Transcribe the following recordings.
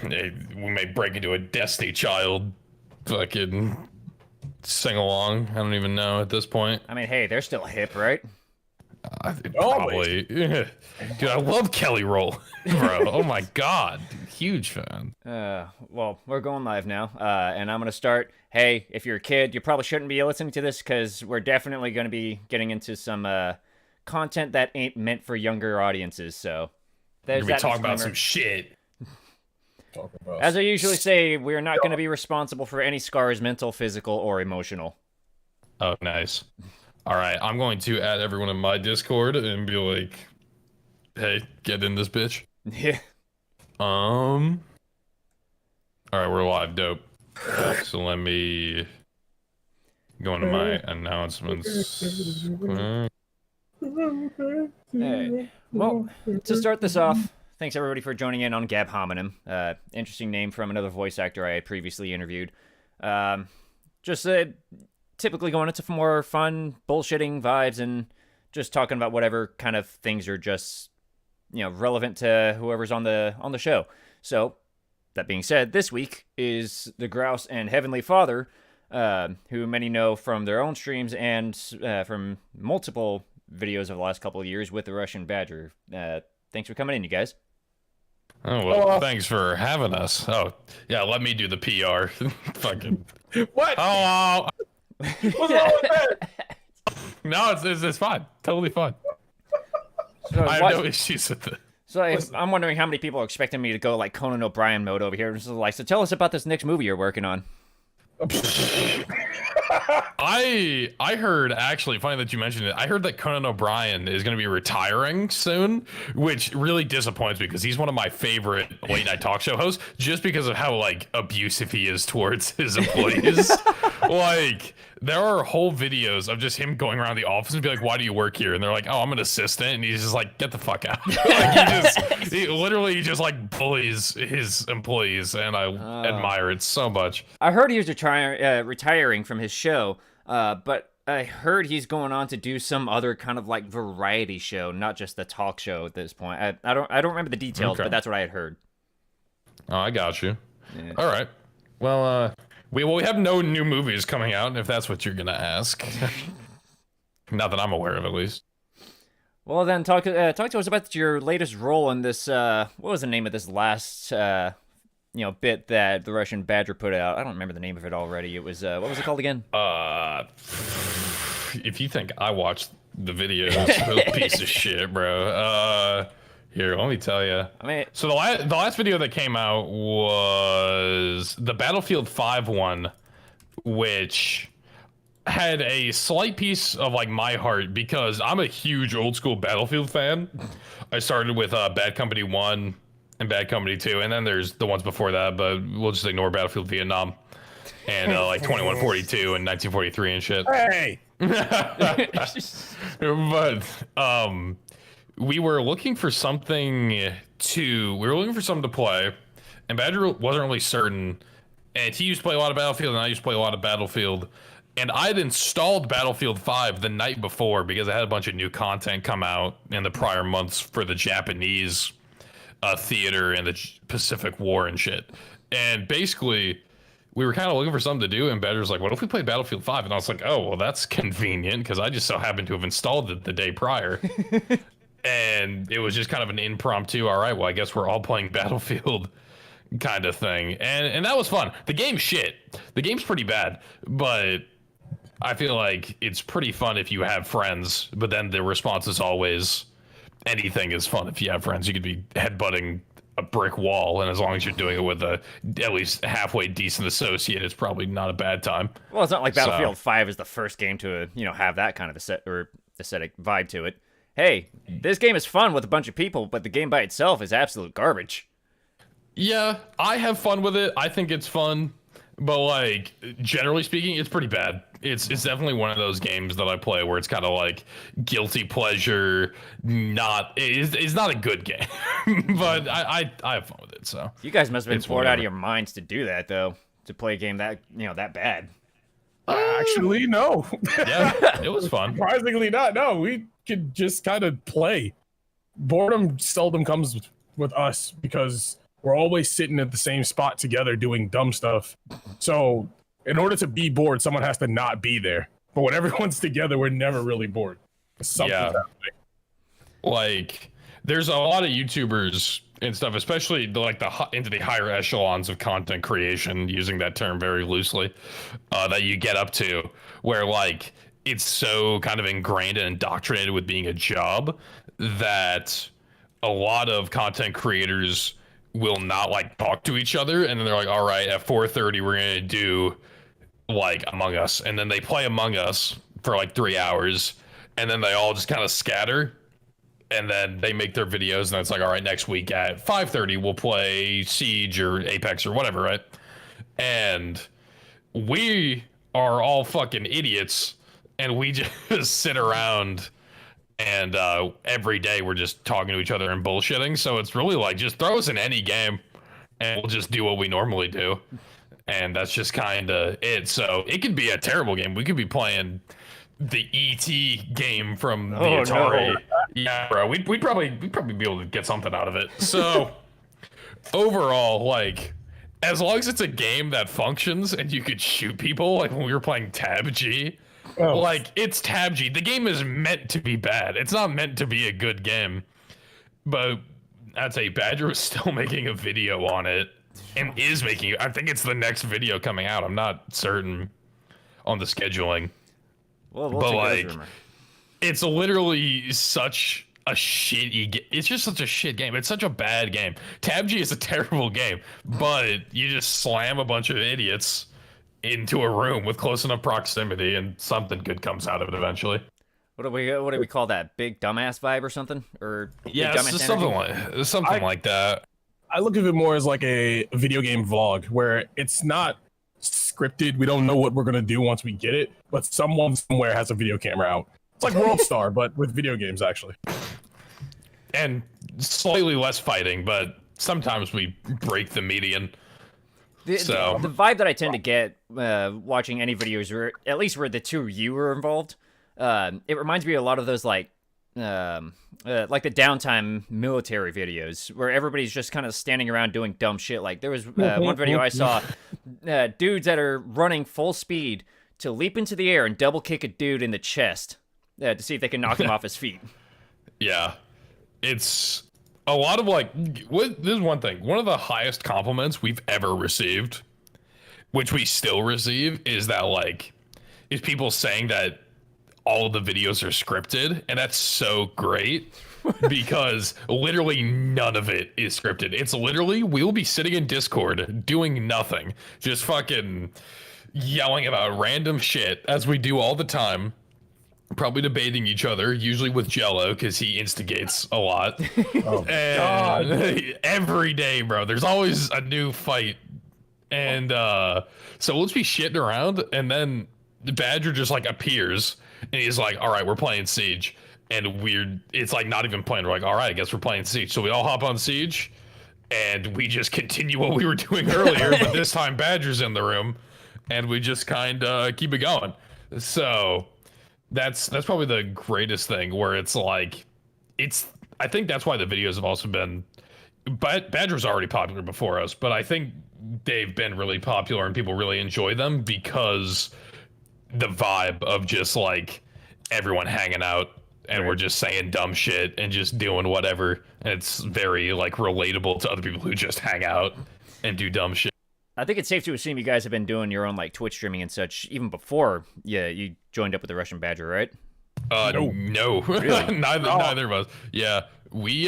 We may break into a Destiny Child fucking sing along. I don't even know at this point. I mean, hey, they're still hip, right? Probably. Dude, I love Kelly Roll, bro. Oh my god. Huge fan. Well, we're going live now, and I'm going to start. Hey, if you're a kid, you probably shouldn't be listening to this because we're definitely going to be getting into some content that ain't meant for younger audiences, so there's that talking about disclaimer. some shit. As I usually say, we're not going to be responsible for any scars, mental, physical, or emotional. Oh, nice. All right, I'm going to add everyone in my Discord and be like, "Hey, get in this bitch." Yeah. All right, we're live. Dope. So let me go into my announcements. Hey. Well, to start this off, thanks everybody for joining in on Hominem. Interesting name from another voice actor I had previously interviewed. Just typically going into more fun, bullshitting vibes and just talking about whatever kind of things are just, relevant to whoever's on the show. So, that being said, this week is the Grouse and HeavenlyFather, who many know from their own streams and from multiple videos of the last couple of years with the TheRussianBadger. Thanks for coming in, you guys. Oh, well, thanks for having us. Oh, yeah, let me do the PR. Fucking. What? Oh, What's wrong with that? no, it's fine. Totally fine. So, I have no issues with it. So I'm wondering how many people are expecting me to go like Conan O'Brien mode over here. So tell us about this next movie you're working on. I heard, actually, funny that you mentioned it, I heard that Conan O'Brien is going to be retiring soon, which really disappoints me because he's one of my favorite late night talk show hosts just because of how like abusive he is towards his employees. Like, there are whole videos of just him going around the office and be like, "Why do you work here?" And they're like, "Oh, I'm an assistant." And he's just like, "Get the fuck out." Like, he literally just like bullies his employees, and I admire it so much. I heard he was retiring from his show, but I heard he's going on to do some other kind of like variety show, not just the talk show at this point. I don't remember the details, but that's what I had heard. Oh, I got you. Yeah. All right. Well, we have no new movies coming out, if that's what you're gonna ask. Not that I'm aware of, at least. Well, then talk to us about your latest role in this. What was the name of this last bit that the TheRussianBadger put out? I don't remember the name of it already. It was what was it called again? If you think I watched the videos, piece of shit, bro. Here, let me tell you. I mean, so the last video that came out was the Battlefield 5 one, which had a slight piece of like my heart because I'm a huge old school Battlefield fan. I started with Bad Company 1 and Bad Company 2, and then there's the ones before that, but we'll just ignore Battlefield Vietnam and like 2142 and 1943 and shit. Hey. But we were looking for something to play, and Badger wasn't really certain, and he used to play a lot of Battlefield and I used to play a lot of Battlefield, and I'd installed Battlefield 5 the night before because I had a bunch of new content come out in the prior months for the Japanese theater and the Pacific War and shit. And basically we were kind of looking for something to do, and Badger's like, "What if we played Battlefield 5?" And I was like, "Oh, well, that's convenient because I just so happened to have installed it the day prior." And it was just kind of an impromptu, all right, well, I guess we're all playing Battlefield kind of thing. And that was fun. The game's shit. The game's pretty bad, but I feel like it's pretty fun if you have friends, but then the response is always, anything is fun if you have friends. You could be headbutting a brick wall, and as long as you're doing it with a at least halfway decent associate, it's probably not a bad time. Well, it's not like Battlefield 5 is the first game to have that kind of aesthetic vibe to it. Hey, this game is fun with a bunch of people, but the game by itself is absolute garbage. Yeah, I have fun with it. I think it's fun, but like generally speaking, it's pretty bad. It's definitely one of those games that I play where it's kind of like guilty pleasure. It's not a good game, but I have fun with it. So you guys must have been bored out of your minds to do that, though, to play a game that that bad. Actually, no. Yeah, it was fun. Surprisingly not. No, we could just kind of play. Boredom seldom comes with us because we're always sitting at the same spot together doing dumb stuff. So in order to be bored, someone has to not be there. But when everyone's together, we're never really bored. Something's happening. Like, there's a lot of YouTubers and stuff, especially into the higher echelons of content creation, using that term very loosely, that you get up to, where like it's so kind of ingrained and indoctrinated with being a job that a lot of content creators will not like talk to each other, and then they're like, all right, at 4:30 we're gonna do like Among Us, and then they play Among Us for like 3 hours, and then they all just kind of scatter, and then they make their videos, and it's like, all right, next week at 5:30 we'll play Siege or Apex or whatever, right? And we are all fucking idiots, and we just sit around, and every day we're just talking to each other and bullshitting. So it's really like, just throw us in any game and we'll just do what we normally do, and that's just kind of it. So it could be a terrible game. We could be playing the ET game from the Atari. No. Yeah, bro. We'd probably be able to get something out of it. So overall, like, as long as it's a game that functions and you could shoot people, like when we were playing Tab G, like, it's Tab G. The game is meant to be bad. It's not meant to be a good game. But I'd say Badger was still making a video on it, and is making it. I think it's the next video coming out. I'm not certain on the scheduling. Well, but like, it's literally such a shitty game. It's just such a shit game. It's such a bad game. Tab G is a terrible game, but you just slam a bunch of idiots into a room with close enough proximity, and something good comes out of it eventually. What do we call that? Big dumbass vibe or something? Or yeah, it's something like that. I look at it more as like a video game vlog, where it's not scripted. We don't know what we're gonna do once we get it, but someone somewhere has a video camera out. It's like World Star, but with video games, actually. And slightly less fighting, but sometimes we break the median. The vibe that I tend to get watching any videos, or at least where the two of you are involved, it reminds me of a lot of those like the downtime military videos where everybody's just kind of standing around doing dumb shit. Like there was one video I saw, dudes that are running full speed to leap into the air and double kick a dude in the chest to see if they can knock him off his feet. Yeah, it's a lot of like, this is one thing. One of the highest compliments we've ever received, which we still receive, is people saying that all of the videos are scripted, and that's so great because literally none of it is scripted. It's literally, we'll be sitting in Discord doing nothing, just fucking yelling about random shit as we do all the time. Probably debating each other, usually with Jello, because he instigates a lot. Oh, and God. Every day, bro, there's always a new fight. And so we'll just be shitting around, and then the Badger just like appears, and he's like, all right, we're playing Siege. And it's like not even playing. We're like, all right, I guess we're playing Siege. So we all hop on Siege, and we just continue what we were doing earlier, but this time Badger's in the room, and we just kind of keep it going. So that's probably the greatest thing, where it's like, I think that's why the videos have also been, but Badger's already popular before us, but I think they've been really popular and people really enjoy them because the vibe of just like everyone hanging out and we're just saying dumb shit and just doing whatever. And it's very like relatable to other people who just hang out and do dumb shit. I think it's safe to assume you guys have been doing your own like Twitch streaming and such even before you joined up with the Russian Badger, right? No. Really? Neither of us. Yeah. We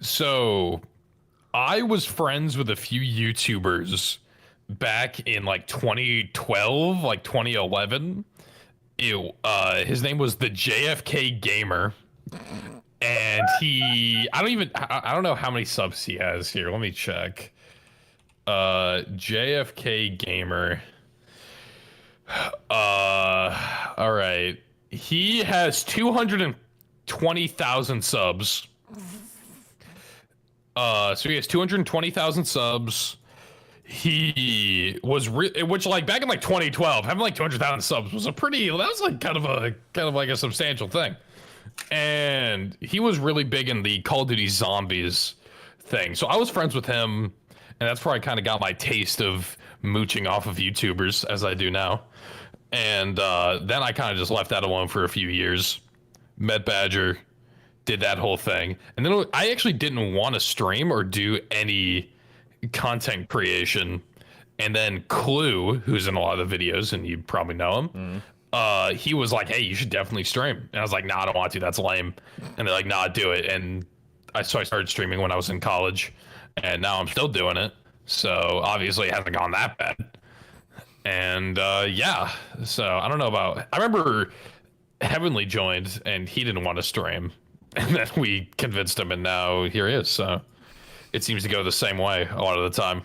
so I was friends with a few YouTubers back in like 2012, like 2011. His name was the JFK Gamer. And I don't know how many subs he has here. Let me check. JFK Gamer. All right. He has 220,000 subs. So he has 220,000 subs. He was which like back in like 2012, having like 200,000 subs was kind of like a substantial thing. And he was really big in the Call of Duty Zombies thing. So I was friends with him, and that's where I kind of got my taste of mooching off of YouTubers, as I do now. And then I kind of just left that alone for a few years. Met Badger, did that whole thing, and then I actually didn't want to stream or do any content creation. And then Clue, who's in a lot of the videos, and you probably know him, he was like, "Hey, you should definitely stream." And I was like, "Nah, I don't want to. That's lame." And they're like, "Nah, do it." And so I started streaming when I was in college, and now I'm still doing it. So obviously, it hasn't gone that bad. And yeah, so I don't know about. I remember Heavenly joined, and he didn't want to stream, and then we convinced him, and now here he is. So it seems to go the same way a lot of the time.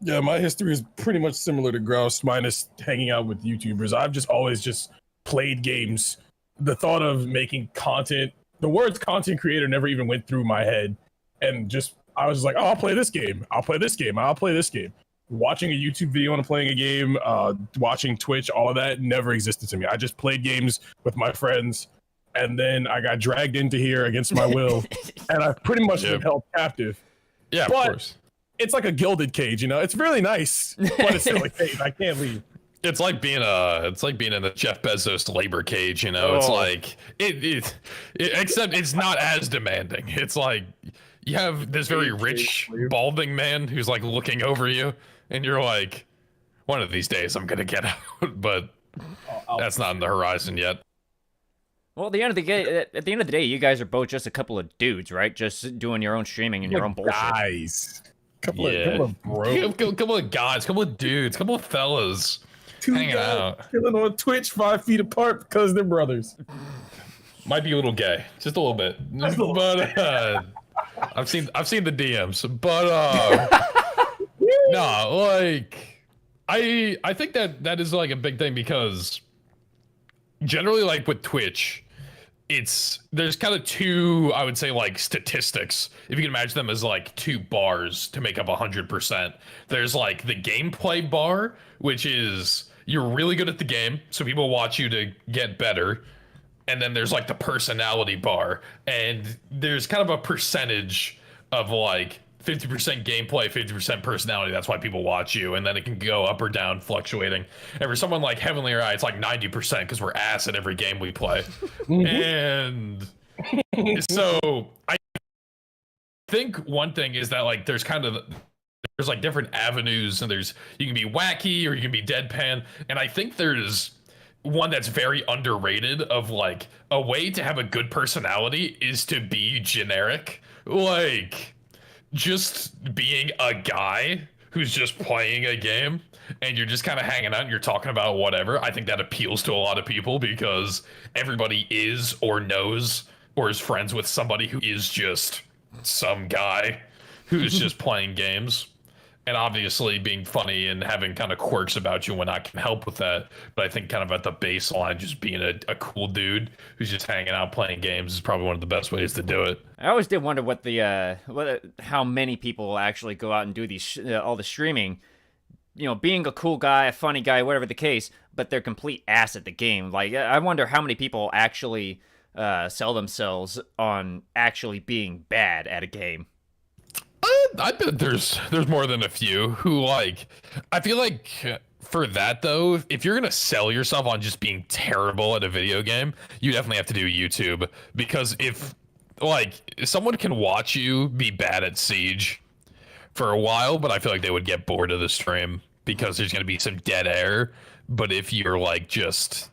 Yeah, my history is pretty much similar to Grouse, minus hanging out with YouTubers. I've just always just played games. The thought of making content, the words content creator never even went through my head. And I was just like, oh, I'll play this game. I'll play this game. I'll play this game. Watching a YouTube video and playing a game, watching Twitch, all of that never existed to me. I just played games with my friends. And then I got dragged into here against my will. And I've pretty much been held captive. Yeah, of course. It's like a gilded cage, you know. It's really nice, but it's still a cage. I can't leave. It's like being in the Jeff Bezos labor cage, you know. It's like except it's not as demanding. It's like you have this very rich balding man who's like looking over you, and you're like, one of these days I'm gonna get out, but that's not on the horizon yet. Well, at the end of the day, you guys are both just a couple of dudes, right? Just doing your own streaming and your own bullshit. Guys. Couple of bros. Couple of guys, couple of dudes, couple of fellas hanging out. Chilling on Twitch 5 feet apart because they're brothers. Might be a little gay, just a little bit. But I've seen the DMs, but no, like I think that is like a big thing, because generally, like with Twitch, there's kind of two, I would say, like statistics, if you can imagine them as like two bars to make up 100%. There's like the gameplay bar, which is you're really good at the game, so people watch you to get better. And then there's like the personality bar, and there's kind of a percentage of like 50% gameplay, 50% personality. That's why people watch you, and then it can go up or down, fluctuating. And for someone like Heavenly or I, it's like 90% because we're ass at every game we play. And so I think one thing is that like there's like different avenues, and you can be wacky or you can be deadpan. And I think there's one that's very underrated of like a way to have a good personality is to be generic. Like, just being a guy who's just playing a game and you're just kind of hanging out and you're talking about whatever. I think that appeals to a lot of people because everybody is or knows or is friends with somebody who is just some guy who's just playing games. And obviously being funny and having kind of quirks about you when I can help with that. But I think kind of at the baseline, just being a cool dude who's just hanging out playing games is probably one of the best ways to do it. I always did wonder how many people actually go out and do all the streaming, you know, being a cool guy, a funny guy, whatever the case, but they're complete ass at the game. Like, I wonder how many people actually sell themselves on actually being bad at a game. I bet there's more than a few who, like, I feel like for that though, if you're gonna sell yourself on just being terrible at a video game, you definitely have to do YouTube, because if someone can watch you be bad at Siege for a while, but I feel like they would get bored of the stream because there's gonna be some dead air. But if you're just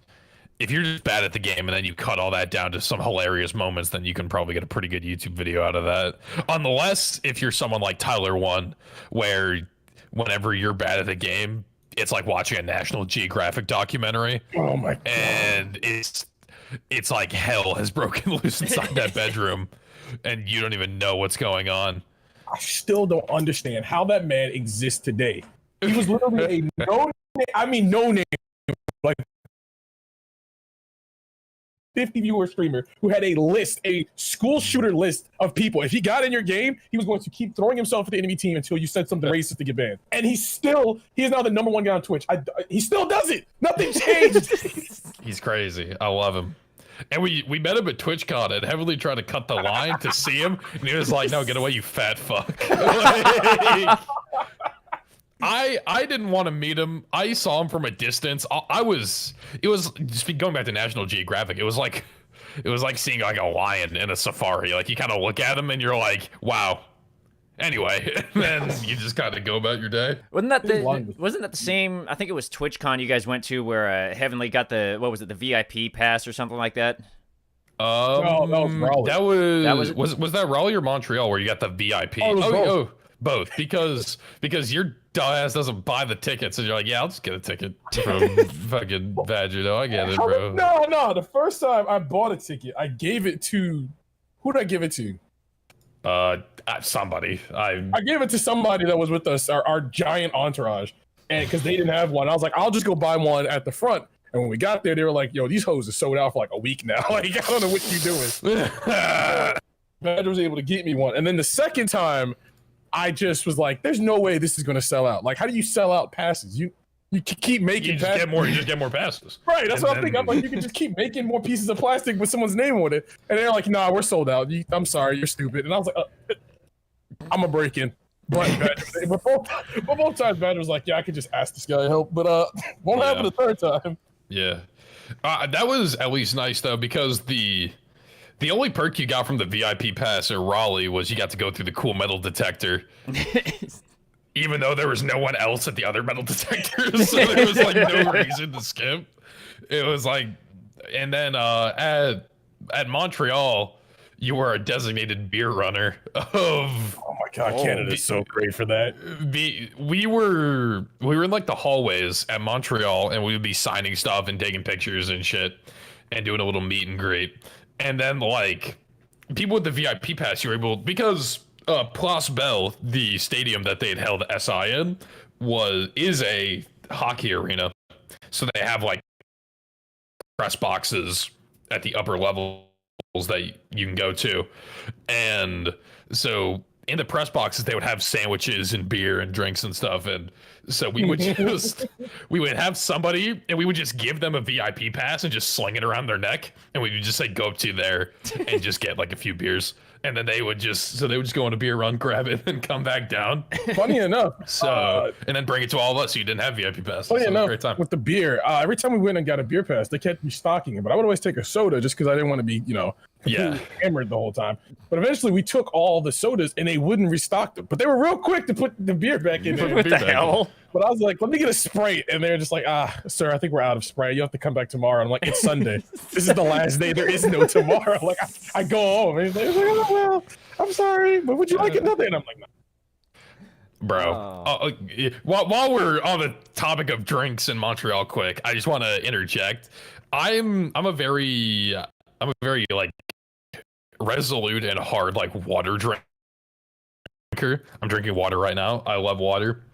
bad at the game and then you cut all that down to some hilarious moments, then you can probably get a pretty good YouTube video out of that. Unless if you're someone like Tyler One, where whenever you're bad at the game, it's like watching a National Geographic documentary. Oh my God. And it's like hell has broken loose inside that bedroom and you don't even know what's going on. I still don't understand how that man exists today. He was literally no name, like 50 viewer streamer who had a school shooter list of people. If he got in your game, he was going to keep throwing himself at the enemy team until you said something racist to get banned. And he is now the #1 guy on Twitch. He still does it. Nothing changed. He's crazy. I love him. And we met him at TwitchCon and heavily tried to cut the line to see him, and he was like, "No, get away, you fat fuck." Like, I didn't want to meet him. I saw him from a distance. It was just going back to National Geographic. It was like seeing like a lion in a safari. Like you kind of look at him and you're like, wow. Anyway, and then you just kind of go about your day. Wasn't that the same? I think it was TwitchCon you guys went to where Heavenly got the the VIP pass or something like that. No, that was Raleigh. Was that Raleigh or Montreal where you got the VIP? Oh, both because your dumbass doesn't buy the tickets and you're like, yeah, I'll just get a ticket from fucking Badger. No, I get it, bro. No. The first time I bought a ticket, I gave it to who did I give it to? Somebody. I gave it to somebody that was with us, our giant entourage, and because they didn't have one, I was like, I'll just go buy one at the front. And when we got there, they were like, "Yo, these hoes are sold out for like a week now. Like, I don't know what you're doing." Badger was able to get me one, and then the second time, I just was like, "There's no way this is going to sell out. Like, how do you sell out passes? You keep making passes. You just get more passes. Right, that's what I'm thinking. I'm like, you can just keep making more pieces of plastic with someone's name on it. And they're like, nah, we're sold out. I'm sorry, you're stupid. And I was like, I'm a break in. But both times Badger was like, yeah, I could just ask this guy help. But won't happen the third time. Yeah. That was at least nice though, because the only perk you got from the VIP pass at Raleigh was you got to go through the cool metal detector. Even though there was no one else at the other metal detectors, so there was like no reason to skip. It was like, and then at Montreal, you were a designated beer runner of. Oh my god, Canada's so great for that. We were in like the hallways at Montreal, and we would be signing stuff and taking pictures and shit, and doing a little meet and greet. And then like people with the VIP pass, you were able because. Place Bell, the stadium that they had held SI in, is a hockey arena. So they have like press boxes at the upper levels that you can go to. And so in the press boxes, they would have sandwiches and beer and drinks and stuff. And so we would we would have somebody and we would just give them a VIP pass and just sling it around their neck. And we would just say, go up to there and just get like a few beers. And then they would just go on a beer run, grab it, and come back down. Funny enough. And then bring it to all of us so you didn't have VIP passes. Funny enough, great time. with the beer, every time we went and got a beer pass, they kept restocking it. But I would always take a soda just because I didn't want to be, hammered the whole time. But eventually we took all the sodas and they wouldn't restock them. But they were real quick to put the beer back in there. What the hell? But I was like, let me get a Sprite. And they're just like, sir, I think we're out of Sprite. You have to come back tomorrow. And I'm like, it's Sunday. This is the last day. There is no tomorrow. Like, I go home. And he's like, oh, well, I'm sorry, but would you like another? And I'm like, no. Bro, while we're on the topic of drinks in Montreal quick, I just want to interject. I'm a very like resolute and hard like water drinker. I'm drinking water right now. I love water.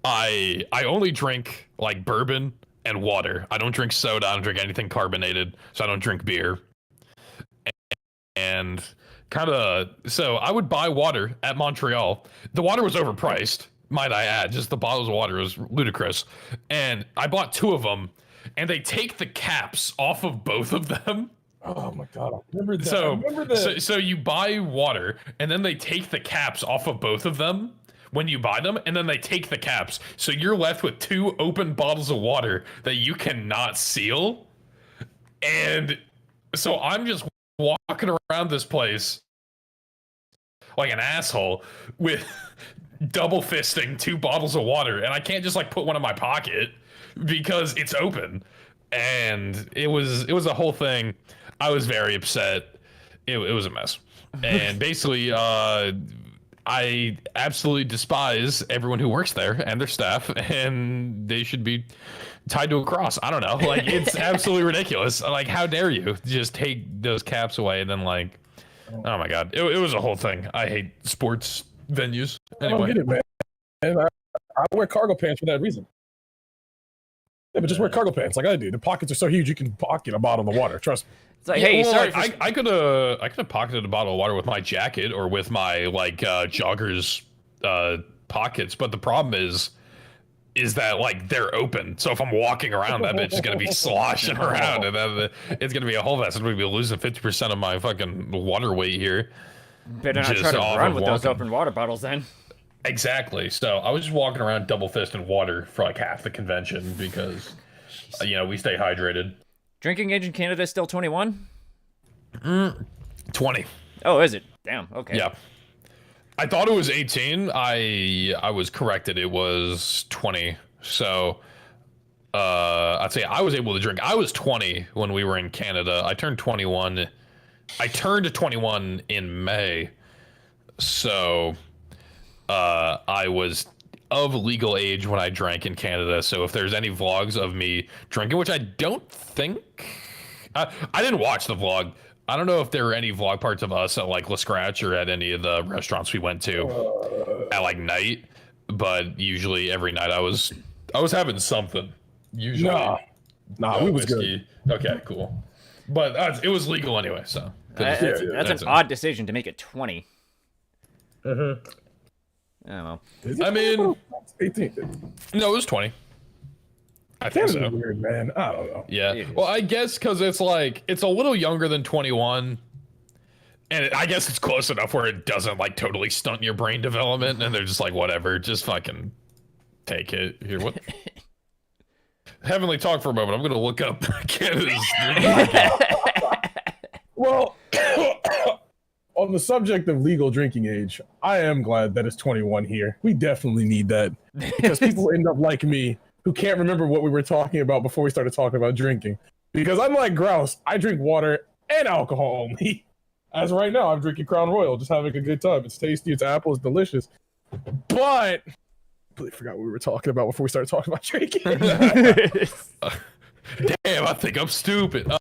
I only drink like bourbon and water. I don't drink soda. I don't drink anything carbonated. So I don't drink beer. And so I would buy water at Montreal. The water was overpriced, might I add. Just the bottles of water was ludicrous. And I bought 2 of them, and they take the caps off of both of them. Oh my god, I remember that. So you buy water, and then they take the caps off of both of them when you buy them, and then they take the caps. So you're left with 2 open bottles of water that you cannot seal. And so I'm just walking around this place like an asshole with double fisting 2 bottles of water, and I can't just like put one in my pocket because it's open. And it was a whole thing. I was very upset. It was a mess. And basically I absolutely despise everyone who works there and their staff, and they should be tied to a cross. I don't know. Like, it's absolutely ridiculous. Like, how dare you just take those caps away and then like, oh my god, it was a whole thing. I hate sports venues. Anyway. I don't get it, man. And I wear cargo pants for that reason. Yeah, but just wear cargo pants like I do. The pockets are so huge you can pocket a bottle of water. Trust me. It's like, hey, well, sorry. I could have pocketed a bottle of water with my jacket or with my like joggers pockets, but the problem is is that like they're open. So if I'm walking around, that bitch is gonna be sloshing around, and then it's gonna be a whole mess. I'm gonna be losing 50% of my fucking water weight here. Better not try to run with those open water bottles then. Exactly. So I was just walking around double fisting water for like half the convention because, you know, we stay hydrated. Drinking age in Canada is still 21? 20. Oh, is it? Damn. Okay. Yeah. I thought it was 18. I was corrected. It was 20. So I'd say I was able to drink. I was 20 when we were in Canada. I turned 21. I turned 21 in May. So I was of legal age when I drank in Canada. So if there's any vlogs of me drinking, which I don't think, I didn't watch the vlog. I don't know if there were any vlog parts of us at like La Scratch or at any of the restaurants we went to at like night, but usually every night I was having something. Usually, nah, we was good. Okay, cool. But it was legal anyway, so that's an odd decision to make it 20. Mm-hmm. I don't know. I mean, 18. No, it was 20. I think so. Weird, man. I don't know. Yeah. Well, I guess because it's like it's a little younger than 21, and I guess it's close enough where it doesn't like totally stunt your brain development, and they're just like, whatever, just fucking take it. Here, what? Heavenly, talk for a moment. I'm gonna look up Canada's. Well, on the subject of legal drinking age, I am glad that it's 21 here. We definitely need that because people end up like me, who can't remember what we were talking about before we started talking about drinking. Because unlike Grouse, I drink water and alcohol only. As of right now, I'm drinking Crown Royal, just having a good time. It's tasty, it's apple, it's delicious. But I completely forgot what we were talking about before we started talking about drinking. Damn, I think I'm stupid.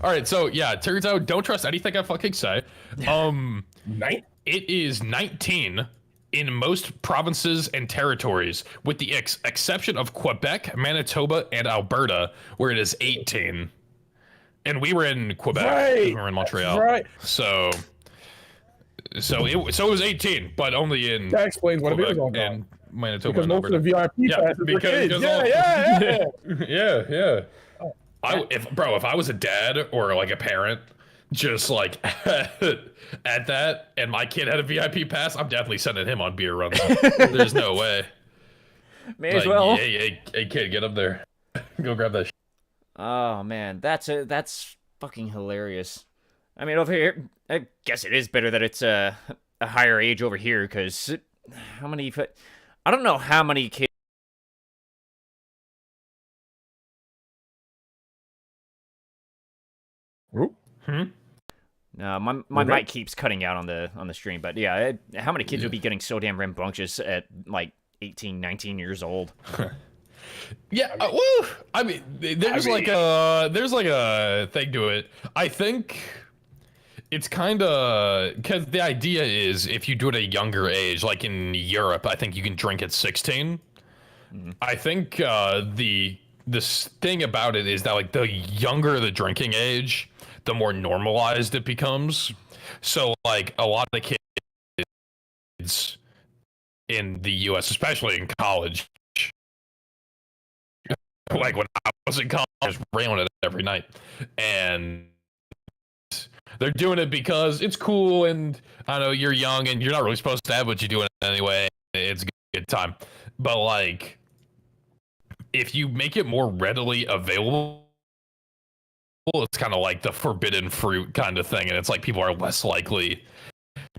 All right, so yeah, it turns out don't trust anything I fucking say. It is 19 in most provinces and territories, with the exception of Quebec, Manitoba, and Alberta, where it is 18. And we were in Quebec. Right. We were in Montreal. Right. So it was 18, but only in that explains what Quebec it is all and Manitoba. Because and most Alberta. of the VIP passes because kids. yeah. If I was a dad or like a parent, just like at that, and my kid had a VIP pass, I'm definitely sending him on beer runs. There's no way. May as well. Hey, kid, get up there. Go grab that. Oh man, that's fucking hilarious. I mean, over here, I guess it is better that it's a higher age over here, because I don't know how many kids. No, my mic keeps cutting out on the stream, but yeah, how many kids would be getting so damn rambunctious at like 18, 19 years old? Yeah, well, I mean, there's like a thing to it. I think it's kind of because the idea is if you do it at a younger age, like in Europe, I think you can drink at 16. Mm-hmm. I think this thing about it is that like the younger the drinking age, the more normalized it becomes. So like a lot of the kids in the US, especially in college, like when I was in college, I was railing it every night. And they're doing it because it's cool, and I know you're young and you're not really supposed to have what you do anyway. It's a good time. But like, if you make it more readily available, it's kind of like the forbidden fruit kind of thing, and it's like people are less likely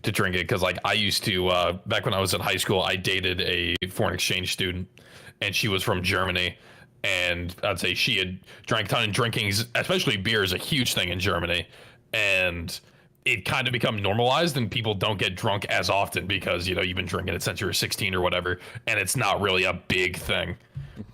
to drink it. Because like I used to, back when I was in high school, I dated a foreign exchange student, and she was from Germany, and I'd say she had drank a ton, and drinking, especially beer, is a huge thing in Germany, and it kind of become normalized, and people don't get drunk as often because, you know, you've been drinking it since you were 16 or whatever, and it's not really a big thing,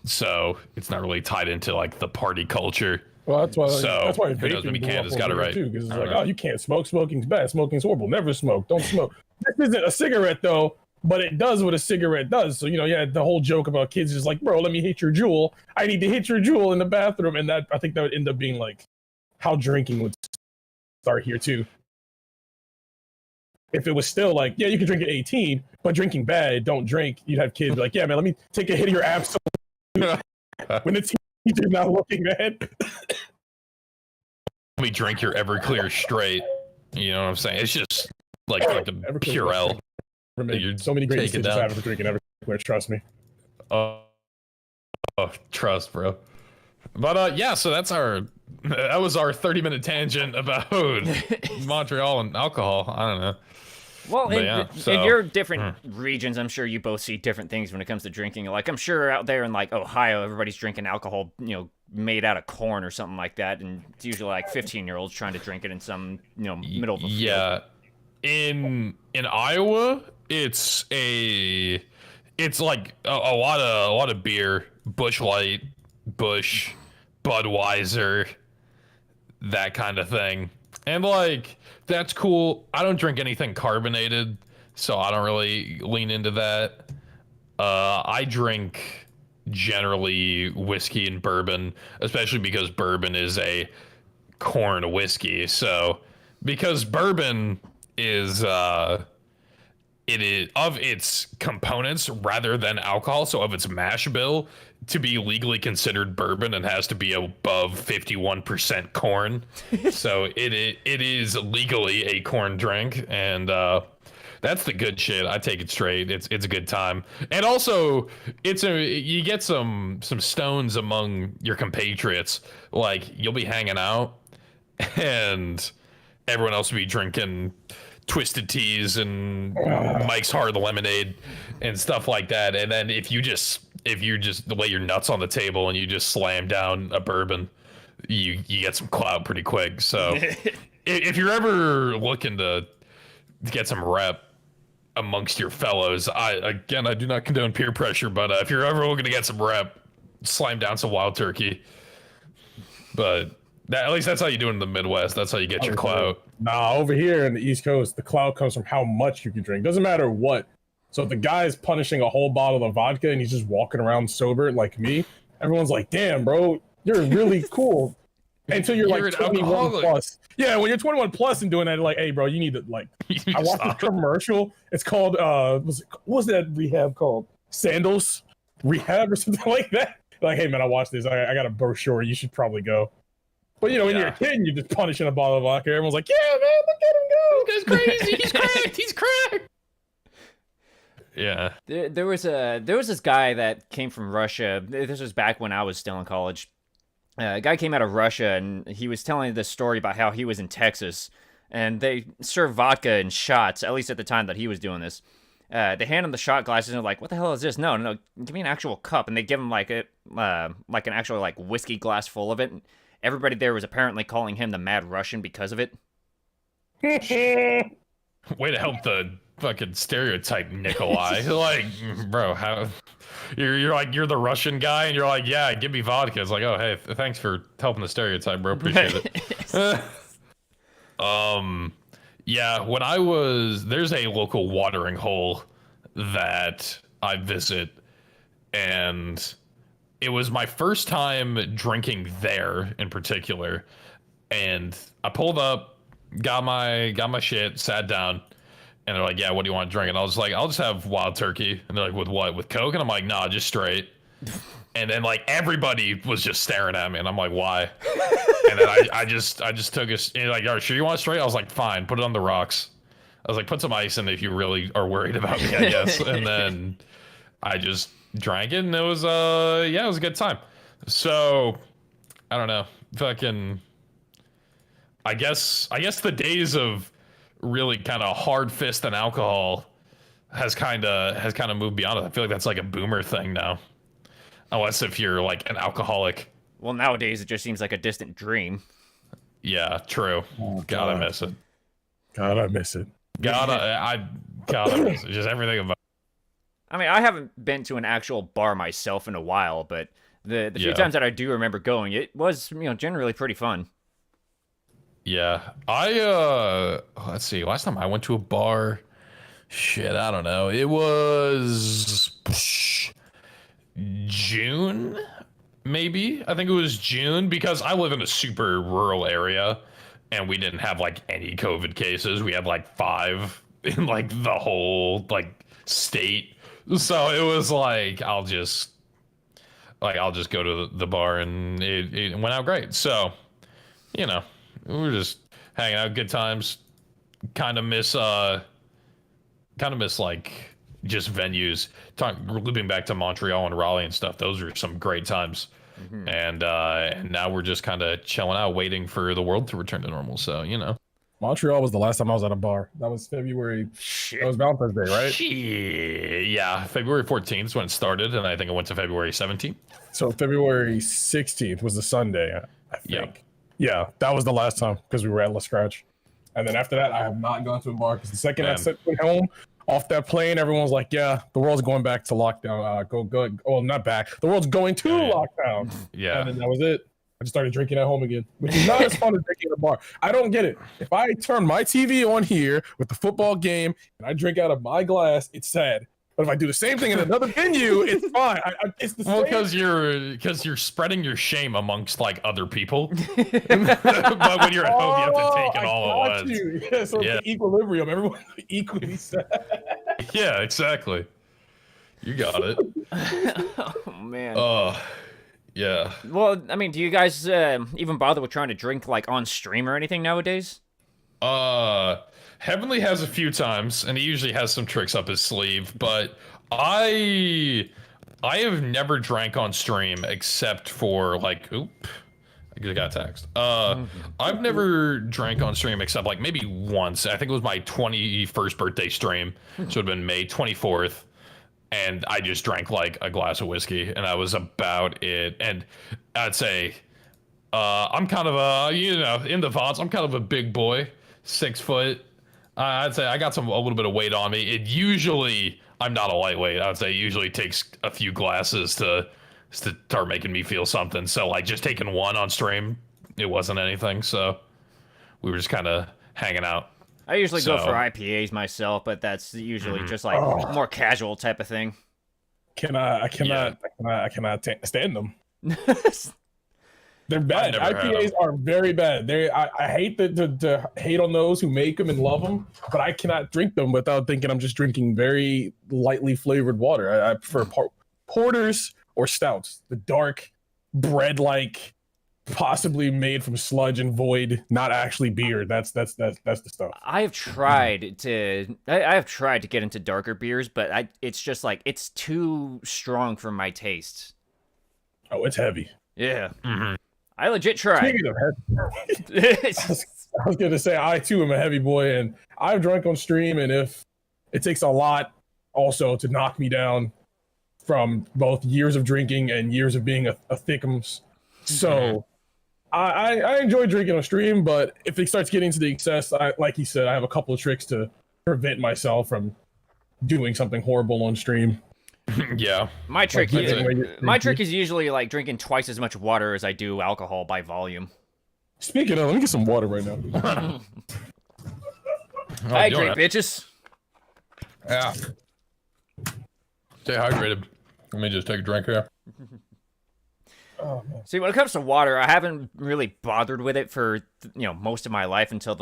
so it's not really tied into like the party culture. Well, that's why. So, that's why who knows, maybe Canada's got it right. Because it's like, oh, you can't smoke. Smoking's bad. Smoking's horrible. Never smoke. Don't smoke. This isn't a cigarette though, but it does what a cigarette does. So, you know, yeah, the whole joke about kids is like, bro, let me hit your jewel. I need to hit your jewel in the bathroom, and that I think that would end up being like how drinking would start here too. if it was still like, yeah, you can drink at 18, but drinking bad, don't drink, you'd have kids be like, yeah, man, let me take a hit of your absolute when the teacher's not looking, man. Let me drink your Everclear straight. You know what I'm saying? It's just like the Purell. So many great decisions I have for drinking Everclear, trust me. Oh, trust, bro. But yeah, so that was our 30-minute tangent about Montreal and alcohol. I don't know. Well, in your different regions, I'm sure you both see different things when it comes to drinking. Like, I'm sure out there in, like, Ohio, everybody's drinking alcohol, made out of corn or something like that, and it's usually, like, 15-year-olds trying to drink it in some, middle of the field. Yeah. In Iowa, it's like a lot of beer, Busch Light, Busch, Budweiser, that kind of thing. And, like, that's cool. I don't drink anything carbonated, so I don't really lean into that. I drink generally whiskey and bourbon, especially because bourbon is a corn whiskey. So, because bourbon is it is of its components rather than alcohol, so of its mash bill, to be legally considered bourbon, and has to be above 51% corn. So it is legally a corn drink, and that's the good shit. I take it straight. It's a good time, and also you get some stones among your compatriots. Like, you'll be hanging out, and everyone else will be drinking Twisted Teas and Mike's Hard Lemonade and stuff like that. And then if you just lay your nuts on the table and you just slam down a bourbon, you get some clout pretty quick. So if you're ever looking to get some rep amongst your fellows, I do not condone peer pressure, but if you're ever looking to get some rep, slam down some Wild Turkey. But at least that's how you do it in the Midwest. That's how you get your clout. Nah, over here in the East Coast, the clout comes from how much you can drink. Doesn't matter what. So if the guy is punishing a whole bottle of vodka and he's just walking around sober like me, everyone's like, damn, bro, you're really cool. Until you're like 21 plus. Yeah, when you're 21 plus and doing that, like, hey, bro, you need to, like, I watched a commercial. It's called, what was that rehab called? Sandals Rehab or something like that. Like, hey, man, I watched this. I got a brochure. You should probably go. But, when you're a kid and you're just punishing a bottle of vodka, everyone's like, yeah, man, look at him go. This guy's crazy. He's cracked. He's cracked. Yeah. There was this guy that came from Russia. This was back when I was still in college. A guy came out of Russia, and he was telling this story about how he was in Texas, and they serve vodka in shots, at least at the time that he was doing this. They hand him the shot glasses, and they're like, what the hell is this? No, give me an actual cup. And they give him like an actual like whiskey glass full of it. And everybody there was apparently calling him the Mad Russian because of it. Way to help the fucking stereotype, Nikolai. Like, bro, how you're the Russian guy, and you're like, yeah, give me vodka. It's like, oh, hey, thanks for helping the stereotype, bro. Appreciate it. Yeah, there's a local watering hole that I visit, and it was my first time drinking there in particular. And I pulled up, got my shit, sat down, and they're like, yeah, what do you want to drink? And I was like, I'll just have Wild Turkey. And they're like, with what? With Coke? And I'm like, nah, just straight. And then like everybody was just staring at me, and I'm like, why? And then I just took a, like, all right, sure you want it straight? I was like, fine, put it on the rocks. I was like, put some ice in if you really are worried about me, I guess. And then I just drank it, and it was it was a good time. So I don't know, fucking, I guess the days of really kind of hard fist and alcohol has kind of moved beyond it. I feel like that's like a boomer thing now, unless if you're like an alcoholic. Well, nowadays it just seems like a distant dream. Yeah, true. Oh, God, I miss it. God, I miss it. God, I miss it. Just everything about. I mean, I haven't been to an actual bar myself in a while, but the few times that I do remember going, it was, generally pretty fun. Yeah, let's see. Last time I went to a bar, shit, I don't know. It was June, maybe. I think it was June, because I live in a super rural area, and we didn't have like any COVID cases. We had like 5 in like the whole like state. So it was like I'll just go to the bar, and it went out great. So, you know, we were just hanging out, good times. Kind of miss like just venues. Looping back to Montreal and Raleigh and stuff. Those are some great times. And now we're just kind of chilling out, waiting for the world to return to normal. So, you know. Montreal was the last time I was at a bar. That was February. Shit. That was Valentine's Day, right? Shit. Yeah, February 14th is when it started, and I think it went to February 17th. So February 16th was the Sunday, I think. Yeah. Yeah, that was the last time because we were at La Scratch. And then after that, I have not gone to a bar because the second I went home off that plane, everyone was like, "Yeah, the world's going back to lockdown. Go. Oh, not back. The world's going to lockdown." Yeah. And then that was it. I just started drinking at home again, which is not as fun as drinking at a bar. I don't get it. If I turn my TV on here with the football game and I drink out of my glass, it's sad. But if I do the same thing in another venue, it's fine. It's the same. Well, because you're spreading your shame amongst like other people. But when you're at home, you have to take it all at once. Yeah, so it's equilibrium. Everyone's equally sad. Yeah, exactly. You got it. Oh man. Yeah. Well, I mean, do you guys even bother with trying to drink like on stream or anything nowadays? Heavenly has a few times, and he usually has some tricks up his sleeve, but I have never drank on stream except for like, I just got a text. I've never drank on stream except like maybe once. I think it was my 21st birthday stream, so it would have been May 24th. And I just drank like a glass of whiskey, and that was about it. And I'd say, I'm kind of in the VODs, I'm kind of a big boy, 6 foot. I'd say I got a little bit of weight on me. I'm not a lightweight. I would say it usually takes a few glasses to start making me feel something. So like just taking one on stream, it wasn't anything. So we were just kind of hanging out. I usually go for IPAs myself, but that's usually just like more casual type of thing. I cannot stand them. They're bad. IPAs are very bad. I hate to hate on those who make them and love them, but I cannot drink them without thinking I'm just drinking very lightly flavored water. I prefer porters or stouts, the dark bread-like, possibly made from sludge and void, not actually beer. That's the stuff. I have tried to get into darker beers, but it's just like it's too strong for my tastes. Oh, it's heavy. Yeah. I legit tried. Speaking of heavy, I was gonna say I too am a heavy boy, and I've drunk on stream, and if it takes a lot also to knock me down from both years of drinking and years of being a thickums. So I enjoy drinking on stream, but if it starts getting to the excess, like you said, I have a couple of tricks to prevent myself from doing something horrible on stream. Yeah. My trick is usually like drinking twice as much water as I do alcohol by volume. Speaking of, let me get some water right now. Hydrate, bitches. Yeah. Stay hydrated. Let me just take a drink here. See, when it comes to water, I haven't really bothered with it for most of my life until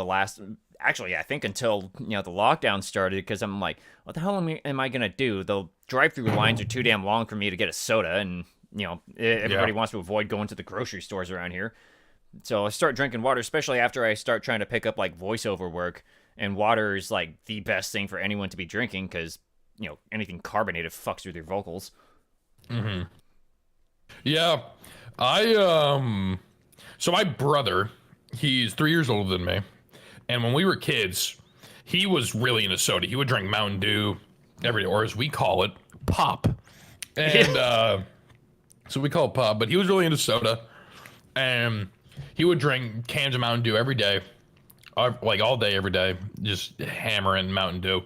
actually, I think until the lockdown started, because I'm like, what the hell am I gonna do? The drive-through lines are too damn long for me to get a soda, and everybody wants to avoid going to the grocery stores around here. So I start drinking water, especially after I start trying to pick up like voiceover work, and water is like the best thing for anyone to be drinking because anything carbonated fucks with your vocals. Yeah, so my brother, he's 3 years older than me, and when we were kids, he was really into soda. He would drink Mountain Dew every day, or as we call it, pop. And so we call it pop, but he was really into soda, and he would drink cans of Mountain Dew every day, like all day, every day, just hammering Mountain Dew.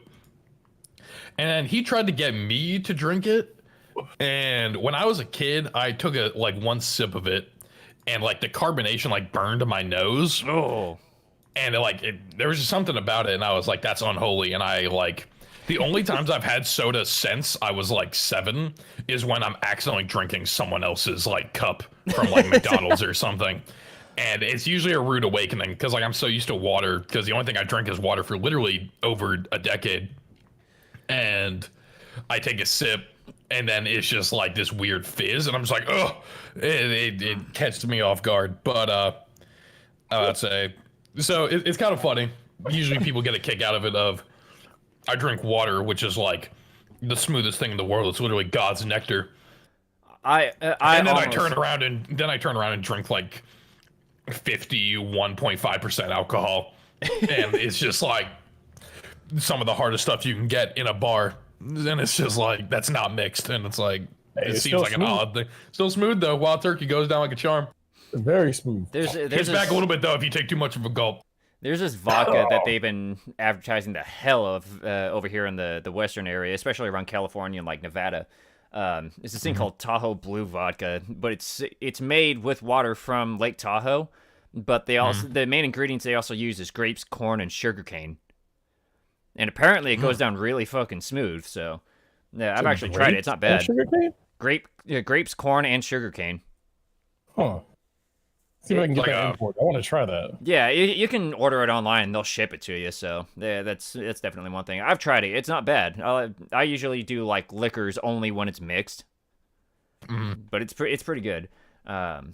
And he tried to get me to drink it. And when I was a kid, I took one sip of it, and like the carbonation like burned to my nose. Oh. And there was just something about it, and I was like, that's unholy. And the only times I've had soda since I was like 7 is when I'm accidentally drinking someone else's like cup from like McDonald's or something. And it's usually a rude awakening because like I'm so used to water because the only thing I drink is water for literally over a decade. And I take a sip and then it's just like this weird fizz and I'm just like, oh, it catches me off guard. But I would say, so it's kind of funny. Usually people get a kick out of it of, I drink water, which is like the smoothest thing in the world. It's literally God's nectar. I turn around and drink like 51.5% alcohol. And it's just like some of the hardest stuff you can get in a bar. And it's just like, that's not mixed. And it's like, it seems like an odd thing. Still smooth though. Wild turkey goes down like a charm. Very smooth. There's back a little bit though if you take too much of a gulp. There's this vodka that they've been advertising the hell of over here in the western area, especially around California and like Nevada. It's this thing called Tahoe Blue Vodka, but it's made with water from Lake Tahoe. But they also the main ingredients they also use is grapes, corn, and sugarcane. And apparently it goes down really fucking smooth. So yeah, I've actually tried it. It's not bad. Sugarcane? Grapes, corn, and sugarcane. Huh. See if I can get that import. I want to try that. Yeah, you can order it online and they'll ship it to you. So yeah, that's definitely one thing. I've tried it. It's not bad. I usually do like liquors only when it's mixed, but it's pretty good. But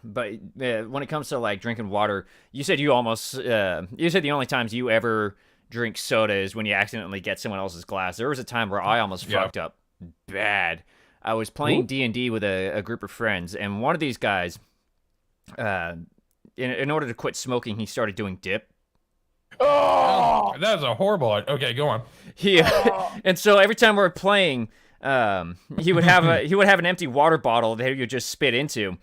when it comes to like drinking water, you said you said the only times you ever drink soda is when you accidentally get someone else's glass. There was a time where I almost fucked up bad. I was playing D&D with a group of friends, and one of these guys, in order to quit smoking, he started doing dip. Oh, that's a horrible. Okay, go on. And so every time we were playing, he would have an empty water bottle that he would just spit into.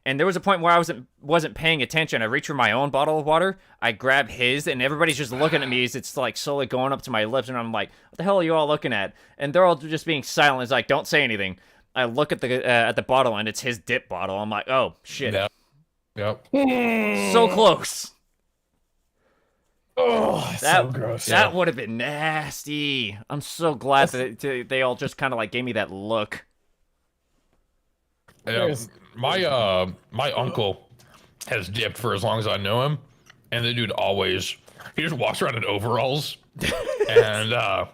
And there was a point where I wasn't paying attention. I reached for my own bottle of water. I grab his, and everybody's just looking at me as it's like slowly going up to my lips. And I'm like, "What the hell are you all looking at?" And they're all just being silent. It's like, "Don't say anything." I look at the bottle, and it's his dip bottle. I'm like, "Oh shit!" Yep. So close. Oh, so gross. That would have been nasty. I'm so glad that they all just kind of like gave me that look. Yeah, my uncle has dipped for as long as I know him, and the dude he just walks around in overalls, and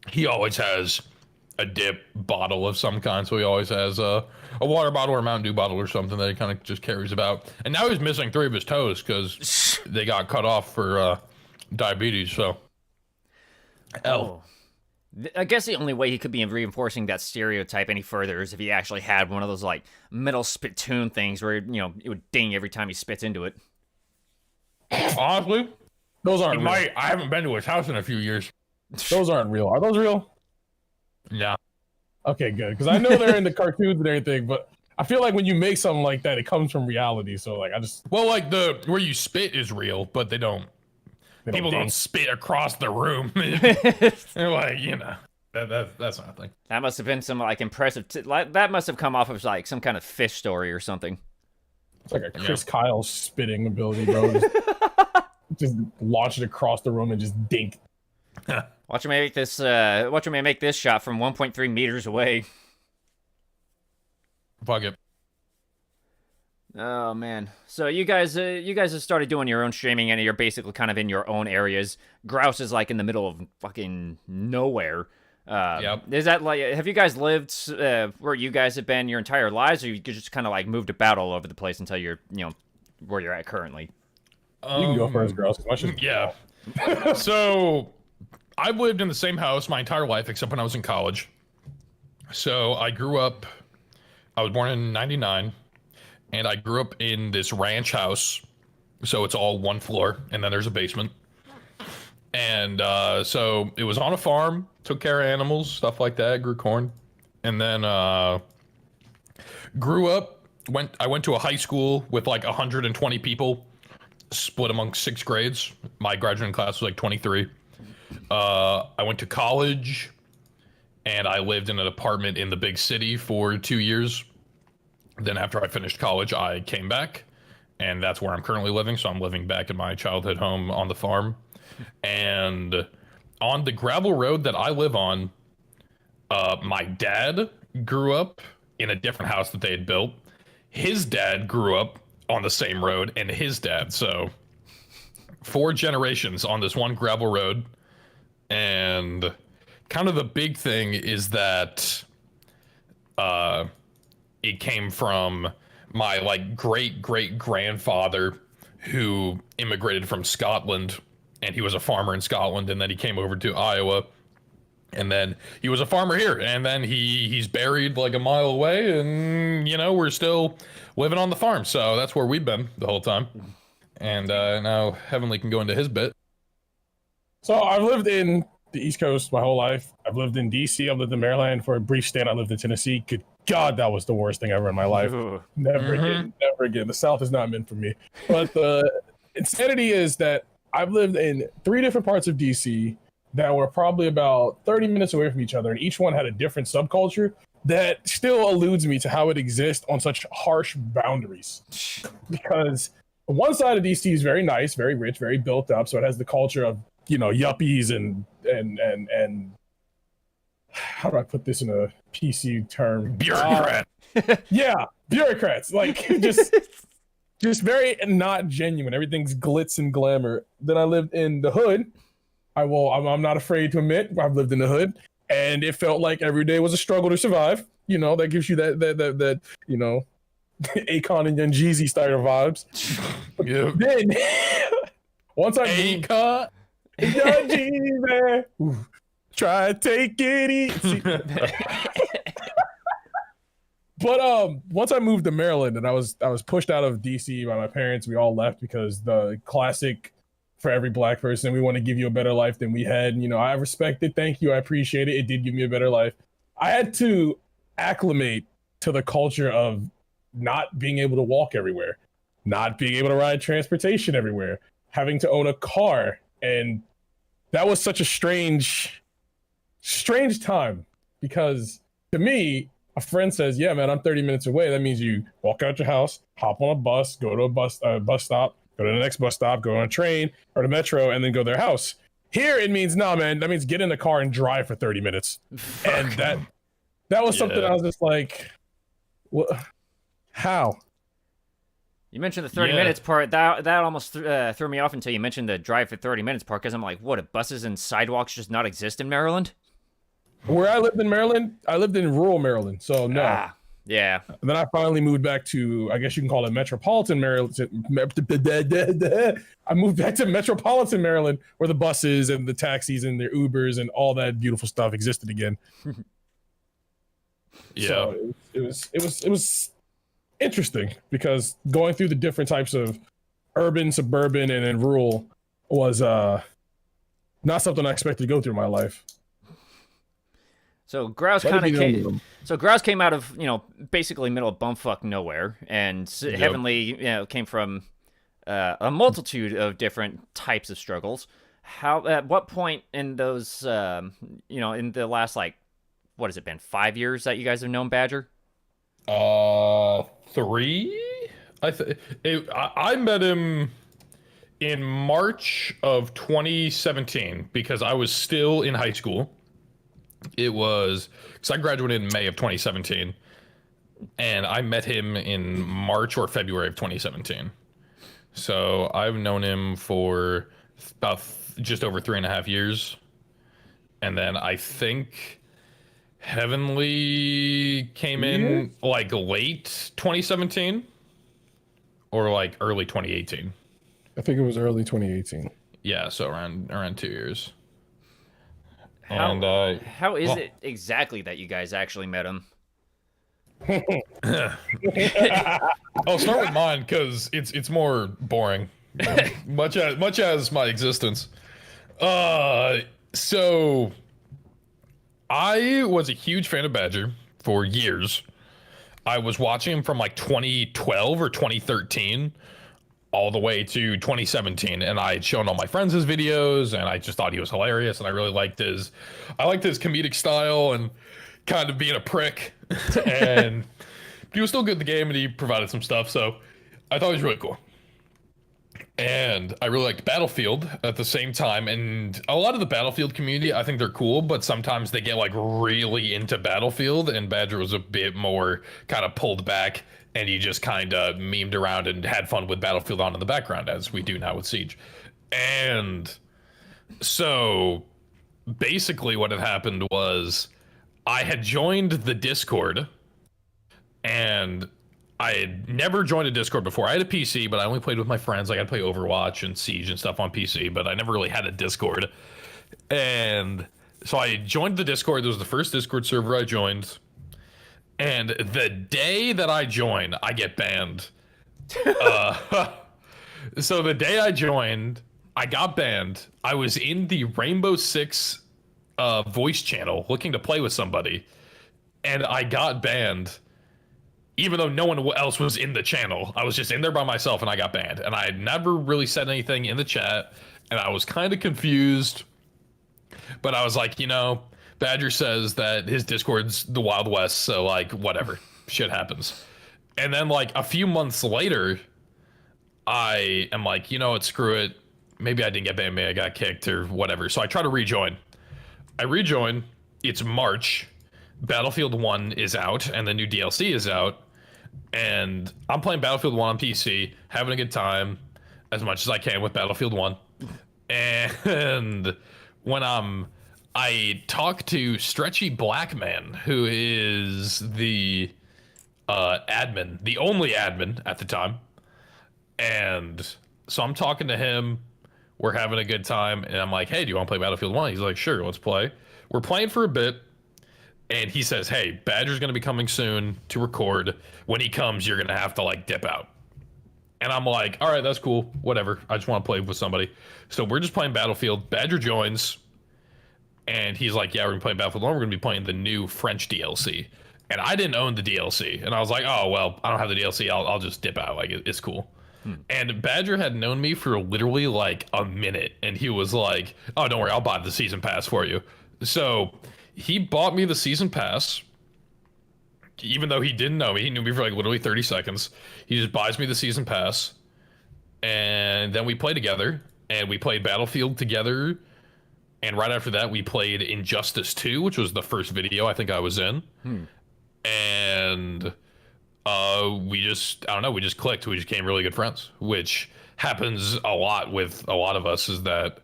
he always has a dip bottle of some kind. So he always has a water bottle or a Mountain Dew bottle or something that he kind of just carries about. And now he's missing 3 of his toes because they got cut off for diabetes. So, I guess the only way he could be reinforcing that stereotype any further is if he actually had one of those like metal spittoon things where it would ding every time he spits into it. Honestly, those aren't real. I haven't been to his house in a few years. Those aren't real. Are those real? Yeah. Okay, good. Because I know they're in the cartoons and everything, but I feel like when you make something like that, it comes from reality. So like, like where you spit is real, but people don't spit across the room. They're like, that's not a thing. That must have been some like impressive. That must have come off of like some kind of fish story or something. It's like a Chris Kyle spitting ability, bro. Just launch it across the room and just dink. Watch me make this. Watch me make this shot from 1.3 meters away. Fuck it. Oh man. So you guys have started doing your own streaming, and you're basically kind of in your own areas. Grouse is like in the middle of fucking nowhere. Yep. Is that like? Have you guys lived where you guys have been your entire lives, or you just kind of like moved about all over the place until you're where you're at currently? You can go first, Grouse. Yeah. So I've lived in the same house my entire life except when I was in college. So I was born in '99, and I grew up in this ranch house. So it's all one floor, and then there's a basement. And so it was on a farm, took care of animals, stuff like that, grew corn. And then grew up, I went to a high school with like 120 people, split among 6 grades. My graduating class was like 23. I went to college, and I lived in an apartment in the big city for 2 years. Then after I finished college, I came back, and that's where I'm currently living. So I'm living back in my childhood home on the farm. And on the gravel road that I live on, my dad grew up in a different house that they had built. His dad grew up on the same road, and his dad. So 4 generations on this one gravel road. And kind of the big thing is that it came from my like great grandfather who immigrated from Scotland, and he was a farmer in Scotland, and then he came over to Iowa, and then he was a farmer here, and then he's buried like a mile away, and you know, we're still living on the farm. So that's where we've been the whole time. And now Heavenly can go into his bit. So I've lived in the East Coast my whole life. I've lived in DC. I've lived in Maryland. For a brief stint, I lived in Tennessee. Good God, that was the worst thing ever in my life. Never again. Never again. The South is not meant for me. But the insanity is that I've lived in 3 different parts of DC that were probably about 30 minutes away from each other, and each one had a different subculture that still eludes me to how it exists on such harsh boundaries. Because one side of DC is very nice, very rich, very built up, so it has the culture of, you know, yuppies and how do I put this in a PC term? Bureaucrat. Yeah, bureaucrats. Like just very not genuine. Everything's glitz and glamour. Then I lived in the hood. I'm not afraid to admit I've lived in the hood, and it felt like every day was a struggle to survive. You know, that gives you that you know, A.K.A. and Young Jeezy style vibes. Yeah. Then once I moved, A.K.A. Young Jeezy, try to take it easy. But once I moved to Maryland, and I was pushed out of DC by my parents, we all left because the classic for every black person, we want to give you a better life than we had. And, you know, I respect it. Thank you. I appreciate it. It did give me a better life. I had to acclimate to the culture of not being able to walk everywhere, not being able to ride transportation everywhere, having to own a car. And that was such a strange time, because to me, a friend says, yeah, man, I'm 30 minutes away. That means you walk out your house, hop on a bus, go to a bus stop, go to the next bus stop, go on a train or the metro, and then go to their house. Here, it means, no, man, that means get in the car and drive for 30 minutes. And that was something I was just like, what? How? You mentioned the 30 minutes part. That almost threw me off until you mentioned the drive for 30 minutes part, because I'm like, what, if buses and sidewalks just not exist in Maryland? Where I lived in Maryland, I lived in rural Maryland, so no. Yeah. And then I finally moved back to, I guess you can call it metropolitan Maryland. I moved back to metropolitan Maryland, where the buses and the taxis and the Ubers and all that beautiful stuff existed again. Yeah. So it was interesting, because going through the different types of urban, suburban, and then rural was not something I expected to go through in my life. So Grouse Grouse came out of, you know, basically middle of bumfuck nowhere, and Heavenly, you know, came from a multitude of different types of struggles. At what point in those, you know, in the last, like, what has it been, 5 years that you guys have known Badger? 3. I met him in March of 2017 because I was still in high school. It was because I graduated in May of 2017, and I met him in March or February of 2017. So I've known him for about just over 3.5 years. And then I think Heavenly came in like late 2017 or like early 2018. I think it was early 2018. Yeah, so around 2 years. How is it exactly that you guys actually met him? I'll start with mine because it's more boring, much as my existence. So I was a huge fan of Badger for years. I was watching him from like 2012 or 2013 all the way to 2017, and I had shown all my friends his videos, and I just thought he was hilarious, and I really liked his comedic style and kind of being a prick. And he was still good at the game, and he provided some stuff, so I thought he was really cool. And I really liked Battlefield at the same time. And a lot of the Battlefield community, I think they're cool, but sometimes they get like really into Battlefield, and Badger was a bit more kind of pulled back, and he just kind of memed around and had fun with Battlefield on in the background, as we do now with Siege. And so basically what had happened was I had joined the Discord, and I had never joined a Discord before. I had a PC, but I only played with my friends. Like, I'd play Overwatch and Siege and stuff on PC, but I never really had a Discord. And so I joined the Discord. This was the first Discord server I joined. And the day that I join, I get banned. So the day I joined, I got banned. I was in the Rainbow Six voice channel looking to play with somebody, and I got banned. Even though no one else was in the channel, I was just in there by myself, and I got banned. And I had never really said anything in the chat, and I was kind of confused. But I was like, you know, Badger says that his Discord's the Wild West, so like, whatever, shit happens. And then like a few months later, I am like, you know what, screw it. Maybe I didn't get banned, maybe I got kicked or whatever. So I try to rejoin. I rejoin. It's March. Battlefield 1 is out, and the new DLC is out. And I'm playing Battlefield 1 on PC, having a good time as much as I can with Battlefield 1. And when I talk to Stretchy Blackman, who is the admin, the only admin at the time. And so I'm talking to him, we're having a good time, and I'm like, hey, do you want to play Battlefield 1? He's like, sure, let's play. We're playing for a bit. And he says, hey, Badger's going to be coming soon to record. When he comes, you're going to have to, like, dip out. And I'm like, all right, that's cool. Whatever. I just want to play with somebody. So we're just playing Battlefield. Badger joins. And he's like, yeah, we're going to be playing Battlefield 1. We're going to be playing the new French DLC. And I didn't own the DLC. And I was like, oh, well, I don't have the DLC. I'll just dip out. Like, it's cool. And Badger had known me for literally, like, a minute. And he was like, oh, don't worry. I'll buy the season pass for you. So he bought me the season pass, even though he didn't know me. He knew me for like literally 30 seconds. He just buys me the season pass, and then we play together, and we played Battlefield together, and right after that we played Injustice 2, which was the first video I think I was in. And we just, I don't know, we just clicked. We just became really good friends, which happens a lot with a lot of us, is that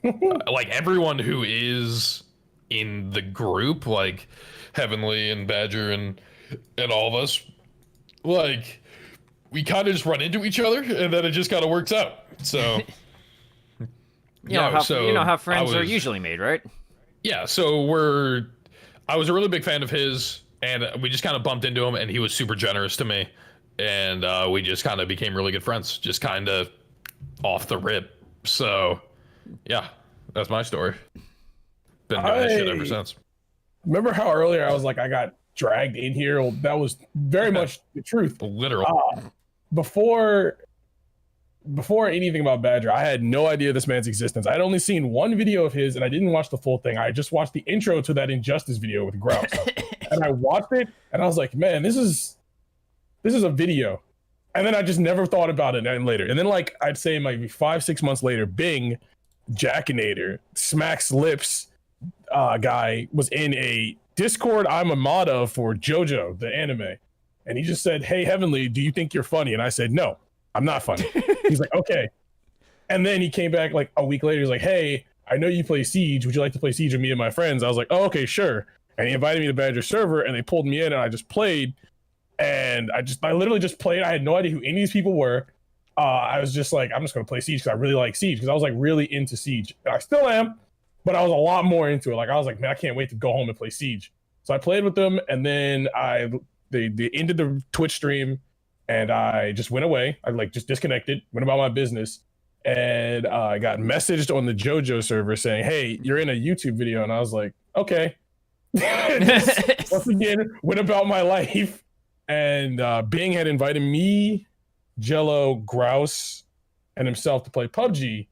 like everyone who is in the group, like Heavenly and Badger and all of us, like we kind of just run into each other, and then it just kind of works out. So you know how friends are usually made, right? Yeah, so I was a really big fan of his, and we just kind of bumped into him, and he was super generous to me, and we just kind of became really good friends, just kind of off the rip. So yeah, that's my story. Been doing that shit ever since. Remember how earlier I was like, I got dragged in here? Well, that was very much the truth. Literal. Before anything about Badger, I had no idea this man's existence. I'd only seen one video of his, and I didn't watch the full thing. I just watched the intro to that Injustice video with Grouse. And I watched it, and I was like, man, this is a video. And then I just never thought about it later. And then, like, I'd say maybe 5-6 months later, Bing, Jackinator, Smacks Lips, guy was in a Discord I'm a mod of for JoJo, the anime. And he just said, hey, Heavenly, do you think you're funny? And I said, no, I'm not funny. He's like, okay. And then he came back like a week later. He's like, hey, I know you play Siege. Would you like to play Siege with me and my friends? I was like, oh, okay, sure. And he invited me to Badger server, and they pulled me in, and I just played. And I literally just played. I had no idea who any of these people were. I was just like, I'm just going to play Siege because I really like Siege, because I was like really into Siege. And I still am, but I was a lot more into it. Like, I was like, man, I can't wait to go home and play Siege. So I played with them, and then they ended the Twitch stream, and I just went away. I like just disconnected, went about my business, and I got messaged on the JoJo server saying, hey, you're in a YouTube video. And I was like, okay. Once again, went about my life. And Bing had invited me, Jello, Grouse, and himself to play PUBG.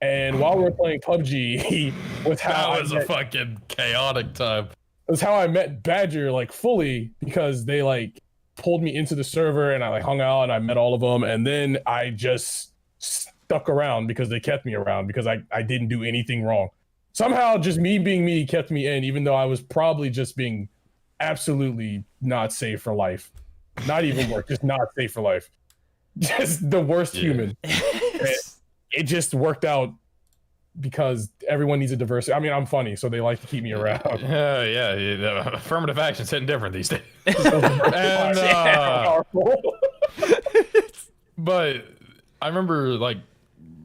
And while we were playing PUBG, that was a fucking chaotic time. It was how I met Badger, like, fully, because they like pulled me into the server, and I like hung out, and I met all of them, and then I just stuck around because they kept me around because I didn't do anything wrong. Somehow, just me being me kept me in, even though I was probably just being absolutely not safe for life. Not even work, just not safe for life. Just the worst human. It just worked out because everyone needs a diversity. I mean, I'm funny, so they like to keep me around. Yeah. Affirmative action's hitting different these days. And, but I remember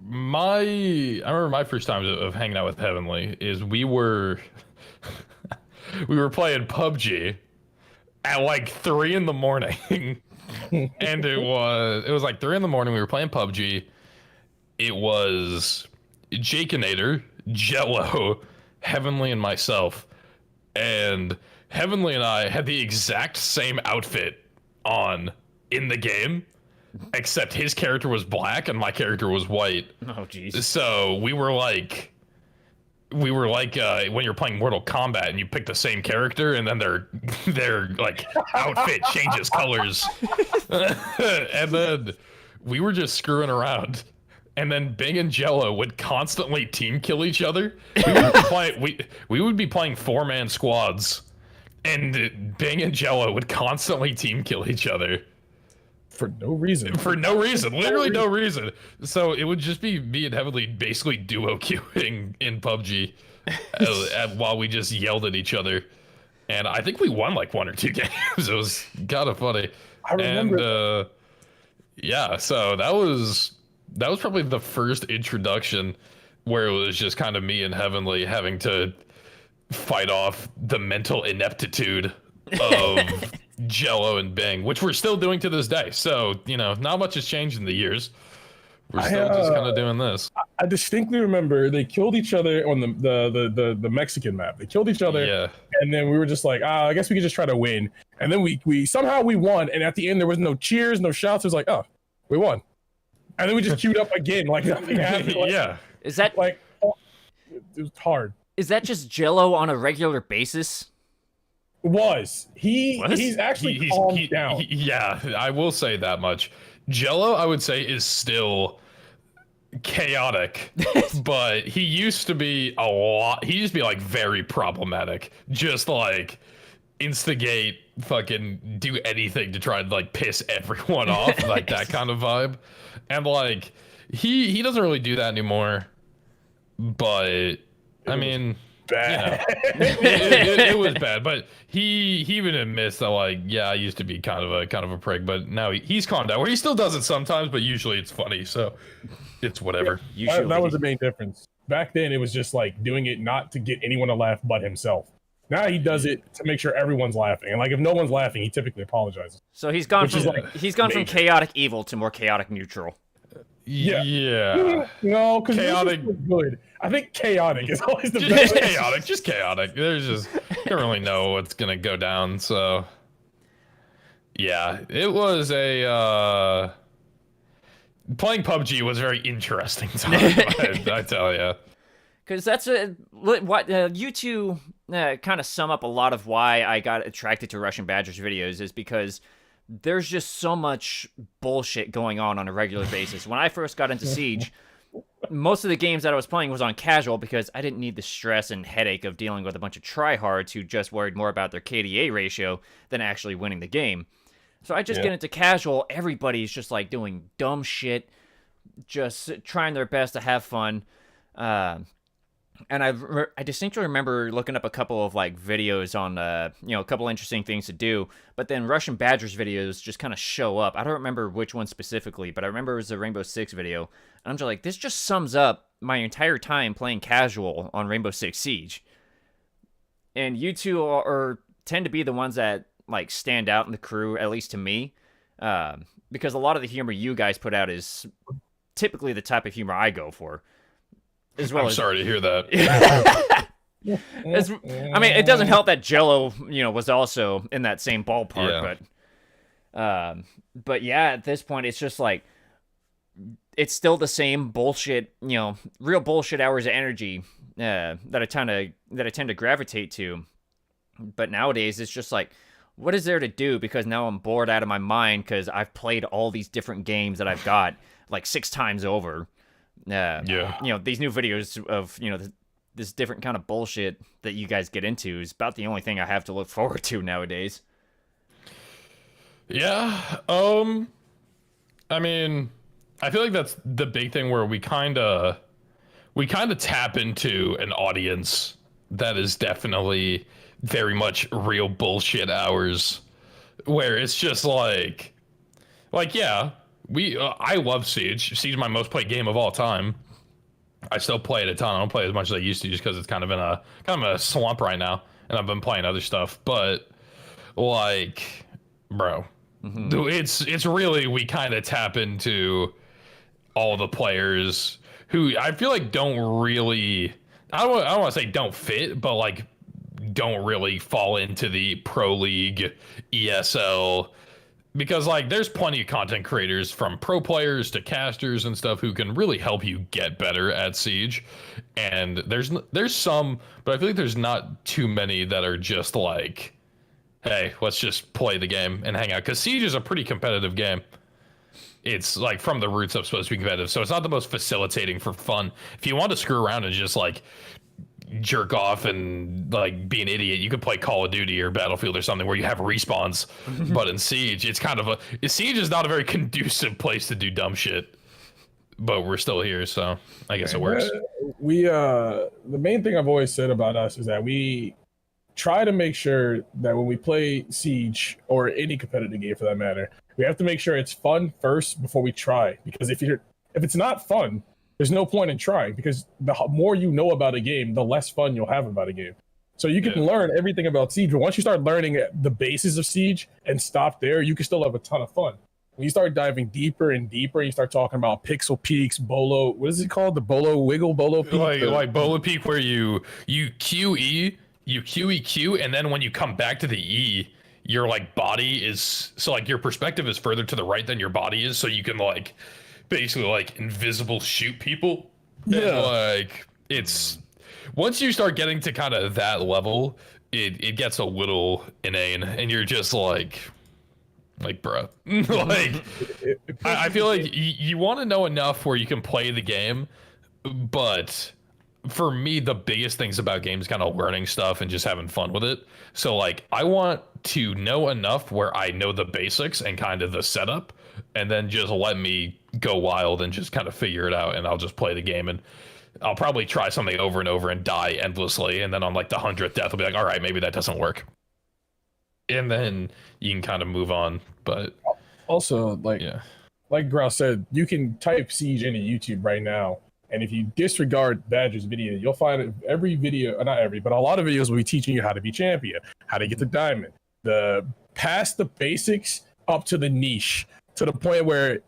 my first time of hanging out with Heavenly is we were playing PUBG at like 3 in the morning. And it was like 3 in the morning. We were playing PUBG. It was Jakeinator, Jello, Heavenly, and myself. And Heavenly and I had the exact same outfit on in the game, except his character was black and my character was white. Oh, jeez. So we were like when you're playing Mortal Kombat and you pick the same character and then their like outfit changes colors. And then we were just screwing around. And then Bing and Jello would constantly team kill each other. We would be playing 4-man squads, and Bing and Jello would constantly team kill each other. For no reason. Literally no reason. So it would just be me and Heavenly basically duo queuing in PUBG while we just yelled at each other. And I think we won like 1 or 2 games. It was kind of funny. I remember. And yeah, so that was probably the first introduction where it was just kind of me and Heavenly having to fight off the mental ineptitude of Jello and Bing, which we're still doing to this day. So, not much has changed in the years. We're still just kind of doing this. I distinctly remember they killed each other on the Mexican map. They killed each other, yeah. And then we were just like, I guess we could just try to win. And then we somehow we won, and at the end there was no cheers, no shouts. It was like, oh, we won. And then we just queued up again, like nothing happened. Like, yeah. Is that like it was hard? Is that just Jello on a regular basis? He's actually calmed down. Yeah, I will say that much. Jello, I would say, is still chaotic, but he used to be like very problematic. Just like instigate, fucking do anything to try and like piss everyone off, like that kind of vibe. And like he doesn't really do that anymore. But I mean, bad. It was bad, but he even admits that, like, yeah, I used to be kind of a prick, but now he's calmed down. Where he still does it sometimes, but usually it's funny, so it's whatever. Yeah, that was the main difference. Back then, it was just like doing it not to get anyone to laugh but himself. Now he does it to make sure everyone's laughing, and like if no one's laughing, he typically apologizes. So he's gone from chaotic evil to more chaotic neutral. Yeah. No, because chaotic is good. I think chaotic is always the just best. Just chaotic. There's just you don't really know what's gonna go down. So yeah, it was a playing PUBG was a very interesting time. I tell you. Because that's what you two kind of sum up a lot of why I got attracted to Russian Badger's videos is because there's just so much bullshit going on a regular basis. When I first got into Siege, most of the games that I was playing was on casual because I didn't need the stress and headache of dealing with a bunch of tryhards who just worried more about their KDA ratio than actually winning the game. So I just get into casual. Everybody's just like doing dumb shit, just trying their best to have fun. And I distinctly remember looking up a couple of like videos on a couple interesting things to do, but then Russian Badger's videos just kind of show up. I don't remember which one specifically, but I remember it was the Rainbow Six video. And I'm just like, this just sums up my entire time playing casual on Rainbow Six Siege. And you two tend to be the ones that like stand out in the crew, at least to me, because a lot of the humor you guys put out is typically the type of humor I go for. I'm sorry to hear that. I mean, it doesn't help that Jello, was also in that same ballpark. Yeah. But yeah, at this point, it's just like it's still the same bullshit. Real bullshit hours of energy that I tend to gravitate to. But nowadays, it's just like, what is there to do? Because now I'm bored out of my mind because I've played all these different games that I've got. like 6 times over. These new videos of this different kind of bullshit that you guys get into is about the only thing I have to look forward to nowadays. Yeah. I mean, I feel like that's the big thing where we kind of tap into an audience that is definitely very much real bullshit hours, where it's just like yeah, I love Siege. Siege is my most played game of all time. I still play it a ton. I don't play as much as I used to just because it's kind of in a slump right now, and I've been playing other stuff. But like, bro, it's really, we kind of tap into all the players who I feel like don't really, I don't want to say don't fit, but like don't really fall into the pro league ESL, because like there's plenty of content creators from pro players to casters and stuff who can really help you get better at Siege. And there's some, but I feel like there's not too many that are just like, hey, let's just play the game and hang out, because Siege is a pretty competitive game. It's like from the roots up supposed to be competitive, so it's not the most facilitating for fun. If you want to screw around and just like jerk off and like be an idiot, you could play Call of Duty or Battlefield or something where you have respawns. But in Siege, it's kind of Siege is not a very conducive place to do dumb shit. But we're still here, so I guess it works. The main thing I've always said about us is that we try to make sure that when we play Siege or any competitive game for that matter, we have to make sure it's fun first before we try. Because if it's not fun, there's no point in trying, because the more you know about a game, the less fun you'll have about a game. So you can learn everything about Siege, but once you start learning the basis of Siege and stop there, you can still have a ton of fun. When you start diving deeper and deeper, you start talking about pixel peaks, bolo, what is it called? The bolo wiggle, bolo peak? Like bolo peak, where you QE, you QEQ, and then when you come back to the E, your like body is, so like your perspective is further to the right than your body is, so you can like basically like invisible shoot people. Yeah. And like it's, once you start getting to kind of that level, it gets a little inane, and you're just like bro, like I feel like you want to know enough where you can play the game, but for me, the biggest things about games kind of learning stuff and just having fun with it. So like I want to know enough where I know the basics and kind of the setup, and then just let me go wild and just kind of figure it out, and I'll just play the game, and I'll probably try something over and over and die endlessly, and then on like the 100th death I'll be like, all right, maybe that doesn't work, and then you can kind of move on. But also, like Grouse said, you can type Siege into YouTube right now, and if you disregard Badger's video, you'll find every video, not every, but a lot of videos will be teaching you how to be champion, how to get the diamond, past the basics up to the niche, to the point where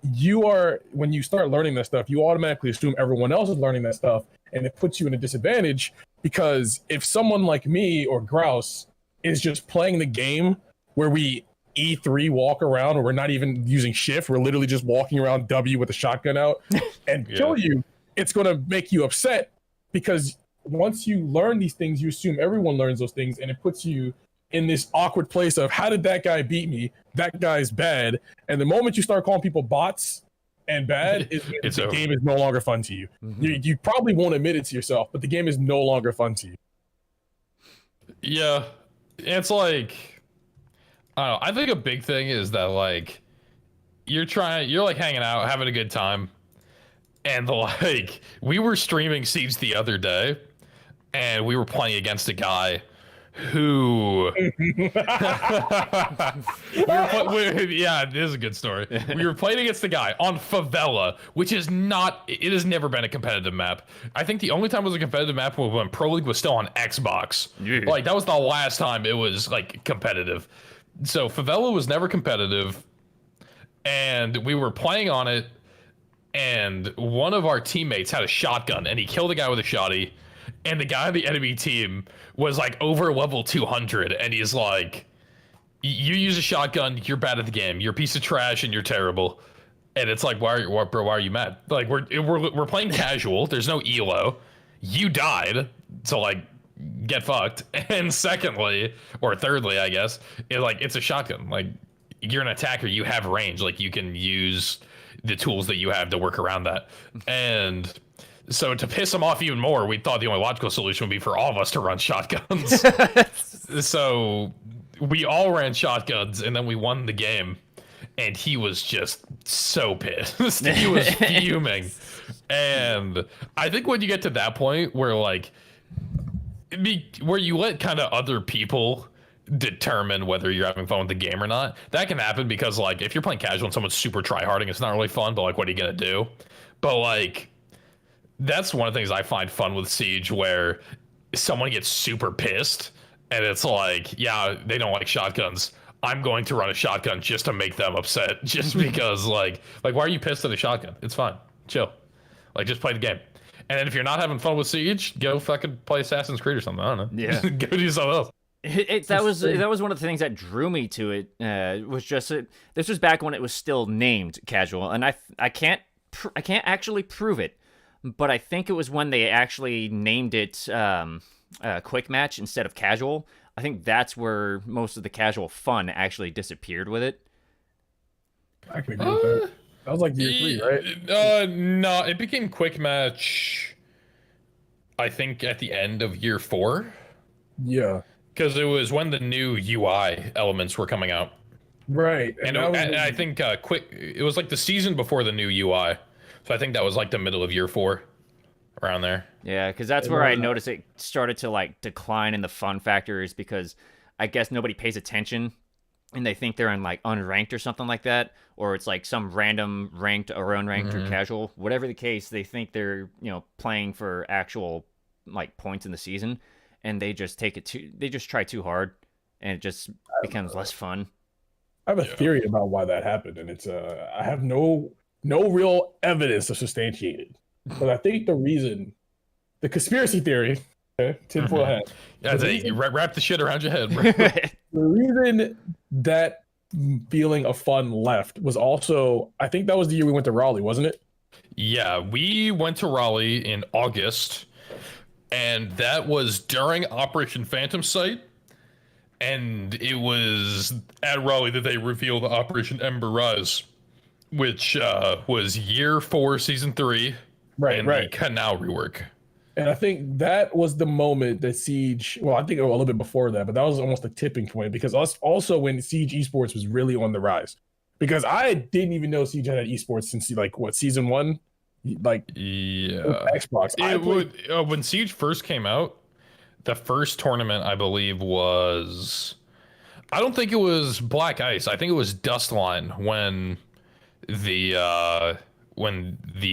when you start learning that stuff, you automatically assume everyone else is learning that stuff, and it puts you in a disadvantage, because if someone like me or Grouse is just playing the game where we E3 walk around, or we're not even using shift, we're literally just walking around W with a shotgun out and kill you, it's going to make you upset, because once you learn these things, you assume everyone learns those things, and it puts you in this awkward place of, how did that guy beat me? That guy's bad. And the moment you start calling people bots and bad, the game is no longer fun to you. You probably won't admit it to yourself, but the game is no longer fun to you. Yeah, it's like, I don't know, I think a big thing is that like you're like hanging out, having a good time, and like we were streaming Siege the other day, and we were playing against a guy who yeah, this is a good story. We were playing against the guy on Favela, which is not, it has never been a competitive map. I think the only time it was a competitive map was when Pro League was still on Xbox. Like that was the last time it was like competitive. So Favela was never competitive, and we were playing on it, and one of our teammates had a shotgun, and he killed a guy with a shotty, and the guy on the enemy team was like over level 200, and he's like, you use a shotgun, you're bad at the game, you're a piece of trash, and you're terrible. And it's like, why are you mad? Like we're playing casual, there's no elo, you died, so like get fucked. And secondly, or thirdly, I guess, it's a shotgun. Like you're an attacker, you have range, like you can use the tools that you have to work around that. And so to piss them off even more, we thought the only logical solution would be for all of us to run shotguns. So we all ran shotguns, and then we won the game. And he was just so pissed. He was fuming. And I think when you get to that point where like where you let kind of other people determine whether you're having fun with the game or not, that can happen because like if you're playing casual and someone's super tryharding, it's not really fun, but like what are you gonna do? But like that's one of the things I find fun with Siege, where someone gets super pissed and it's like, yeah, they don't like shotguns. I'm going to run a shotgun just to make them upset, just because like why are you pissed at a shotgun? It's fine, chill, like just play the game. And then if you're not having fun with Siege, go fucking play Assassin's Creed or something. I don't know. Yeah, go do something else. That was one of the things that drew me to it. Was just this was back when it was still named casual, and I can't actually prove it, but I think it was when they actually named it quick match instead of casual. I think that's where most of the casual fun actually disappeared with it. I can agree with that. That was like year 3, right? No, it became quick match, I think, at the end of year 4. Yeah. Because it was when the new UI elements were coming out. Right. And I think it was like the season before the new UI. So I think that was like the middle of year 4. Around there. Yeah, because that's where I noticed it started to like decline in the fun factors, because I guess nobody pays attention and they think they're in like unranked or something like that, or it's like some random ranked or unranked or casual, whatever the case. They think they're, you know, playing for actual like points in the season, and they just try too hard, and it just becomes less fun. I have a theory about why that happened, and it's I have no real evidence to substantiate it. But I think the conspiracy theory, tinfoil hat. Yeah, wrap the shit around your head, bro. The reason that feeling of fun left was also, I think that was the year we went to Raleigh, wasn't it? Yeah, we went to Raleigh in August, and that was during Operation Phantom Sight. And it was at Raleigh that they revealed Operation Ember Rise, which was year 4, season 3. Right. The Canal rework. And I think that was the moment that Siege, well, I think a little bit before that, but that was almost a tipping point, because also when Siege esports was really on the rise. Because I didn't even know Siege had esports since like season 1? Like, yeah. Xbox. When Siege first came out, the first tournament I believe was, I don't think it was Black Ice. I think it was Dustline when the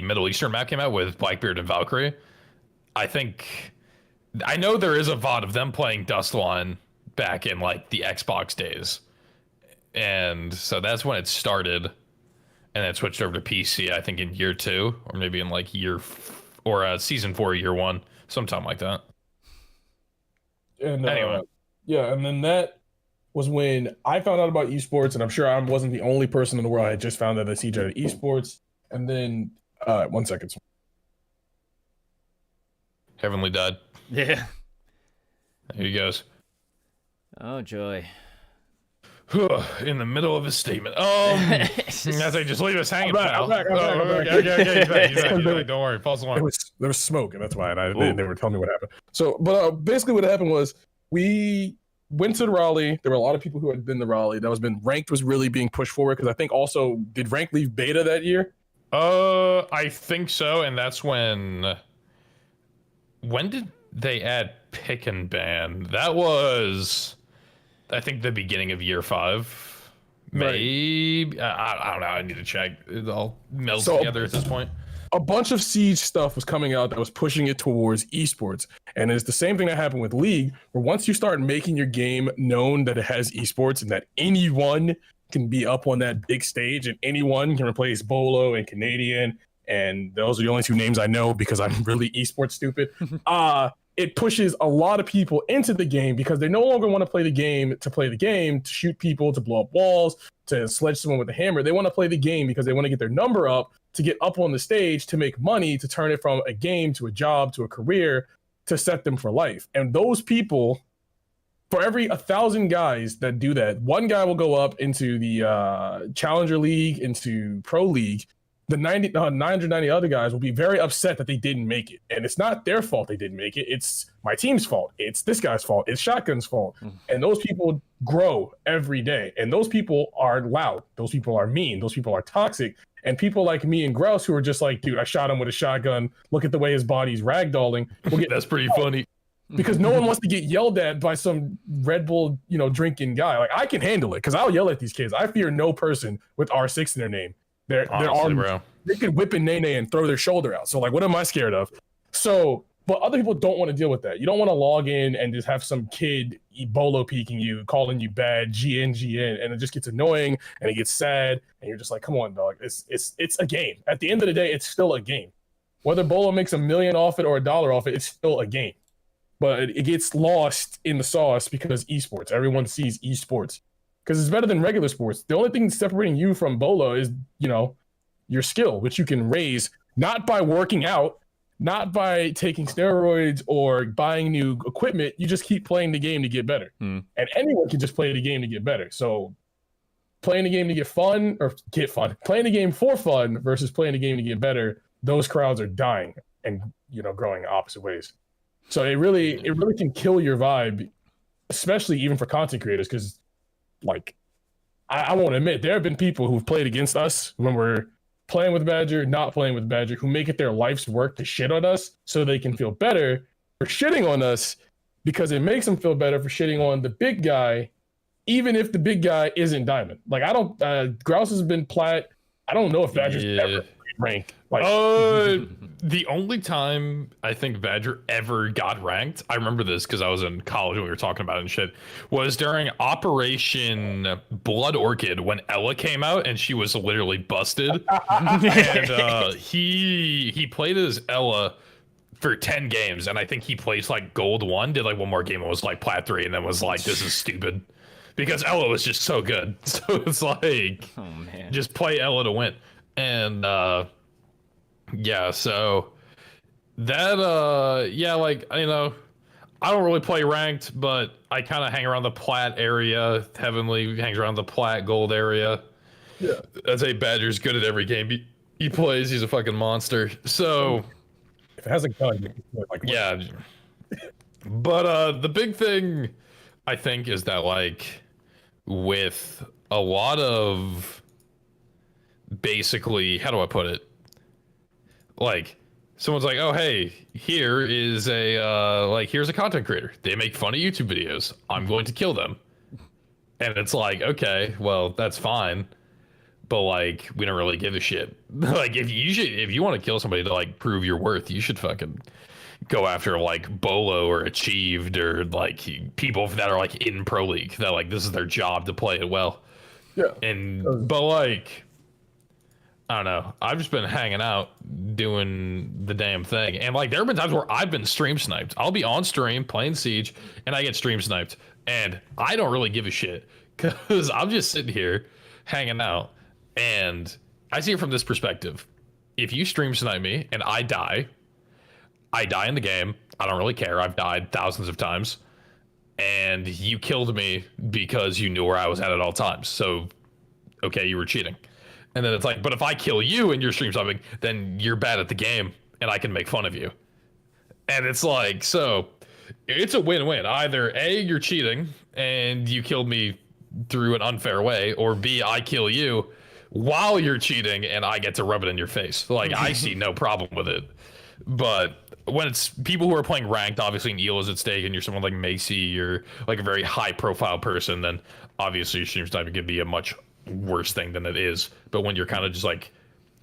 Middle Eastern map came out with Blackbeard and Valkyrie. I know there is a VOD of them playing Dustline back in like the Xbox days. And so that's when it started. And then it switched over to PC, I think in year 2, or maybe in like season 4, year 1, sometime like that. And anyway. Yeah, and then that was when I found out about esports, and I'm sure I wasn't the only person in the world. I had just found out that Siege had esports. And then, 1 second. Heavenly died. Yeah. There he goes. Oh, joy. In the middle of his statement. I say, just leave us hanging, pal. I'm back. Okay. He's back. Don't worry. False alarm. There was smoke, and that's why they were telling me what happened. So, but basically what happened was we went to Raleigh. There were a lot of people who had been to Raleigh. Ranked was really being pushed forward, because I think also, did Ranked leave beta that year? I think so, and that's when did they add pick and ban? That was, I think, the beginning of year 5. Maybe. I don't know. I need to check. It all melts together at this point. A bunch of Siege stuff was coming out that was pushing it towards esports. And it's the same thing that happened with League, where once you start making your game known that it has esports and that anyone can be up on that big stage and anyone can replace Bolo and Canadian, and those are the only 2 names I know because I'm really esports stupid. It pushes a lot of people into the game because they no longer want to play the game, to shoot people, to blow up walls, to sledge someone with a hammer. They want to play the game because they want to get their number up, to get up on the stage, to make money, to turn it from a game to a job to a career, to set them for life. And those people, for every 1,000 guys that do that, 1 guy will go up into the Challenger League, into Pro League, the 990 other guys will be very upset that they didn't make it. And it's not their fault they didn't make it. It's my team's fault. It's this guy's fault. It's Shotgun's fault. And those people grow every day. And those people are loud. Those people are mean. Those people are toxic. And people like me and Grouse who are just like, dude, I shot him with a shotgun. Look at the way his body's ragdolling. That's pretty funny. Because no one wants to get yelled at by some Red Bull, drinking guy. Like, I can handle it because I'll yell at these kids. I fear no person with R6 in their name. They're armed. Bro. They could whip a nene and throw their shoulder out. So, like, what am I scared of? So, but other people don't want to deal with that. You don't want to log in and just have some kid bolo peeking you, calling you bad, GN, and it just gets annoying and it gets sad. And you're just like, come on, dog. It's a game. At the end of the day, it's still a game. Whether Bolo makes $1 million off it or $1 off it, it's still a game. But it gets lost in the sauce because esports. Everyone sees esports because it's better than regular sports. The only thing separating you from Bolo is, your skill, which you can raise not by working out, not by taking steroids or buying new equipment. You just keep playing the game to get better. And anyone can just play the game to get better. So playing the game to get fun, playing the game for fun versus playing the game to get better, those crowds are dying and, growing opposite ways. So it really can kill your vibe, especially even for content creators. Because, like, I won't admit, there have been people who've played against us when we're playing with Badger, not playing with Badger, who make it their life's work to shit on us so they can feel better for shitting on us because it makes them feel better for shitting on the big guy, even if the big guy isn't Diamond. Like, I don't, Grouse has been plat. I don't know if Badger's ever ranked. Like, the only time I think Badger ever got ranked, I remember this because I was in college when we were talking about it and shit, was during Operation Blood Orchid when Ella came out and she was literally busted. And he played as Ella for 10 games, and I think he placed like gold 1, did like one more game and was like plat 3, and then was like, this is stupid. Because Ella was just so good. So it's like, oh, man, just play Ella to win. And yeah, so that like, I don't really play ranked, but I kind of hang around the plat area. Heavenly hangs around the plat gold area. Yeah, I'd say Badger's good at every game he plays. He's a fucking monster. So if it has a gun, like, yeah. But the big thing I think is that, like, with a lot of, basically, how do I put it? Like, someone's like, oh, hey, here's a content creator. They make funny YouTube videos. I'm going to kill them. And it's like, okay, well, that's fine. But, like, we don't really give a shit. Like, if you want to kill somebody to, like, prove your worth, you should fucking go after, like, Bolo or Achieved or, like, people that are, like, in Pro League. That, like, this is their job to play it well. Yeah. But, like, I don't know. I've just been hanging out doing the damn thing. And, like, there have been times where I've been stream sniped. I'll be on stream playing Siege and I get stream sniped. And I don't really give a shit because I'm just sitting here hanging out. And I see it from this perspective. If you stream snipe me and I die in the game. I don't really care. I've died thousands of times. And you killed me because you knew where I was at all times. So, okay, you were cheating. And then it's like, but if I kill you and you're stream sniping, then you're bad at the game and I can make fun of you. And it's like, so it's a win-win. Either A, you're cheating and you killed me through an unfair way, or B, I kill you while you're cheating and I get to rub it in your face. Like, I see no problem with it. But when it's people who are playing ranked, obviously an eel is at stake and you're someone like Macy or like a very high profile person, then obviously stream sniping can be a much worse thing than it is. But when you're kind of just like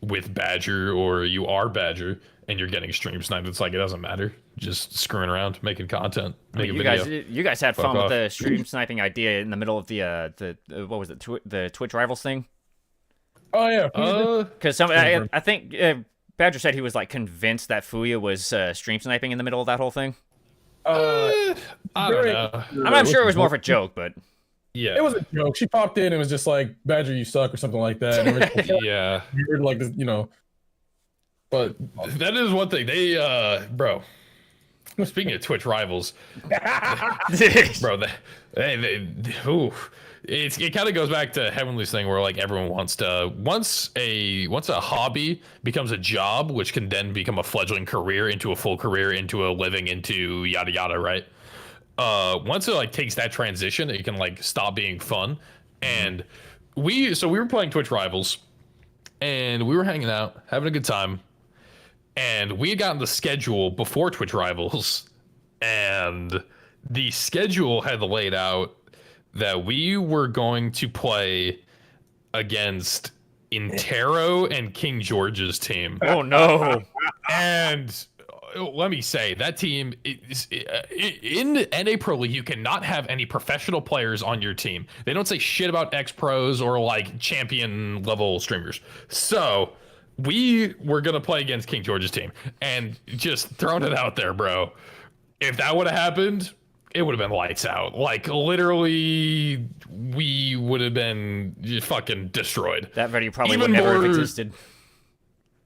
with Badger or you are Badger and you're getting stream sniped, it's like, it doesn't matter. Just screwing around, making content, making video. You guys had fun with the stream sniping idea in the middle of the what was it, the Twitch Rivals thing? Oh yeah, because I think Badger said he was like convinced that Fuya was stream sniping in the middle of that whole thing. I don't know. I'm sure it was more of a joke, but yeah, it was a joke. She popped in and was just like, "Badger, you suck" or something like that. And yeah, weird, like this, But that is one thing. They, bro. Speaking of Twitch Rivals, bro, it kind of goes back to Heavenly's thing where like everyone wants to once a hobby becomes a job, which can then become a fledgling career into a full career into a living into yada yada, right? Once it like takes that transition, it can like stop being fun. And we were playing Twitch Rivals, and we were hanging out, having a good time, and we had gotten the schedule before Twitch Rivals, and the schedule had laid out that we were going to play against Intero and King George's team. Oh no! And let me say, that team is in the NA Pro League. You cannot have any professional players on your team. They don't say shit about X-Pros or like champion level streamers. So we were gonna play against King George's team, and just throwing it out there, bro. If that would have happened, it would have been lights out. Like literally, we would have been just fucking destroyed. That video probably would never have existed.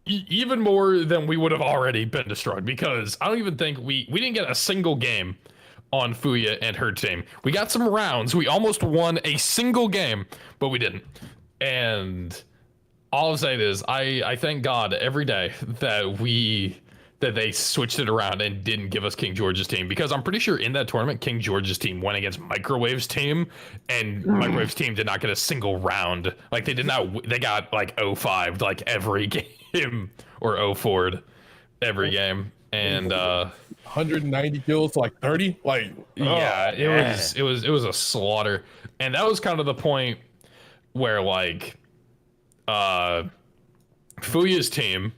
Even more than we would have already been destroyed, because I don't even think we didn't get a single game on Fuya and her team. We got some rounds. We almost won a single game, but we didn't. And all I'm saying is I thank God every day that they switched it around and didn't give us King George's team, because I'm pretty sure in that tournament, King George's team went against Microwave's team, and Microwave's team did not get a single round. Like they got like 0-5 like every game, or 0-4 every game. And 190 kills to like 30. Like yeah, it was a slaughter. And that was kind of the point where like Fuya's team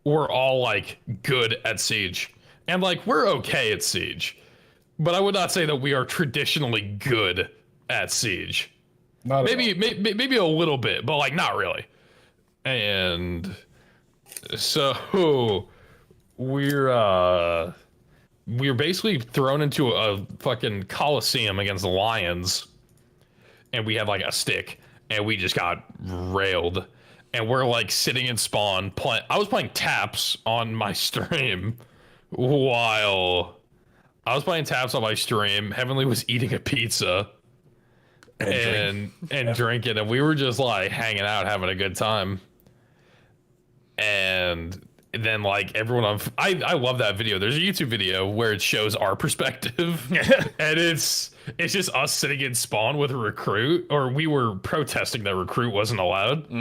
were all like good at Siege, and like we're okay at Siege, but I would not say that we are traditionally good at Siege. Maybe a little bit, but like not really. And so we're basically thrown into a fucking coliseum against the Lions, and we had like a stick, and we just got railed. And we're like sitting in spawn I was playing taps on my stream while I was playing taps on my stream. Heavenly was eating a pizza and drinking, and we were just like hanging out, having a good time. And then like everyone I love that video. There's a YouTube video where it shows our perspective, and it's just us sitting in spawn with a recruit, or we were protesting that recruit wasn't allowed.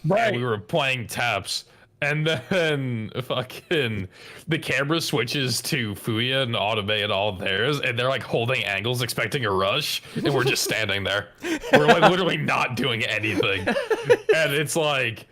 Right. And we were playing taps, and then fucking the camera switches to Fuya and automate all theirs, and they're like holding angles expecting a rush, and we're just standing there. We're like literally not doing anything. And it's like,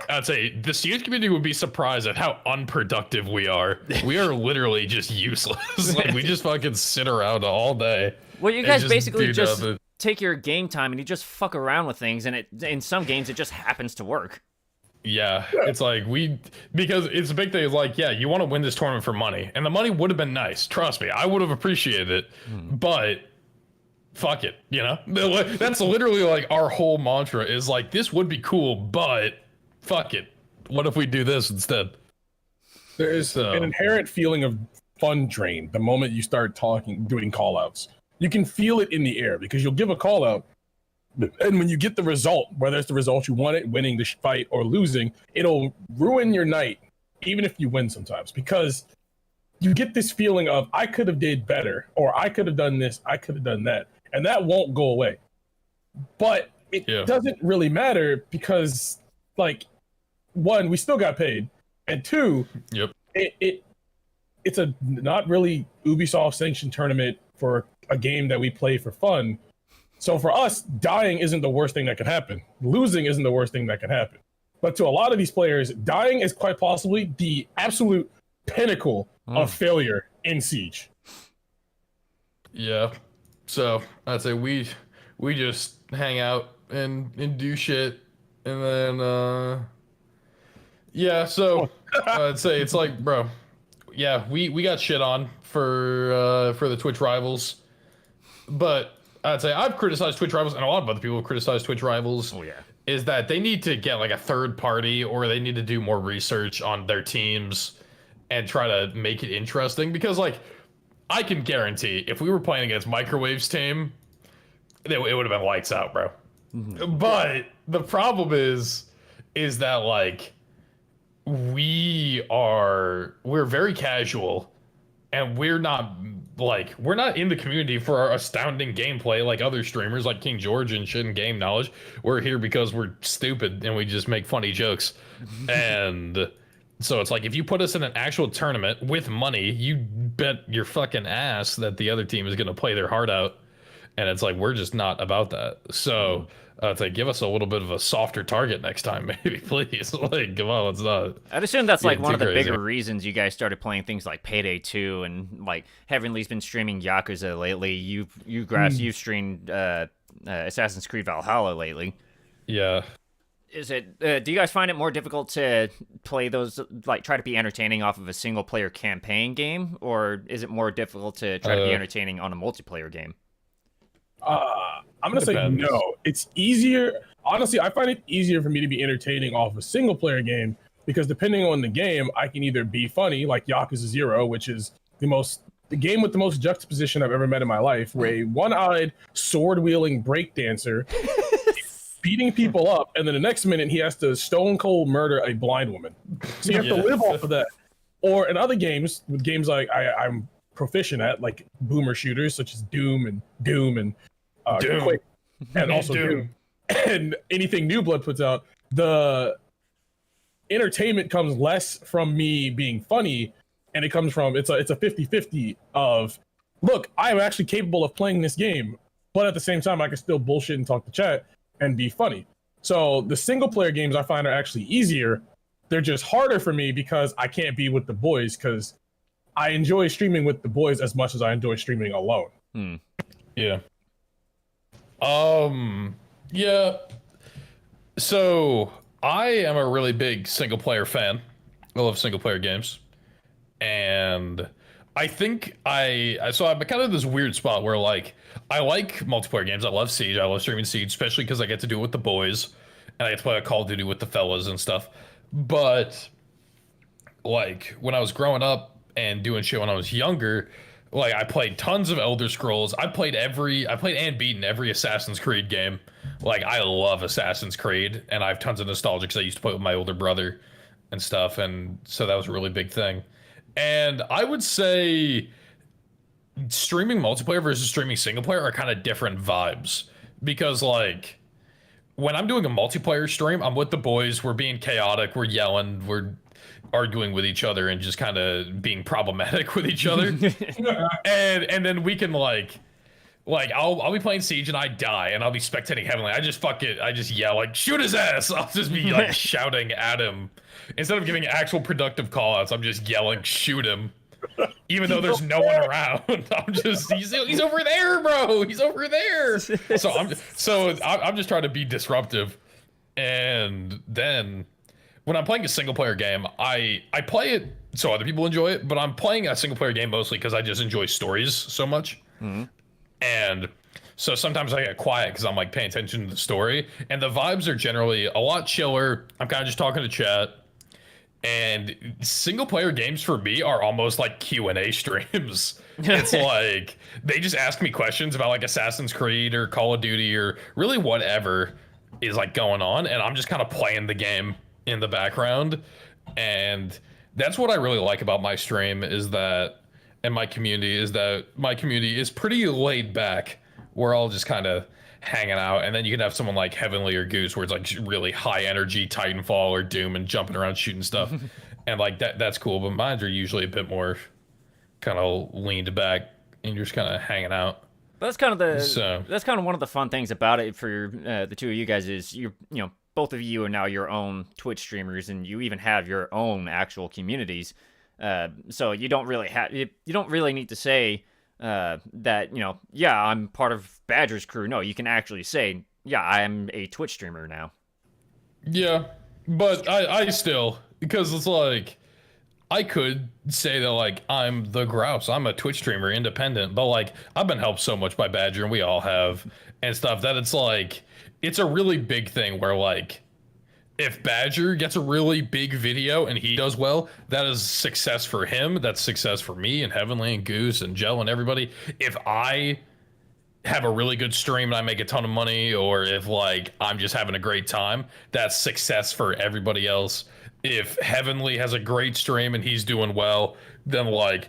I'd say the CS community would be surprised at how unproductive we are. We are literally just useless. Like we just fucking sit around all day. Well, you guys basically just take your game time and you just fuck around with things, and in some games it just happens to work. Yeah, it's like because it's a big thing. Like, yeah, you want to win this tournament for money, and the money would have been nice. Trust me, I would have appreciated it, but fuck it, you know? That's literally like our whole mantra is like, this would be cool, but fuck it. What if we do this instead? There is an inherent feeling of fun drain the moment you start doing call outs. You can feel it in the air because you'll give a call out, and when you get the result, whether it's the result you wanted, winning the fight or losing, it'll ruin your night, even if you win sometimes, because you get this feeling of, I could have did better, or I could have done this, I could have done that, and that won't go away. But it doesn't really matter because, like, one, we still got paid, and two, it's a not really Ubisoft sanctioned tournament for a game that we play for fun. So for us, dying isn't the worst thing that can happen. Losing isn't the worst thing that can happen. But to a lot of these players, dying is quite possibly the absolute pinnacle of failure in Siege. Yeah. So I'd say we just hang out and do shit, and then yeah. So I'd say it's like, bro, yeah, we got shit on for the Twitch Rivals, but I'd say I've criticized Twitch Rivals, and a lot of other people have criticized Twitch Rivals. Oh yeah. Is that they need to get like a third party, or they need to do more research on their teams and try to make it interesting, because like I can guarantee if we were playing against Microwave's team, it would have been lights out, bro. But the problem is that like we're very casual, and we're not in the community for our astounding gameplay like other streamers like King George and shit and game knowledge. We're here because we're stupid and we just make funny jokes. And so it's like, if you put us in an actual tournament with money, you bet your fucking ass that the other team is going to play their heart out. And it's like, we're just not about that. So it's like, give us a little bit of a softer target next time, maybe, please. Like, come on, let's not. I'd assume that's like one of the crazy. bigger reasons you guys started playing things like Payday 2, and like Heavenly's been streaming Yakuza lately. You Grouse, you've streamed Assassin's Creed Valhalla lately. Yeah. Is it? Do you guys find it more difficult to play those, like try to be entertaining off of a single player campaign game, or is it more difficult to try to be entertaining on a multiplayer game? I'm gonna say no. It's easier. Honestly, I find it easier for me to be entertaining off a single player game, because depending on the game, I can either be funny, like Yakuza 0, which is the game with the most juxtaposition I've ever met in my life, where a one-eyed sword-wielding breakdancer beating people up, and then the next minute he has to stone cold murder a blind woman. So you have to live off of that. Or in other games, with games like I'm proficient at, like boomer shooters such as Doom and Quake, and also Doom, and anything New Blood puts out, the entertainment comes less from me being funny, and it comes from it's a 50-50 of, look, I am actually capable of playing this game, but at the same time I can still bullshit and talk to chat and be funny. So the single player games I find are actually easier. They're just harder for me because I can't be with the boys, because I enjoy streaming with the boys as much as I enjoy streaming alone. Yeah. Yeah. So I am a really big single player fan. I love single player games. And I think so I'm kind of this weird spot where like I like multiplayer games. I love Siege. I love streaming Siege, especially because I get to do it with the boys, and I get to play a Call of Duty with the fellas and stuff. But like when I was growing up and doing shit when I was younger, like I played tons of Elder Scrolls. I played and beaten every Assassin's Creed game. Like I love Assassin's Creed, and I have tons of nostalgia because I used to play with my older brother and stuff, and so that was a really big thing. And I would say streaming multiplayer versus streaming single player are kind of different vibes, because like when I'm doing a multiplayer stream, I'm with the boys, we're being chaotic, we're yelling, we're arguing with each other and just kind of being problematic with each other. and then we can like I'll be playing Siege and I die, and I'll be spectating Heavenly. I just yell like, shoot his ass. I'll just be like shouting at him. Instead of giving actual productive call outs, I'm just yelling, shoot him. Even though there's no one around. I'm just he's over there, bro. He's over there. So I'm just trying to be disruptive. And then when I'm playing a single player game, I play it so other people enjoy it, but I'm playing a single player game mostly because I just enjoy stories so much. And so sometimes I get quiet because I'm like paying attention to the story, and the vibes are generally a lot chiller. I'm kind of just talking to chat. And single player games for me are almost like Q&A streams. It's like they just ask me questions about like Assassin's Creed or Call of Duty or really whatever is like going on, and I'm just kind of playing the game in the background. And that's what I really like about my stream is that, and my community is pretty laid back. We're all just kind of hanging out, and then you can have someone like Heavenly or Goose where it's like really high energy Titanfall or Doom and jumping around shooting stuff. And like that's cool, but mine are usually a bit more kind of leaned back and you're just kind of hanging out. That's kind of one of the fun things about it for the two of you guys is both of you are now your own Twitch streamers, and you even have your own actual communities. So you don't really need to say that, yeah, I'm part of Badger's crew. No, you can actually say, yeah, I'm a Twitch streamer now. Yeah, but I still, because it's like, I could say that like, I'm the Grouse, I'm a Twitch streamer, independent, but like, I've been helped so much by Badger, and we all have, and stuff, that it's like, it's a really big thing where like, if Badger gets a really big video and he does well, that is success for him. That's success for me and Heavenly and Goose and Jell and everybody. If I have a really good stream and I make a ton of money, or if like I'm just having a great time, that's success for everybody else. If Heavenly has a great stream and he's doing well, then like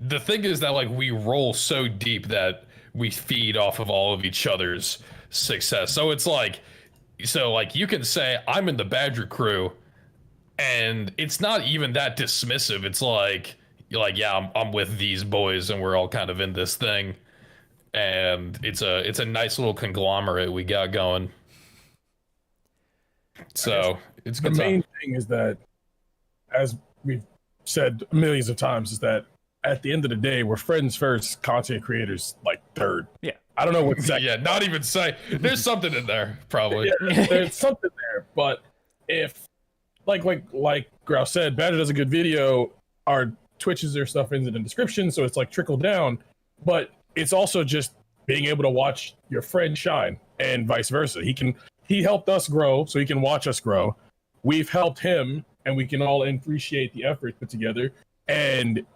the thing is that like we roll so deep that we feed off of all of each other's success. So it's like, so like you can say I'm in the Badger crew, and it's not even that dismissive. It's like you're like, yeah, I'm with these boys, and we're all kind of in this thing, and it's a nice little conglomerate we got going. So it's The good main time. thing is that, as we've said millions of times, is that at the end of the day, we're friends first, content creators like third. Yeah. I don't know what second. Yeah, not even say. There's something in there, probably. Yeah, there's something there, but if like Grouse said, Badger does a good video. Our Twitches or stuff in the description, so it's like trickle down. But it's also just being able to watch your friend shine, and vice versa. He helped us grow, so he can watch us grow. We've helped him, and we can all appreciate the effort put together. And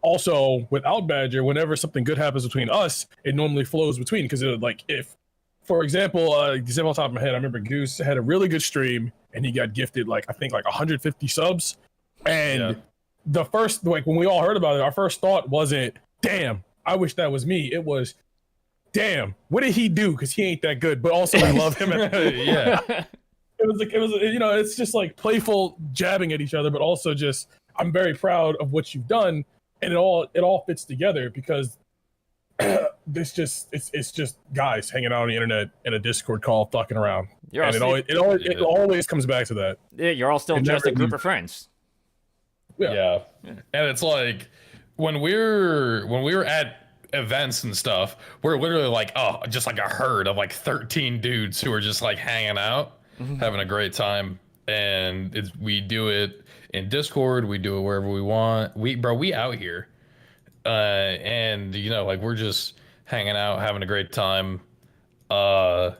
also, without Badger, whenever something good happens between us, it normally flows between. Because like if, for example, example off the top of my head, I remember Goose had a really good stream, and he got gifted like I think like 150 subs. And the first, like when we all heard about it, our first thought wasn't, "Damn, I wish that was me." It was, "Damn, what did he do?" Because he ain't that good, but also we love him. Yeah. It was like, you know, it's just like playful jabbing at each other, but also just, I'm very proud of what you've done, and it all fits together because it's just guys hanging out on the internet in a Discord call, fucking around, and it always comes back to that. Yeah, you're all still just a group of friends. Yeah. And it's like when we were at events and stuff, we're literally like, oh, just like a herd of like 13 dudes who are just like hanging out, having a great time. And we do it in Discord, we do it wherever we want. We out here. And you know, like we're just hanging out, having a great time. And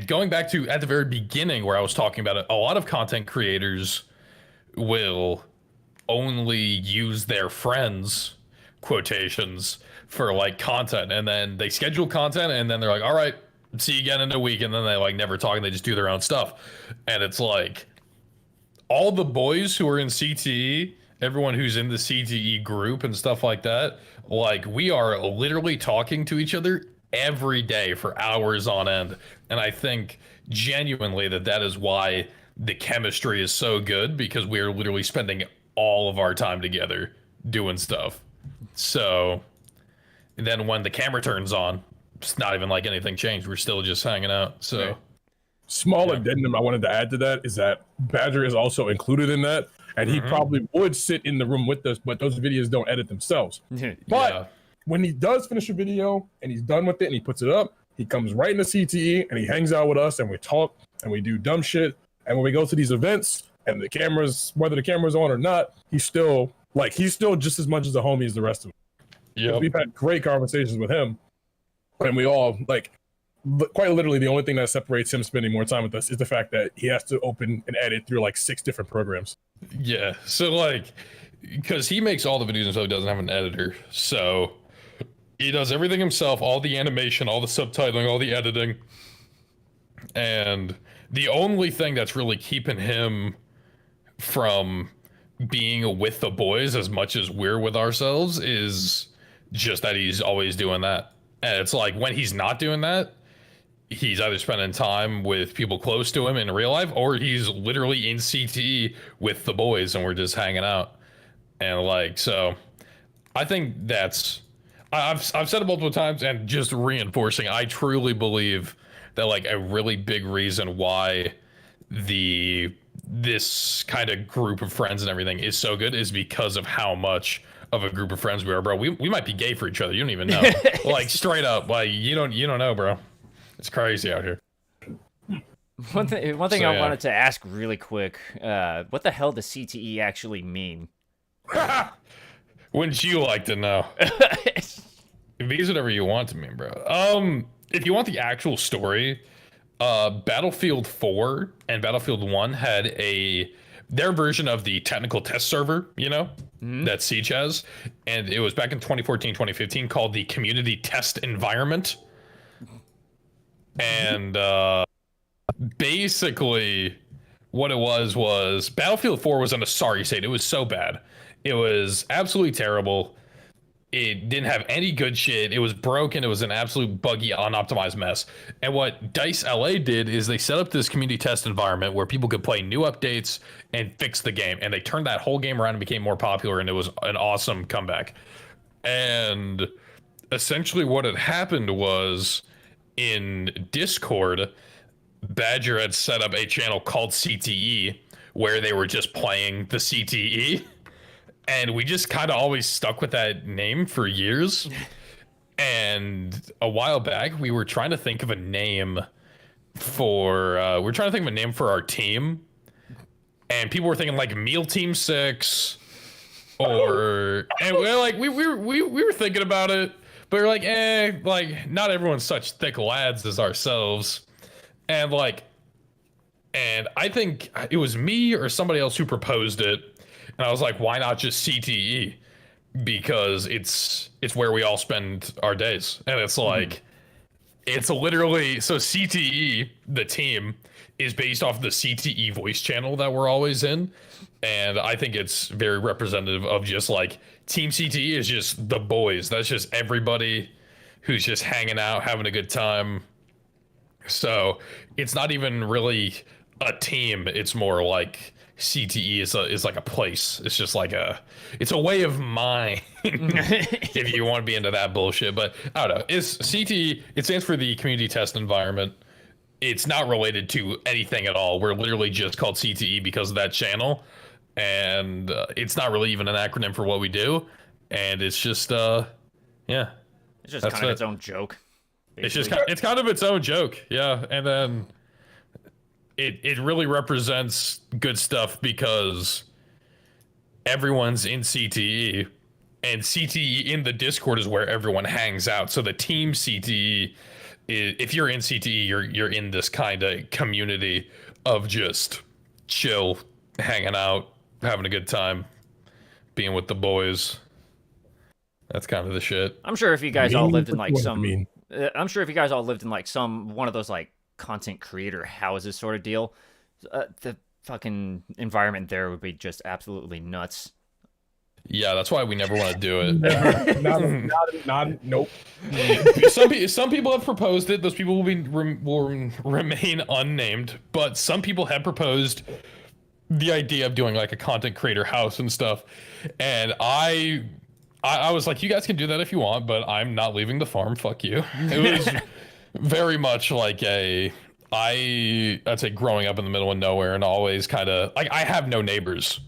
going back to at the very beginning where I was talking about it, a lot of content creators will only use their friends quotations for like content, and then they schedule content, and then they're like, all right, see you again in a week, and then they like never talk and they just do their own stuff. And it's like all the boys who are in CTE, everyone who's in the CTE group and stuff like that, like we are literally talking to each other every day for hours on end. And I think genuinely that is why the chemistry is so good, because we are literally spending all of our time together doing stuff. So then when the camera turns on, it's not even like anything changed. We're still just hanging out. So small addendum I wanted to add to that is that Badger is also included in that, and he probably would sit in the room with us, but those videos don't edit themselves. But when he does finish a video and he's done with it and he puts it up, he comes right into CTE and he hangs out with us and we talk and we do dumb shit. And when we go to these events and the cameras, whether the camera's on or not, he's still just as much as a homie as the rest of them. yeah, We've had great conversations with him, and we all like, quite literally the only thing that separates him spending more time with us is the fact that he has to open and edit through like 6 different programs. yeah. So like, because he makes all the videos himself, he doesn't have an editor, so he does everything himself, all the animation, all the subtitling, all the editing. And the only thing that's really keeping him from being with the boys as much as we're with ourselves is just that he's always doing that. And it's like when he's not doing that, he's either spending time with people close to him in real life, or he's literally in CTE with the boys and we're just hanging out. And like, so I think that's, I've said it multiple times, and just reinforcing, I truly believe that like a really big reason why this kind of group of friends and everything is so good is because of how much of a group of friends we are, bro. We might be gay for each other. You don't even know. Like straight up, like you don't know, bro. It's crazy out here. One thing I wanted to ask really quick, what the hell does CTE actually mean? Wouldn't you like to know? It means whatever you want to mean, bro. If you want the actual story, Battlefield 4 and Battlefield 1 had a their version of the technical test server, you know, that Siege has. And it was back in 2014, 2015 called the Community Test Environment. And basically what it was Battlefield 4 was in a sorry state. It was so bad. It was absolutely terrible. It didn't have any good shit. It was broken. It was an absolute buggy, unoptimized mess. And what DICE LA did is they set up this community test environment where people could play new updates and fix the game. And they turned that whole game around and became more popular. And it was an awesome comeback. And essentially what had happened was in Discord, Badger had set up a channel called CTE where they were just playing the CTE. And we just kind of always stuck with that name for years. And a while back, we were trying to think of a name for our team. And people were thinking like Meal Team 6 and we're like, we were thinking about it, but we're like, like not everyone's such thick lads as ourselves. And I think it was me or somebody else who proposed it. And I was like, why not just CTE? Because it's where we all spend our days. And it's like, it's literally, so CTE, the team, is based off the CTE voice channel that we're always in. And I think it's very representative of just like, Team CTE is just the boys. That's just everybody who's just hanging out, having a good time. So it's not even really a team. It's more like CTE is like a place. It's just like it's a way of mind if you want to be into that bullshit. But I don't know. It's CTE. It stands for the Community Test Environment. It's not related to anything at all. We're literally just called CTE because of that channel, and it's not really even an acronym for what we do. And it's just yeah. It's just kind of its own joke. Basically. It's kind of its own joke, yeah. And then it really represents good stuff because everyone's in CTE, and CTE in the Discord is where everyone hangs out. So the team CTE, if you're in CTE, you're in this kind of community of just chill, hanging out, having a good time, being with the boys. That's kind of the shit. I'm sure if you guys all lived in like one of those like content creator houses sort of deal, the fucking environment there would be just absolutely nuts. Yeah, that's why we never want to do it. Nope. Some people have proposed it. Those people will remain unnamed, but some people have proposed the idea of doing like a content creator house and stuff. And I was like, you guys can do that if you want, but I'm not leaving the farm. Fuck you. It was very much like I'd say growing up in the middle of nowhere and always kind of like, I have no neighbors.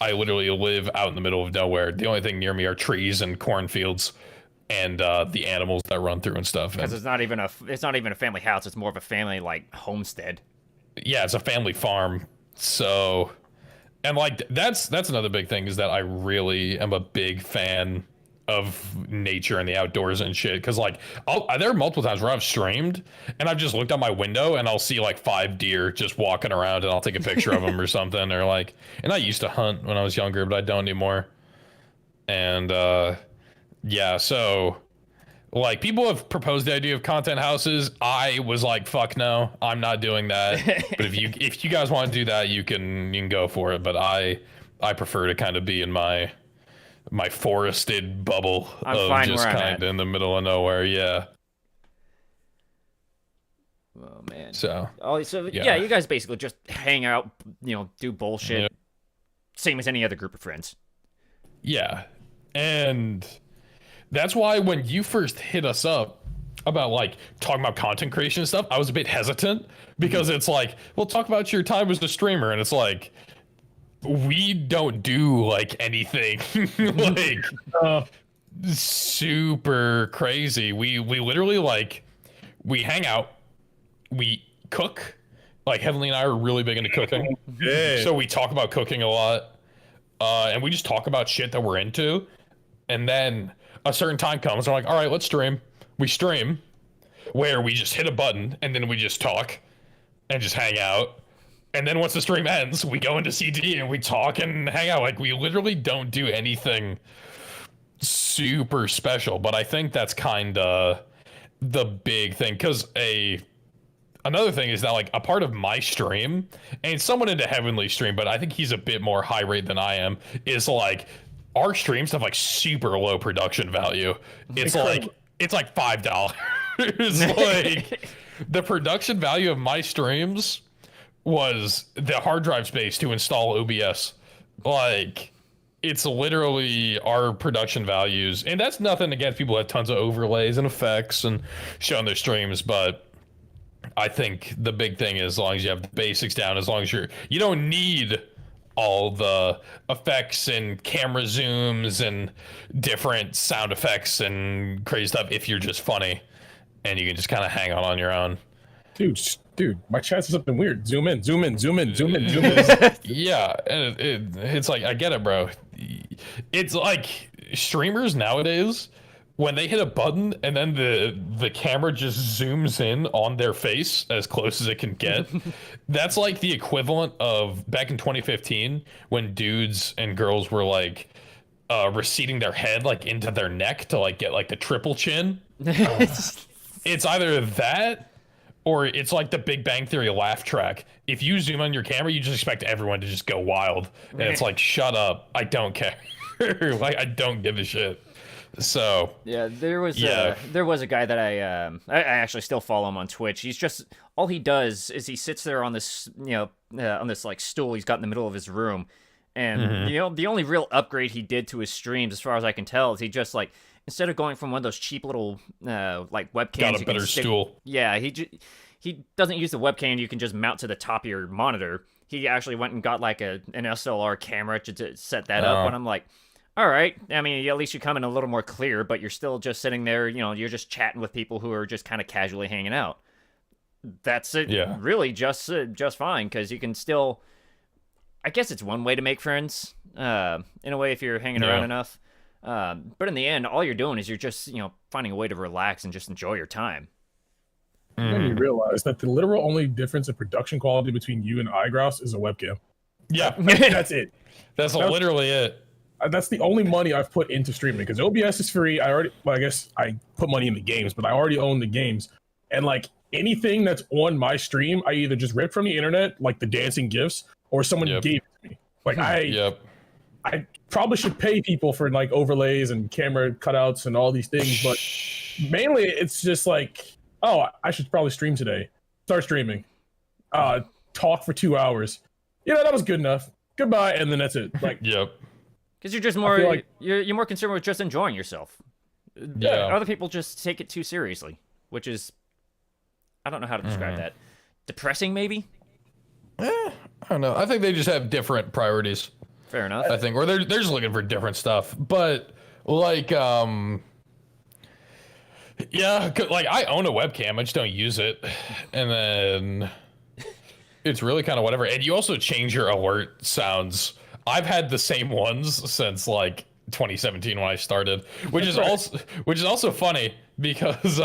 I literally live out in the middle of nowhere. The only thing near me are trees and cornfields and the animals that run through and stuff. Because it's not even a family house. It's more of a family like homestead. Yeah, it's a family farm. So, and like that's another big thing is that I really am a big fan of nature and the outdoors and shit. Because like there are multiple times where I've streamed and I've just looked out my window and I'll see like 5 deer just walking around and I'll take a picture of them or something. Or like, and I used to hunt when I was younger, but I don't anymore. And yeah, so like people have proposed the idea of content houses. I was like, fuck no, I'm not doing that. But if you guys want to do that, you can go for it. But I prefer to kind of be in my forested bubble of just kind of in the middle of nowhere. Yeah. Oh man. So yeah, you guys basically just hang out, do bullshit. Yep. Same as any other group of friends. Yeah. And that's why when you first hit us up about like talking about content creation and stuff, I was a bit hesitant because it's like, well, talk about your time as a streamer. And it's like, we don't do like anything like super crazy. We literally like, we hang out, we cook. Like Heavenly and I are really big into cooking. Yeah. So we talk about cooking a lot. And we just talk about shit that we're into. And then a certain time comes, I'm like, all right, let's stream. We stream where we just hit a button and then we just talk and just hang out. And then once the stream ends, we go into CD and we talk and hang out. Like, we literally don't do anything super special, but I think that's kind of the big thing. Because another thing is that, like, a part of my stream, and someone into Heavenly stream, but I think he's a bit more high rate than I am, is like, our streams have like super low production value. It's like $5. Like, the production value of my streams was the hard drive space to install OBS. Like, it's literally our production values, and that's nothing against people who have tons of overlays and effects and showing their streams, but I think the big thing is, as long as you have the basics down, as long as you don't need all the effects and camera zooms and different sound effects and crazy stuff if you're just funny and you can just kind of hang on your own. Dude, my chat says something weird. Zoom in, zoom in, zoom in, zoom in, zoom in. Yeah, and it's like, I get it, bro. It's like streamers nowadays, when they hit a button and then the camera just zooms in on their face as close as it can get. That's like the equivalent of back in 2015 when dudes and girls were like receding their head like into their neck to like get like the triple chin. It's either that or it's like the Big Bang Theory laugh track. If you zoom on your camera, you just expect everyone to just go wild. And it's like, shut up. I don't care. Like, I don't give a shit. So yeah, there was a guy that I actually still follow him on Twitch. He's just, all he does is he sits there on this, on this like stool he's got in the middle of his room. And the only real upgrade he did to his streams, as far as I can tell, is he just like, instead of going from one of those cheap little like webcams, got a better stool. Yeah, he doesn't use the webcam you can just mount to the top of your monitor. He actually went and got like an SLR camera to set that up. And I'm like, all right. I mean, at least you come in a little more clear, but you're still just sitting there. You're just chatting with people who are just kind of casually hanging out. That's it. Yeah. Really, just fine, because you can still. I guess it's one way to make friends. In a way, if you're hanging around enough. But in the end, all you're doing is you're just finding a way to relax and just enjoy your time. Then you realize that the literal only difference in production quality between you and Grouse is a webcam. Yeah, that's it. That's literally it. That's the only money I've put into streaming, because OBS is free. I guess I put money in the games, but I already own the games. And like anything that's on my stream, I either just ripped from the internet, like the dancing GIFs, or someone gave it to me. Like I probably should pay people for like overlays and camera cutouts and all these things, but mainly it's just like, oh, I should probably stream today. Start streaming. Talk for 2 hours. That was good enough. Goodbye, and then that's it. Like, because you're just more like, you're more concerned with just enjoying yourself. Yeah. Other people just take it too seriously, which is, I don't know how to describe that. Depressing, maybe? I don't know. I think they just have different priorities. Fair enough. I think, or they're just looking for different stuff. But like, yeah, like I own a webcam, I just don't use it, and then it's really kind of whatever. And you also change your alert sounds. I've had the same ones since like 2017 when I started, which is also funny because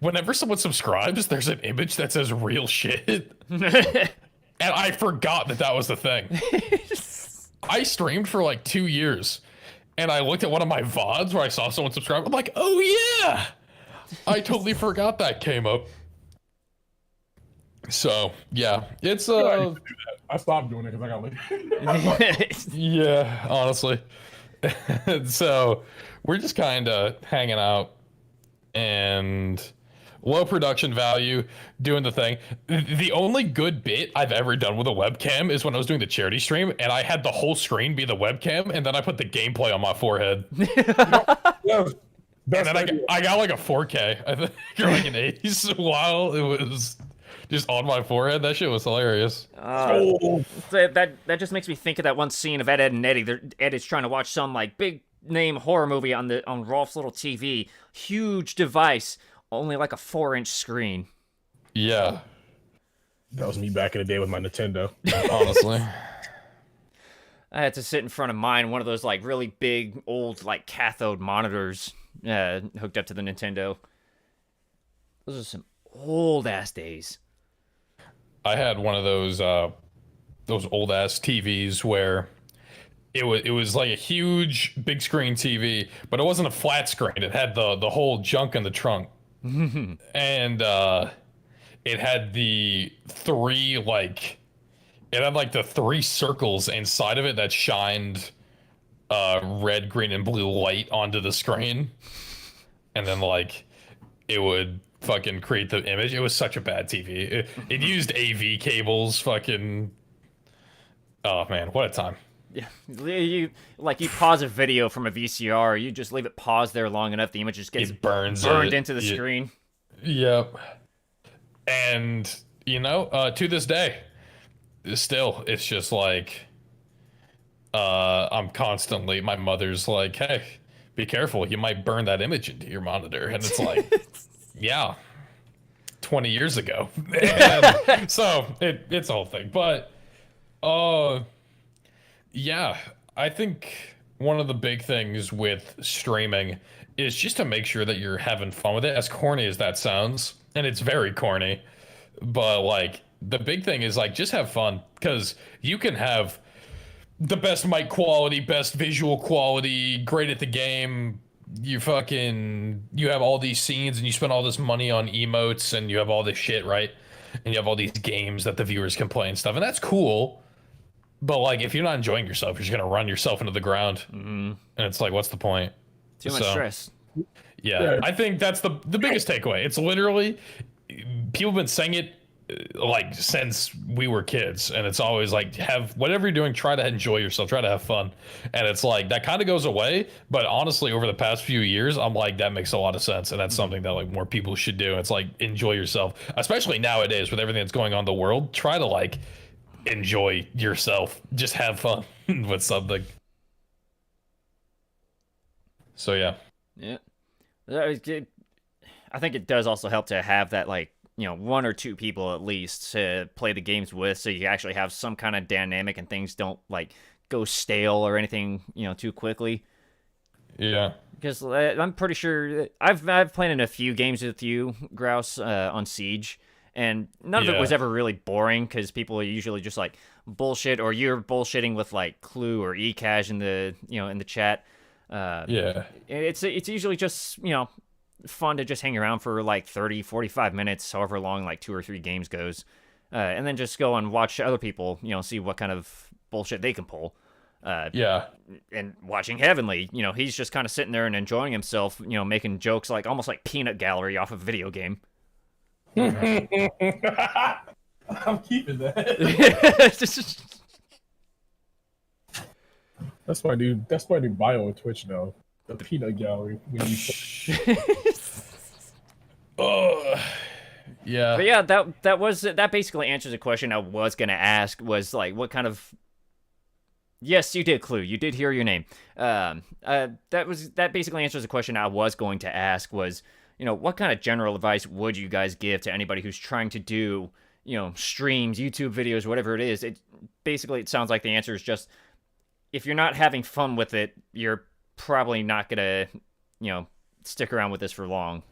whenever someone subscribes, there's an image that says real shit, and I forgot that was the thing. I streamed for like 2 years, and I looked at one of my VODs where I saw someone subscribe. I'm like, oh yeah, I totally forgot that came up. So yeah, it's I stopped doing it because I got late. Yeah, honestly. So we're just kind of hanging out and low production value, doing the thing. The only good bit I've ever done with a webcam is when I was doing the charity stream and I had the whole screen be the webcam and then I put the gameplay on my forehead. And then I got like a 4K, I think, or like an ace while it was just on my forehead. That shit was hilarious. That just makes me think of that one scene of Ed, and Eddie. Ed is trying to watch some like big name horror movie on Rolf's little TV. Huge device, only like a 4-inch screen. Yeah. That was me back in the day with my Nintendo. Honestly. I had to sit in front of mine, one of those like really big old like cathode monitors hooked up to the Nintendo. Those are some old ass days. I had one of those those old ass TVs where it was like a huge big screen TV, but it wasn't a flat screen. It had the whole junk in the trunk, and it had the three like it had like the three circles inside of it that shined red, green, and blue light onto the screen, and then like it would fucking create the image. It was such a bad TV. It used AV cables. Fucking. Oh man, what a time. Yeah, you pause a video from a VCR, you just leave it paused there long enough, the image just gets burned into the screen. Yep. And to this day, still, it's just like, I'm constantly. My mother's like, "Hey, be careful, you might burn that image into your monitor," and it's like, yeah, 20 years ago. And so it's a whole thing, but. Yeah, I think one of the big things with streaming is just to make sure that you're having fun with it, as corny as that sounds, and it's very corny, but like the big thing is like just have fun, because you can have the best mic quality, best visual quality, great at the game. You have all these scenes and you spend all this money on emotes and you have all this shit, right? And you have all these games that the viewers can play and stuff, and that's cool. But like, if you're not enjoying yourself, you're just gonna run yourself into the ground, and it's like, what's the point? Too much stress. Yeah, I think that's the biggest takeaway. It's literally, people have been saying it like since we were kids, and it's always like, have whatever you're doing, try to enjoy yourself, try to have fun, and it's like that kind of goes away. But honestly, over the past few years, I'm like, that makes a lot of sense, and that's something that like more people should do. It's like, enjoy yourself, especially nowadays with everything that's going on in the world. Try to like enjoy yourself, just have fun with something. So yeah. I think it does also help to have that, like, one or two people at least to play the games with, so you actually have some kind of dynamic and things don't like go stale or anything too quickly. Yeah, because I'm pretty sure I've played in a few games with you, Grouse, on Siege, and none of it was ever really boring, because people are usually just like bullshit, or you're bullshitting with like Clue or E-Cash in the in the chat. It's usually just fun to just hang around for like 30-45 minutes, however long like 2 or 3 games goes, and then just go and watch other people see what kind of bullshit they can pull. And watching Heavenly, he's just kind of sitting there and enjoying himself, making jokes like almost like peanut gallery off a video game. I'm keeping that. That's my new bio on Twitch now. The peanut gallery. Yeah. But yeah, that basically answers a question I was gonna ask, was like, what kind of. Yes, you did, Clue. You did hear your name. That basically answers the question I was going to ask, was, what kind of general advice would you guys give to anybody who's trying to do, streams, YouTube videos, whatever it is? It sounds like the answer is just, if you're not having fun with it, you're probably not gonna, stick around with this for long.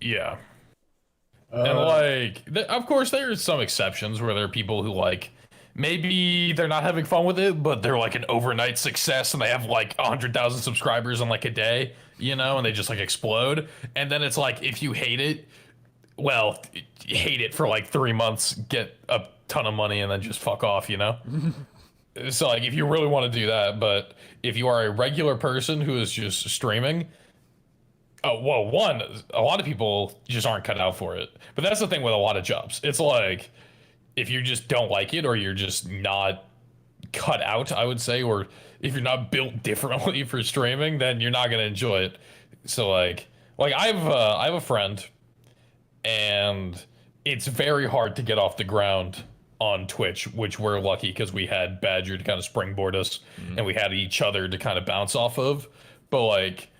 Yeah. And like, of course, there's some exceptions where there are people who like, maybe they're not having fun with it, but they're like an overnight success and they have like 100,000 subscribers in like a day, and they just like explode. And then it's like, if you hate it, well, hate it for like 3 months, get a ton of money, and then just fuck off, So like, if you really want to do that, but if you are a regular person who is just streaming, a lot of people just aren't cut out for it. But that's the thing with a lot of jobs. It's like, if you just don't like it, or you're just not cut out, I would say, or if you're not built differently for streaming, then you're not gonna enjoy it. So like I have a friend, and it's very hard to get off the ground on Twitch, which we're lucky because we had Badger to kind of springboard us, and we had each other to kind of bounce off of. But like,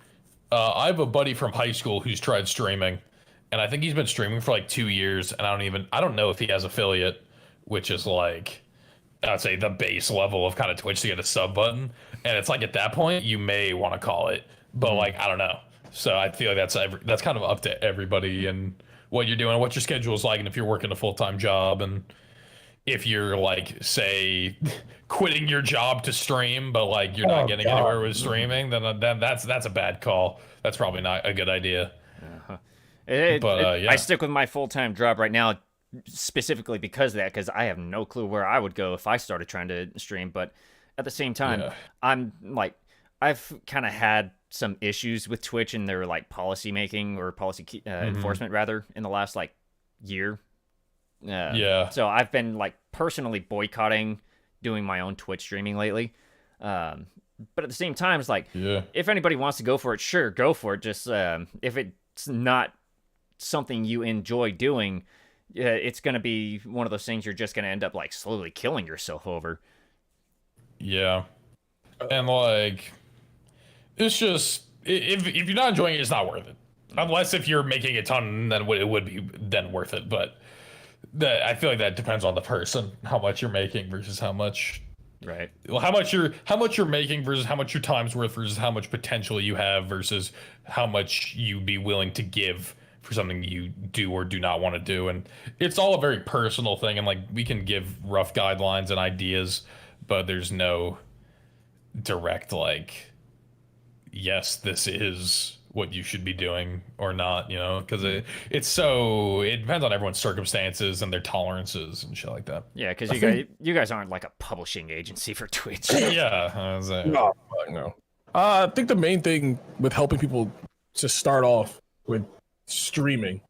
I have a buddy from high school who's tried streaming, and I think he's been streaming for like 2 years, and I don't know if he has affiliate, which is like, I'd say the base level of kind of Twitch to get a sub button. And it's like, at that point, you may want to call it, but like, I don't know. So I feel like that's kind of up to everybody and what you're doing, what your schedule is like, and if you're working a full-time job. And if you're like, say, quitting your job to stream, but like you're not getting anywhere with streaming, then that's a bad call. That's probably not a good idea. I stick with my full-time job right now specifically because of that, because I have no clue where I would go if I started trying to stream. But at the same time, I'm like, I've kind of had some issues with Twitch and their like policy making or policy enforcement rather in the last like year. So I've been like personally boycotting doing my own Twitch streaming lately. But at the same time, it's like, if anybody wants to go for it, sure, go for it. Just if it's not something you enjoy doing, it's going to be one of those things you're just going to end up like slowly killing yourself over. Yeah. And like, it's just, if you're not enjoying it, it's not worth it. Unless if you're making a ton, then it would be then worth it. But I feel like that depends on the person, how much you're making versus how much. Right. Well, how much you're making versus how much your time's worth versus how much potential you have versus how much you'd be willing to give for something you do or do not want to do. And it's all a very personal thing. And like, we can give rough guidelines and ideas, but there's no direct like, yes, this is what you should be doing or not, you know, because it depends on everyone's circumstances and their tolerances and shit like that. Yeah, because you guys aren't like a publishing agency for Twitch. Yeah. No. I think the main thing with helping people to start off with streaming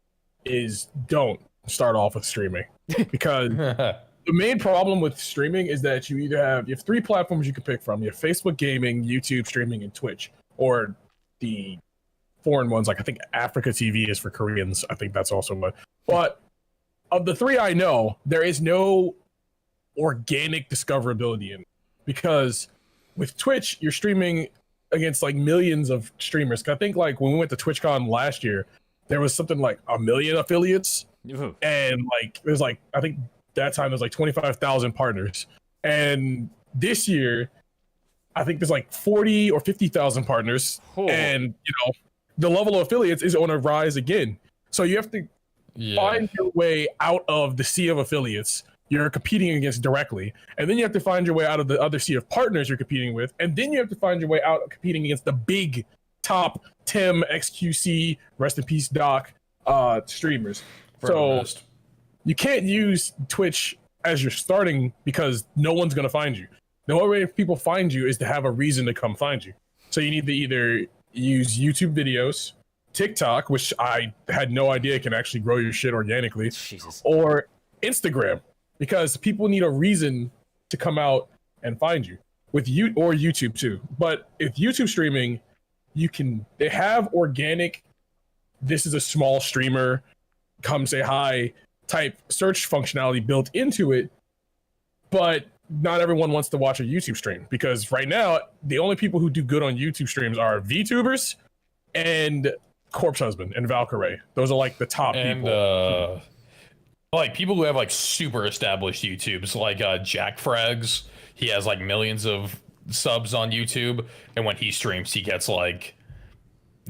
is don't start off with streaming, because the main problem with streaming is that you have 3 platforms you can pick from. You have Facebook gaming, YouTube streaming, and Twitch, or the foreign ones, like I think Africa TV is for Koreans. I think that's also one. But of the 3 I know, there is no organic discoverability in it, because with Twitch, you're streaming against like millions of streamers. I think like when we went to TwitchCon last year, there was something like 1 million affiliates, and like there's like, I think that time there's like 25,000 partners, and this year I think there's like 40 or 50,000 partners, and you know, the level of affiliates is on a rise again. So you have to find your way out of the sea of affiliates you're competing against directly, and then you have to find your way out of the other sea of partners you're competing with, and then you have to find your way out of competing against the big top Tim, XQC, rest in peace Doc, streamers. So you can't use Twitch as your starting, because no one's going to find you. The only way people find you is to have a reason to come find you. So you need to either use YouTube videos, TikTok, which I had no idea can actually grow your shit organically, or Instagram, because people need a reason to come out and find you, with you, or YouTube too. But if YouTube streaming, they have organic, this is a small streamer, come say hi type search functionality built into it, but not everyone wants to watch a YouTube stream, because right now the only people who do good on YouTube streams are VTubers and Corpse Husband and Valkyrae. Those are like the top people. Like people who have like super established YouTubes, like Jack Frags. He has like millions of subs on YouTube, and when he streams, he gets like,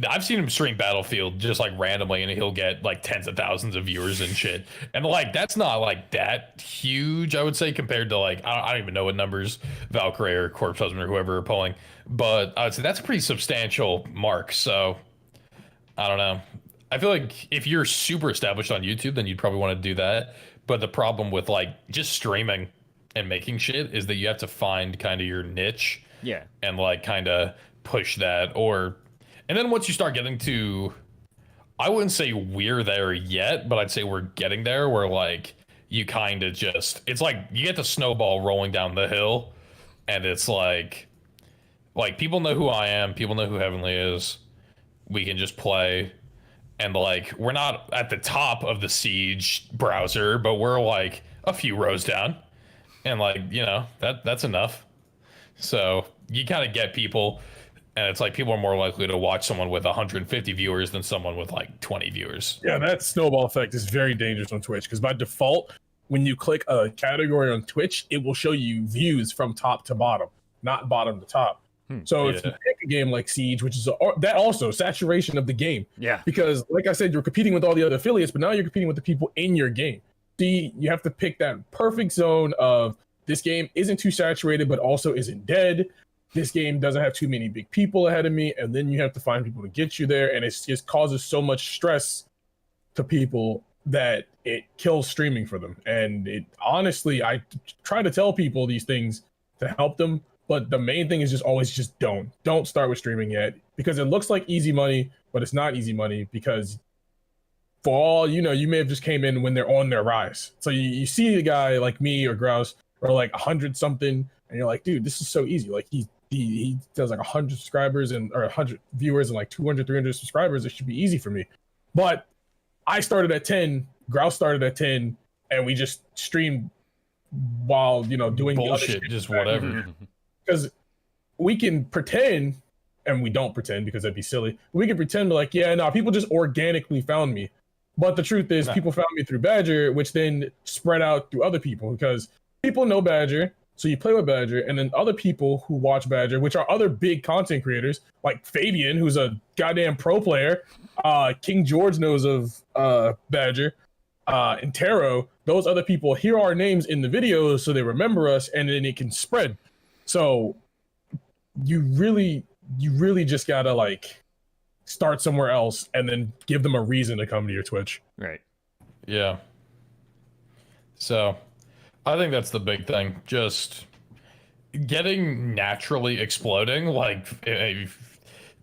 I've seen him stream Battlefield just like randomly, and he'll get like tens of thousands of viewers and shit. And like, that's not like that huge, I would say, compared to like, I don't even know what numbers Valkyrae or Corpse Husband or whoever are pulling, but I would say that's a pretty substantial mark. So I don't know. I feel like if you're super established on YouTube, then you'd probably want to do that. But the problem with like just streaming and making shit is that you have to find kind of your niche. Yeah. And like kind of push that, and then once you start getting to, I wouldn't say we're there yet, but I'd say we're getting there, where like you kind of just, it's like you get the snowball rolling down the hill, and it's like people know who I am, people know who Heavenly is, we can just play, and like we're not at the top of the Siege browser, but we're like a few rows down, and like, you know, that's enough. So you kind of get people. And it's like people are more likely to watch someone with 150 viewers than someone with like 20 viewers. Yeah, that snowball effect is very dangerous on Twitch, because by default, when you click a category on Twitch, it will show you views from top to bottom, not bottom to top. So if you pick a game like Siege, which is that also saturation of the game. Yeah. Because like I said, you're competing with all the other affiliates, but now you're competing with the people in your game. you have to pick that perfect zone of this game isn't too saturated, but also isn't dead. This game doesn't have too many big people ahead of me, and then you have to find people to get you there, and it just causes so much stress to people that it kills streaming for them. And it honestly, I try to tell people these things to help them, but the main thing is just always just don't start with streaming yet, because it looks like easy money, but it's not easy money, because for all you know, you may have just came in when they're on their rise. So you see a guy like me or Grouse or like 100 something, and you're like, dude, this is so easy. Like he does like 100 subscribers or 100 viewers and like 200, 300 subscribers. It should be easy for me. But I started at 10, Grouse started at 10, and we just streamed while, doing bullshit, just whatever. Because we can pretend, and we don't pretend because that'd be silly. We can pretend like, yeah, no, people just organically found me. But the truth is, people found me through Badger, which then spread out through other people, because people know Badger. So you play with Badger, and then other people who watch Badger, which are other big content creators, like Fabian, who's a goddamn pro player. King George knows of Badger, and Taro. Those other people hear our names in the videos, so they remember us, and then it can spread. So you really just gotta like start somewhere else, and then give them a reason to come to your Twitch. Right. Yeah. So I think that's the big thing. Just getting naturally exploding. Like,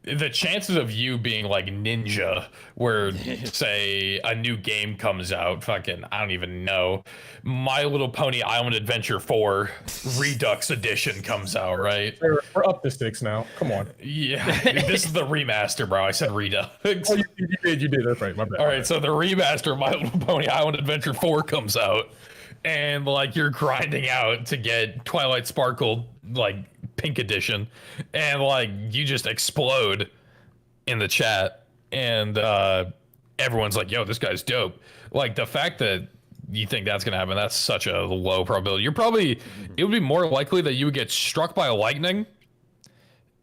the chances of you being like Ninja, where say a new game comes out, fucking, I don't even know, My Little Pony Island Adventure 4 Redux Edition comes out, right? We're up to 6 now. Come on. Yeah, this is the remaster, bro. I said Redux. Oh, you did. That's right. My bad. All right, so the remaster of My Little Pony Island Adventure 4 comes out, and like you're grinding out to get Twilight Sparkle like pink edition, and like you just explode in the chat, and everyone's like, yo, this guy's dope. Like, the fact that you think that's gonna happen, that's such a low probability. It would be more likely that you would get struck by lightning,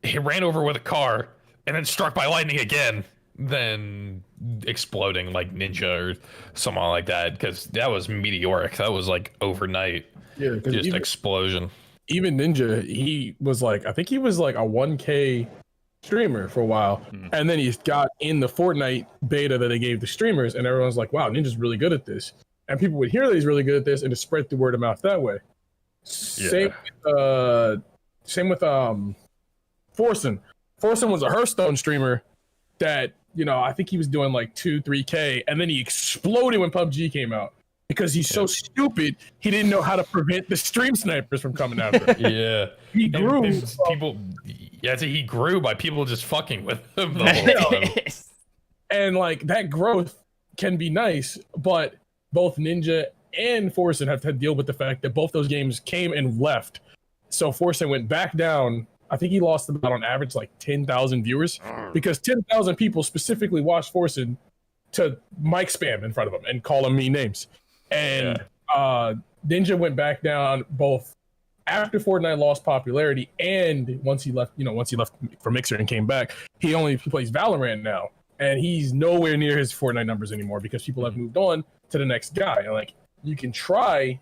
he ran over with a car, and then struck by lightning again, than exploding like Ninja or someone like that, because that was meteoric. That was like overnight. Yeah, just explosion. Even Ninja, he was like, I think he was like a 1K streamer for a while, and then he got in the Fortnite beta that they gave the streamers, and everyone's like, wow, Ninja's really good at this, and people would hear that he's really good at this, and it spread the word of mouth that way. Yeah. Same with Forsen. Forsen was a Hearthstone streamer that, I think he was doing like 2-3K, and then he exploded when PUBG came out, because he's so stupid, he didn't know how to prevent the stream snipers from coming after him. Yeah. He grew. He grew by people just fucking with him the whole time. And like, that growth can be nice, but both Ninja and Forsen have to deal with the fact that both those games came and left. So Forsen went back down. I think he lost about on average like 10,000 viewers, because 10,000 people specifically watched Forsen to mic spam in front of him and call him mean names. And Ninja went back down both after Fortnite lost popularity, and once he left for Mixer and came back. He plays Valorant now, and he's nowhere near his Fortnite numbers anymore, because people have moved on to the next guy. And like, you can try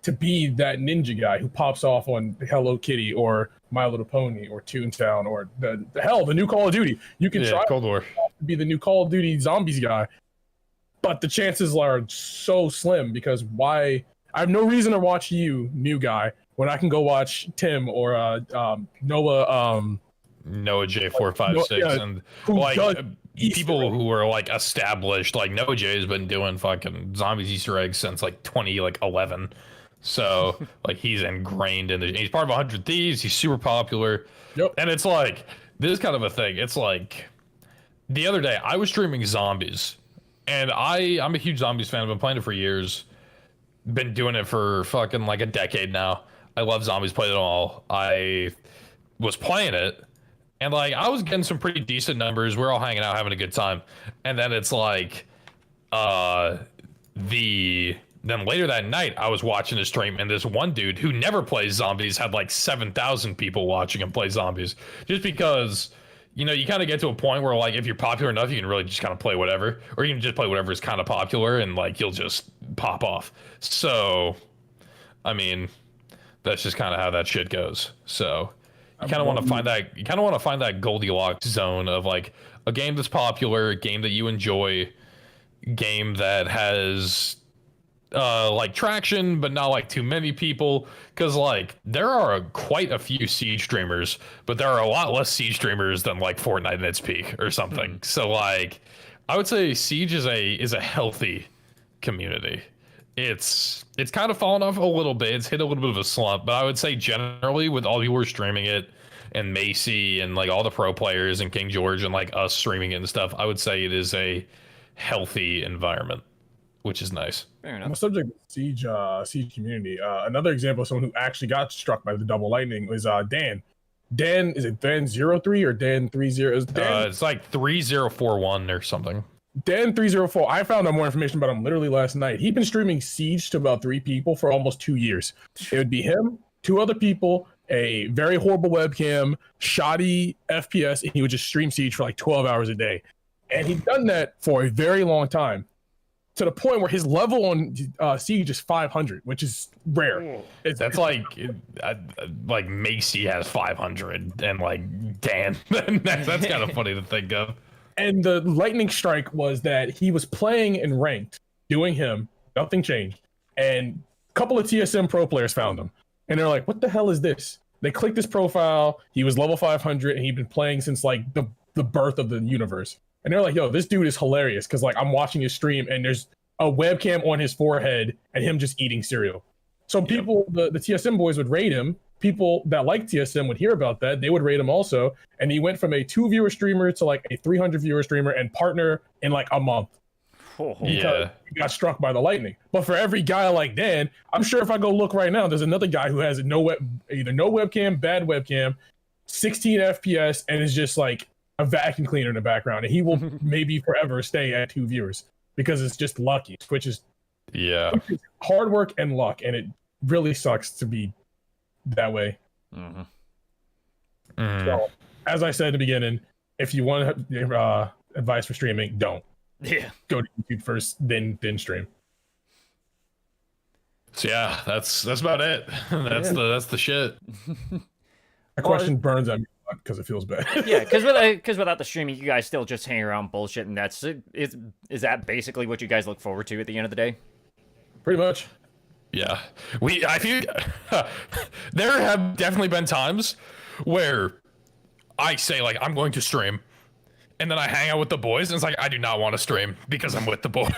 to be that Ninja guy who pops off on Hello Kitty or My Little Pony or Toontown or the new Call of Duty. You can try Cold War to be the new Call of Duty Zombies guy, but the chances are so slim, because I have no reason to watch you, new guy, when I can go watch Tim or Noah J456 and like people who are like established. Like Noah J has been doing fucking Zombies Easter eggs since like 2011. So like, he's ingrained in he's part of 100 Thieves. He's super popular. Yep. And it's like this kind of a thing. It's like the other day I was streaming Zombies, and I'm a huge Zombies fan. I've been playing it for years. Been doing it for fucking like a decade now. I love Zombies, played it all. I was playing it, and like, I was getting some pretty decent numbers. We're all hanging out, having a good time. And then it's like, then later that night, I was watching a stream, and this one dude who never plays Zombies had like 7,000 people watching him play Zombies. Just because, you kind of get to a point where like, if you're popular enough, you can really just kind of play whatever, or you can just play whatever is kind of popular, and like, you'll just pop off. So, I mean, that's just kind of how that shit goes. So, you kind of want to find that. You kind of want to find that Goldilocks zone of like a game that's popular, a game that you enjoy, game that has like traction, but not like too many people. Because like there are quite a few Siege streamers, but there are a lot less Siege streamers than like Fortnite in its peak or something. So like, I would say Siege is a healthy community. It's kind of fallen off a little bit. It's hit a little bit of a slump, but I would say generally with all people who are streaming it and Macy and like all the pro players and King George and like us streaming it and stuff, I would say it is a healthy environment, which is nice. Fair On enough. the subject of Siege community, another example of someone who actually got struck by the double lightning was Dan. Dan, is it Dan03 or Dan30? It's like 3041 or something. Dan304, I found out more information about him literally last night. He'd been streaming Siege to about 3 people for almost 2 years. It would be him, 2 other people, a very horrible webcam, shoddy FPS, and he would just stream Siege for like 12 hours a day. And he'd done that for a very long time, to the point where his level on Siege is 500, which is rare. That's like Macy has 500 and like Dan. that's kind of funny to think of. And the lightning strike was that he was playing in ranked, doing him, nothing changed. And a couple of TSM pro players found him. And they're like, what the hell is this? They clicked his profile. He was level 500 and he'd been playing since like the birth of the universe. And they're like, yo, this dude is hilarious. Cause like I'm watching his stream and there's a webcam on his forehead and him just eating cereal. So people, the TSM boys would raid him. People that like TSM would hear about that. They would rate him also. And he went from a 2-viewer streamer to like a 300-viewer streamer and partner in like a month. Yeah. He got struck by the lightning. But for every guy like Dan, I'm sure if I go look right now, there's another guy who has either no webcam, bad webcam, 16 FPS, and is just like a vacuum cleaner in the background. And he will maybe forever stay at 2 viewers because it's just lucky. Twitch is hard work and luck. And it really sucks to be that way. So, as I said in the beginning, if you want advice for streaming, don't. Go to YouTube first, then stream. So yeah, that's about it. That's the shit. That question burns at me because it feels bad. Yeah, because without the streaming, you guys still just hang around bullshit, and that's it. Is that basically what you guys look forward to at the end of the day? Pretty much. Yeah, I feel there have definitely been times where I say like I'm going to stream, and then I hang out with the boys, and it's like I do not want to stream because I'm with the boys.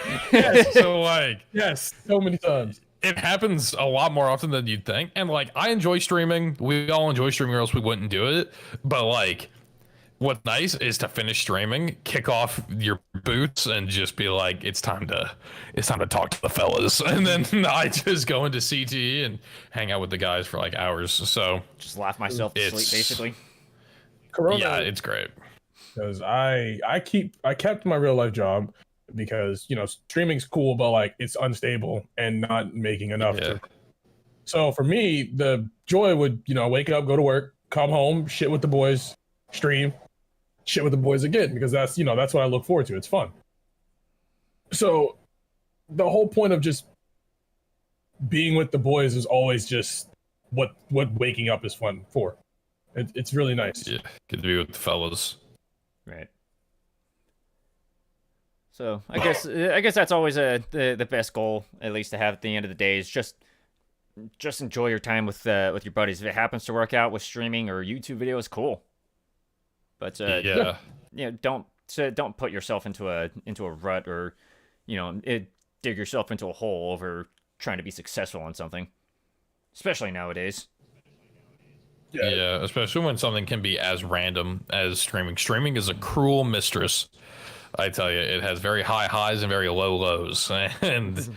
So like, yes, so many times. It happens a lot more often than you'd think, and like I enjoy streaming. We all enjoy streaming, or else we wouldn't do it. But like, what's nice is to finish streaming, kick off your boots, and just be like, it's time to talk to the fellas. And then I just go into CT and hang out with the guys for like hours. So just laugh myself to sleep, basically. Corona, yeah, it's great. Because I kept my real life job because streaming's cool, but like it's unstable and not making enough. So for me, the joy would wake up, go to work, come home, shit with the boys, stream, shit with the boys again, because that's that's what I look forward to. It's fun. So the whole point of just being with the boys is always just what waking up is fun for. It's really nice. Yeah, good to be with the fellas. Right. So I guess that's always the best goal, at least to have at the end of the day, is just enjoy your time with your buddies. If it happens to work out with streaming or YouTube videos, cool. But don't put yourself into a rut or dig yourself into a hole over trying to be successful on something, especially nowadays. Yeah, especially when something can be as random as streaming. Streaming is a cruel mistress. I tell you, it has very high highs and very low lows, and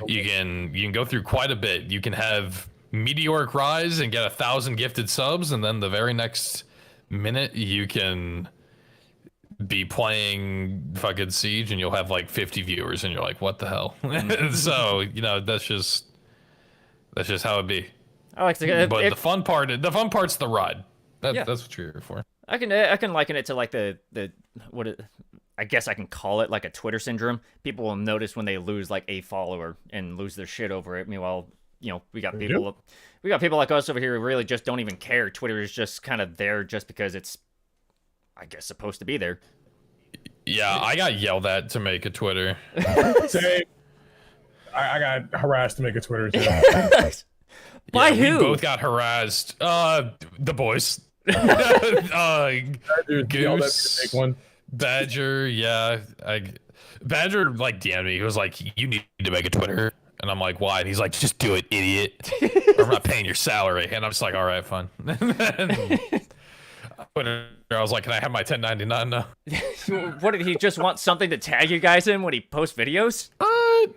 you can go through quite a bit. You can have meteoric rise and get 1,000 gifted subs, and then the very next minute you can be playing fucking Siege and you'll have like 50 viewers, and you're like, what the hell? So that's just how it be. I like to, but the fun part's the ride. That's what you're here for. I can liken it to like the I guess I can call it like a Twitter syndrome. People will notice when they lose like a follower and lose their shit over it. Meanwhile, we got people like us over here who really just don't even care. Twitter is just kind of there just because it's, I guess, supposed to be there. Yeah, I got yelled at to make a Twitter. Same. I got harassed to make a Twitter too. By who? We both got harassed. The boys. Goose. Make one. Badger, yeah. Badger like DM'd me. He was like, "You need to make a Twitter," and I'm like, "Why?" And he's like, "Just do it, idiot. Or I'm not paying your salary." And I'm just like, "All right, fine." I was like, "Can I have my 1099 now?" What did he just want something to tag you guys in when he posts videos?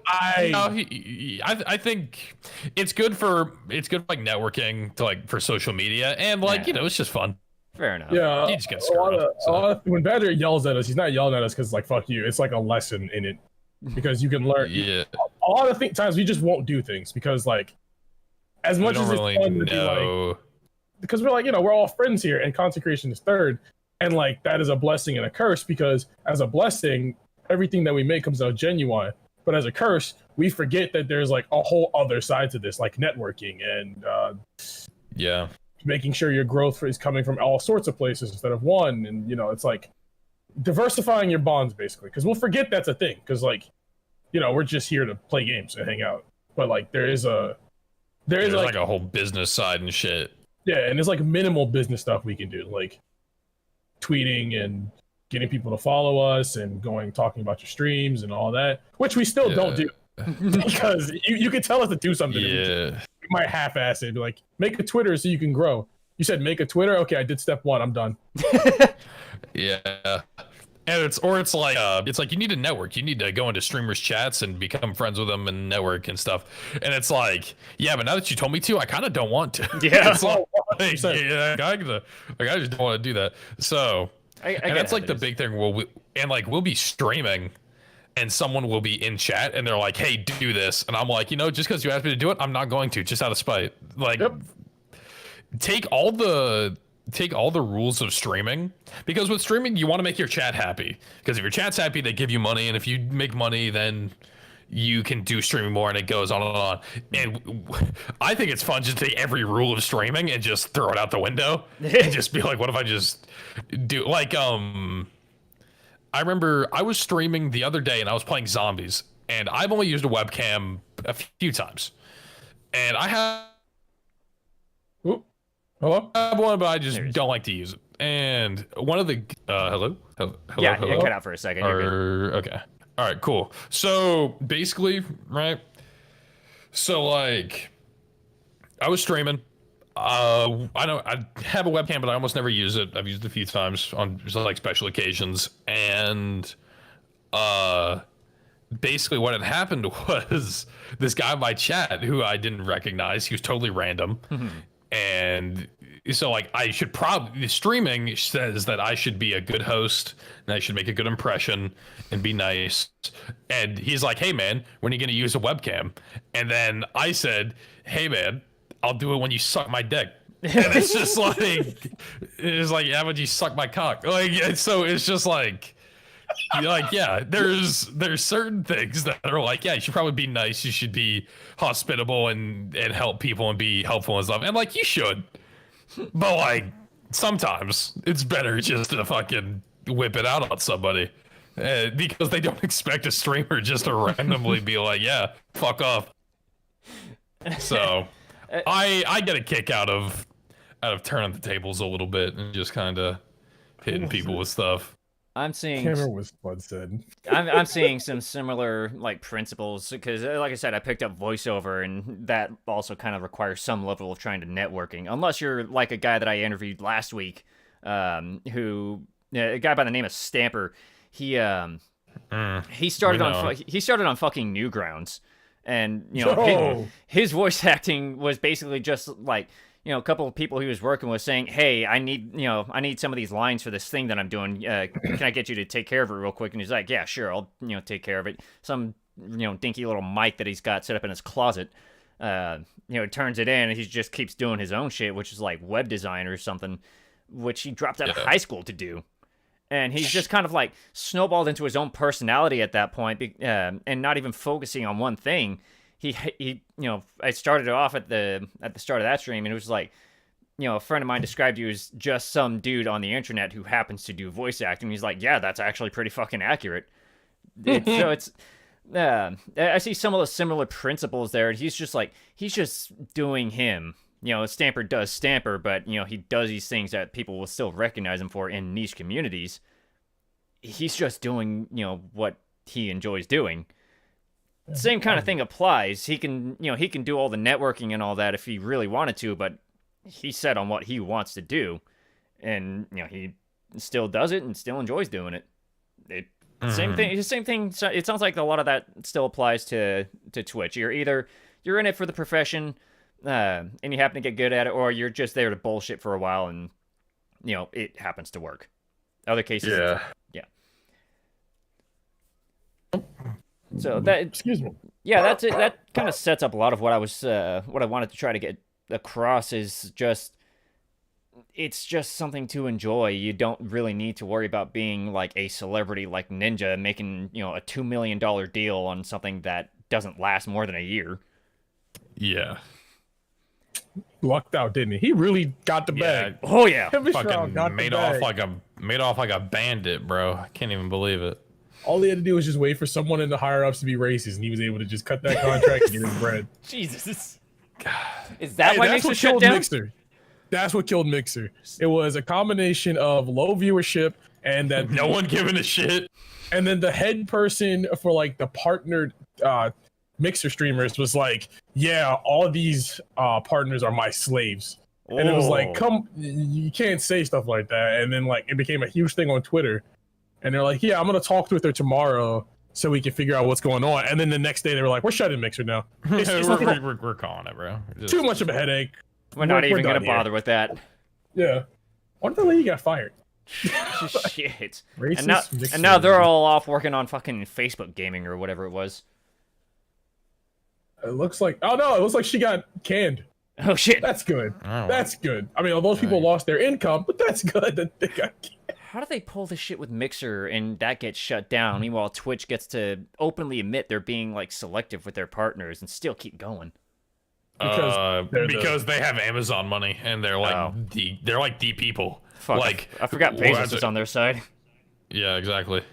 I think it's good for like networking to like for social media and like it's just fun. Fair enough. Yeah, you just get screwed. When Badger yells at us, he's not yelling at us because like fuck you. It's like a lesson in it because you can learn. Yeah. A lot of times we just won't do things because like as much as it's fun to be like, because we're like we're all friends here and consecration is third, and like that is a blessing and a curse because as a blessing everything that we make comes out genuine, but as a curse we forget that there's like a whole other side to this, like networking and making sure your growth is coming from all sorts of places instead of one, and it's like diversifying your bonds basically, because we'll forget that's a thing because like we're just here to play games and hang out, but like there's like a whole business side and shit. Yeah, and there's like minimal business stuff we can do, like tweeting and getting people to follow us and talking about your streams and all that, which we still don't do because you can tell us to do something. Yeah. We might half-ass it, be like, make a Twitter so you can grow. You said make a Twitter? Okay, I did step 1. I'm done. Yeah. And it's like you need to network. You need to go into streamers' chats and become friends with them and network and stuff. And it's like, yeah, but now that you told me to, I kind of don't want to. Yeah. It's like, I just don't want to do that. So, and that's like the big thing. We'll be streaming, and someone will be in chat, and they're like, "Hey, do this," and I'm like, just because you asked me to do it, I'm not going to, just out of spite. Like, take all the rules of streaming, because with streaming you want to make your chat happy, because if your chat's happy they give you money, and if you make money then you can do streaming more, and it goes on and on. And I think it's fun just to take every rule of streaming and just throw it out the window and just be like, what if I just do like I remember I was streaming the other day and I was playing zombies, and I've only used a webcam a few times, and I have Hello? I have one, but I just don't like to use it. And one of the hello? Yeah, hello? it cut out for a second. You're good. Okay. All right, cool. So basically, right? So like, I was streaming. I have a webcam, but I almost never use it. I've used it a few times on just like special occasions. And basically what had happened was this guy in my chat who I didn't recognize, he was totally random. And so like the streaming says that I should be a good host and I should make a good impression and be nice. And he's like, "Hey man, when are you going to use a webcam?" And then I said, "Hey man, I'll do it when you suck my dick." And it's just like, yeah, when you suck my cock. Like, so it's just like, yeah, there's certain things that are like, yeah, you should probably be nice. You should be hospitable and help people and be helpful and stuff. And like, you should, but like, sometimes it's better just to fucking whip it out on somebody because they don't expect a streamer just to randomly be like, yeah, fuck off. So I get a kick out of turning the tables a little bit and just kind of hitting people with stuff. I'm seeing. Can't remember what Spud said. I'm seeing some similar like principles because, like I said, I picked up voiceover, and that also kind of requires some level of trying to networking. Unless you're like a guy that I interviewed last week, a guy by the name of Stamper. He started on fucking Newgrounds, and his voice acting was basically just like. A couple of people he was working with saying, "Hey, I need some of these lines for this thing that I'm doing. Can I get you to take care of it real quick?" And he's like, "Yeah, sure, I'll take care of it." Some dinky little mic that he's got set up in his closet. Turns it in, and he just keeps doing his own shit, which is like web design or something, which he dropped out of high school to do. And he's just kind of like snowballed into his own personality at that point, and not even focusing on one thing. He I started it off at the start of that stream, and it was like, a friend of mine described you as just some dude on the internet who happens to do voice acting. He's like, yeah, that's actually pretty fucking accurate. I see some of the similar principles there. He's just doing him. Stamper does Stamper, but, he does these things that people will still recognize him for in niche communities. He's just doing, what he enjoys doing. Same kind of thing applies. He can do all the networking and all that if he really wanted to, but he's set on what he wants to do. And, he still does it and still enjoys doing it. Same thing. It sounds like a lot of that still applies to Twitch. You're in it for the profession, and you happen to get good at it, or you're just there to bullshit for a while, and it happens to work. Other cases, yeah. So that, excuse me. Yeah, that's it. That kind of sets up a lot of what I wanted to try to get across. Is just, it's just something to enjoy. You don't really need to worry about being like a celebrity like Ninja making a $2 million deal on something that doesn't last more than a year. Yeah. Lucked out, didn't he? He really got the bag. Oh yeah. Fucking made off like a bandit, bro. I can't even believe it. All he had to do was just wait for someone in the higher ups to be racist, and he was able to just cut that contract and get his bread. Jesus. Is that why Mixer shut down? Mixer. That's what killed Mixer. It was a combination of low viewership and that no one giving a shit. And then the head person for like the partnered Mixer streamers was like, yeah, all these partners are my slaves. Oh. And it was like, you can't say stuff like that. And then like it became a huge thing on Twitter. And they're like, yeah, I'm going to talk with her tomorrow so we can figure out what's going on. And then the next day they were like, we're shutting Mixer now. We're calling it, bro. Too much of a headache. We're not even going to bother with that. Yeah. Why did the lady get fired? Shit. And now they're all off working on fucking Facebook gaming or whatever it was. It looks like, oh no, it looks like she got canned. Oh shit. That's good. That's good. I mean, all those people lost their income, but that's good that they got canned. How do they pull this shit with Mixer and that gets shut down? Meanwhile, Twitch gets to openly admit they're being like selective with their partners and still keep going. Because they have Amazon money and they're like they're like the people. Fuck, like I forgot Bezos is on their side. Yeah, exactly.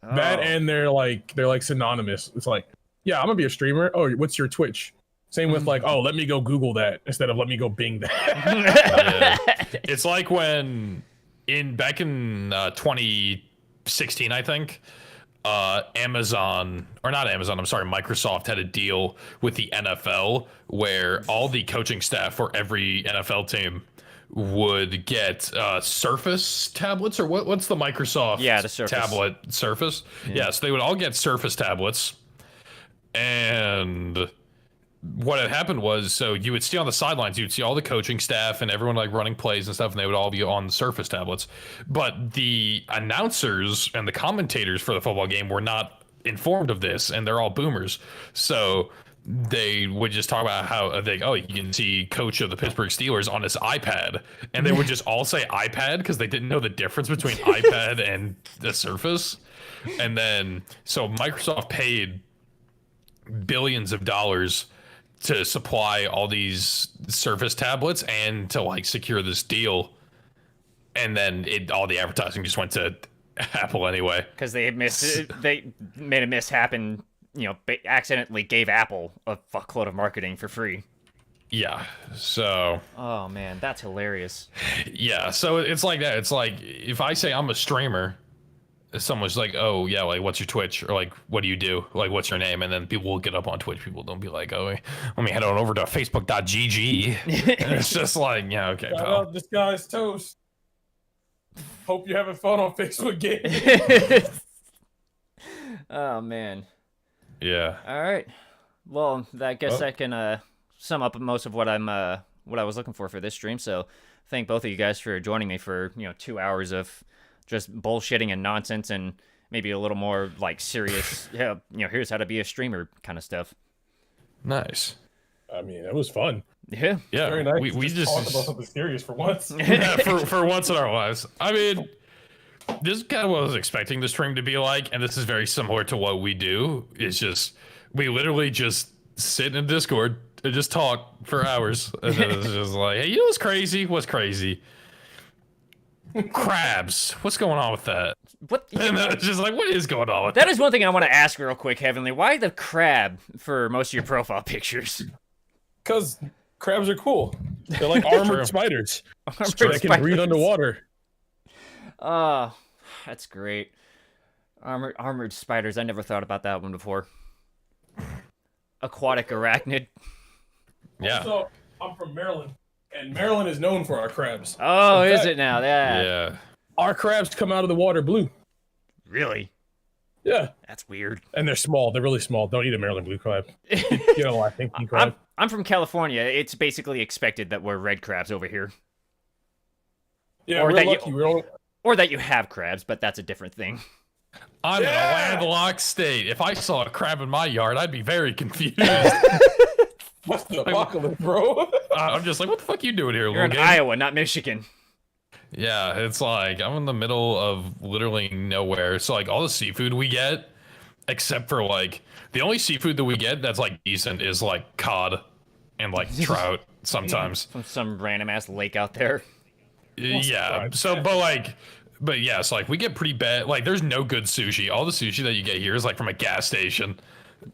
That and they're like synonymous. It's like, yeah, I'm gonna be a streamer. Oh, what's your Twitch? Same with like, oh, let me go Google that instead of let me go Bing that. It's like when back in 2016, I think. Microsoft had a deal with the NFL where all the coaching staff for every NFL team would get Surface tablets, or what's the Microsoft the Surface tablet Surface? Yeah, so they would all get Surface tablets. And what had happened was, so you would see on the sidelines, you'd see all the coaching staff and everyone like running plays and stuff, and they would all be on Surface tablets. But the announcers and the commentators for the football game were not informed of this, and they're all boomers. So they would just talk about how you can see coach of the Pittsburgh Steelers on his iPad, and they would just all say iPad because they didn't know the difference between iPad and the Surface. And then so Microsoft paid billions of dollars to supply all these Surface tablets and to like secure this deal, and then all the advertising just went to Apple anyway because they made a mishap and accidentally gave Apple a fuckload of marketing for free. Yeah, so oh man, that's hilarious. Yeah, so it's like that. It's like if I say I'm a streamer, someone's like, oh yeah, like what's your Twitch, or like what do you do, like what's your name, and then people will get up on Twitch. People don't be like, oh, let me head on over to facebook.gg. And it's just like, yeah, okay, pal. This guy's toast. Hope you're having fun on Facebook game. Oh man. Yeah. All right. Well, I guess I can sum up most of what I was looking for this stream. So thank both of you guys for joining me for 2 hours of just bullshitting and nonsense, and maybe a little more like serious, here's how to be a streamer kind of stuff. Nice. I mean, it was fun. Yeah. Yeah. Very nice. We just talk about something serious for once. Yeah, for once in our lives. I mean, this is kind of what I was expecting the stream to be like, and this is very similar to what we do. It's just we literally just sit in Discord and just talk for hours, and then it's just like, hey, you know what's crazy? What's crazy? Crabs. What's going on with that? What? And then it's just like, what is going on with That is one thing I want to ask real quick, Heavenly. Why the crab for most of your profile pictures? Because crabs are cool. They're like armored spiders. They can breathe underwater. Oh, that's great. Armored spiders. I never thought about that one before. Aquatic arachnid. Yeah. Also, I'm from Maryland, and Maryland is known for our crabs. Oh, In is fact, it now? Yeah. Yeah. Our crabs come out of the water blue. Really? Yeah. That's weird. And they're small. They're really small. Don't eat a Maryland blue crab. You know, I think you crab. I'm from California. It's basically expected that we're red crabs over here. Yeah, or we're that lucky. We don't... Or that you have crabs, but that's a different thing. I'm in a landlocked state. If I saw a crab in my yard, I'd be very confused. What's the apocalypse, bro? I'm just like, what the fuck you doing here, You're in little game? Iowa, not Michigan. Yeah, it's like I'm in the middle of literally nowhere. So like all the seafood we get, except for like the only seafood that we get that's like decent is like cod and like trout sometimes. From some random ass lake out there. Yeah. So but yes, like we get pretty bad. Like there's no good sushi. All the sushi that you get here is like from a gas station.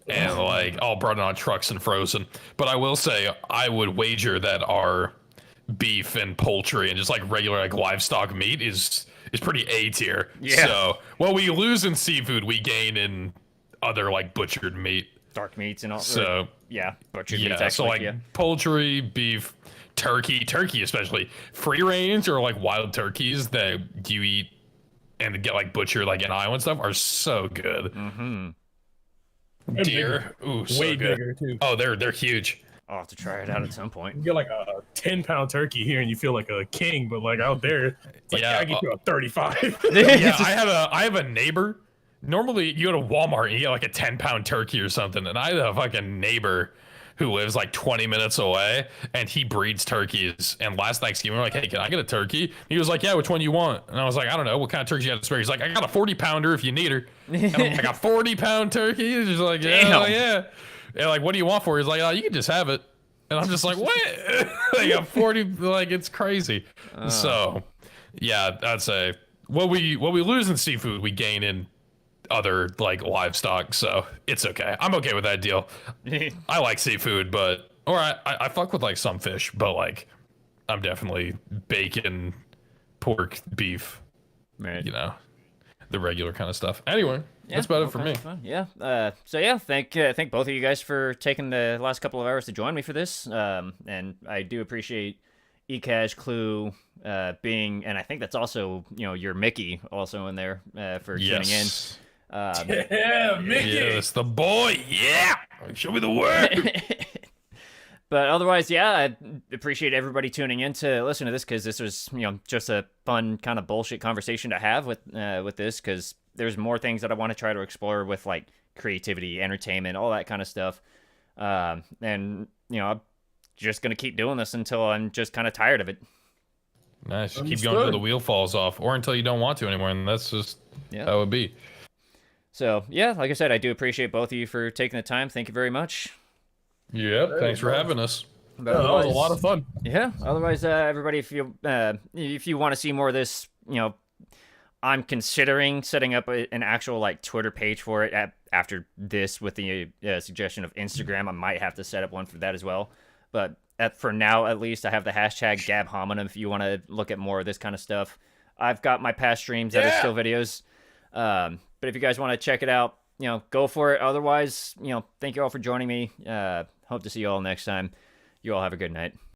And like all brought in on trucks and frozen. But I will say I would wager that our beef and poultry and just like regular like livestock meat is pretty A tier. Yeah. So what we lose in seafood, we gain in other like butchered meat. Dark meats and all. So yeah, butchered meats. yeah, Actually, so like yeah. poultry, beef, turkey especially free range or like wild turkeys that you eat and get like butchered like in Iowa and stuff are so good. Mm-hmm. Deer, ooh, so Way good. bigger too. Oh, they're huge. I'll have to try it out at some point. You get like a 10-pound turkey here, and you feel like a king. But like out there, it's like, Yeah, I get you a 35. Yeah, I have a neighbor. Normally, you go to Walmart and you get like a 10-pound turkey or something, and I have a fucking neighbor who lives like 20 minutes away, and he breeds turkeys. And last Thanksgiving, we're like, hey, can I get a turkey? He was like, yeah, which one you want? And I was like, I don't know, what kind of turkey you got to spare? He's like, I got a 40-pounder if you need her. And I'm like, a 40-pound turkey? He's just like, yeah, Damn. yeah. And like, what do you want for it? He's like, oh, you can just have it. And I'm just like, what? Like a 40, like it's crazy. So, yeah, I'd say what we lose in seafood, we gain in other like livestock. So it's okay. I'm okay with that deal. I like seafood, but I fuck with like some fish, but like I'm definitely bacon, pork, beef, Right. you know, the regular kind of stuff. Anyway, that's about it for me. Fun. Yeah. So yeah, thank both of you guys for taking the last couple of hours to join me for this. And I do appreciate E-Cash Clue being, and I think that's also your Mickey also in there for tuning in. Yeah, Mickey. Yes, the boy. Yeah, show me the word. But otherwise, yeah, I appreciate everybody tuning in to listen to this because this was, just a fun kind of bullshit conversation to have with this because there's more things that I want to try to explore with like creativity, entertainment, all that kind of stuff. And I'm just gonna keep doing this until I'm just kind of tired of it. Nice. Keep going until the wheel falls off, or until you don't want to anymore, and that's just how it would be. So yeah, like I said, I do appreciate both of you for taking the time. Thank you very much. Yep. Thanks for having us. But That was a lot of fun. Yeah. Otherwise, everybody, if you want to see more of this, I'm considering setting up an actual like Twitter page for it after this with the suggestion of Instagram. I might have to set up one for that as well. But for now, at least, I have the hashtag #GabHominem if you want to look at more of this kind of stuff. I've got my past streams that are still videos. But if you guys want to check it out, go for it. Otherwise, thank you all for joining me. Hope to see you all next time. You all have a good night.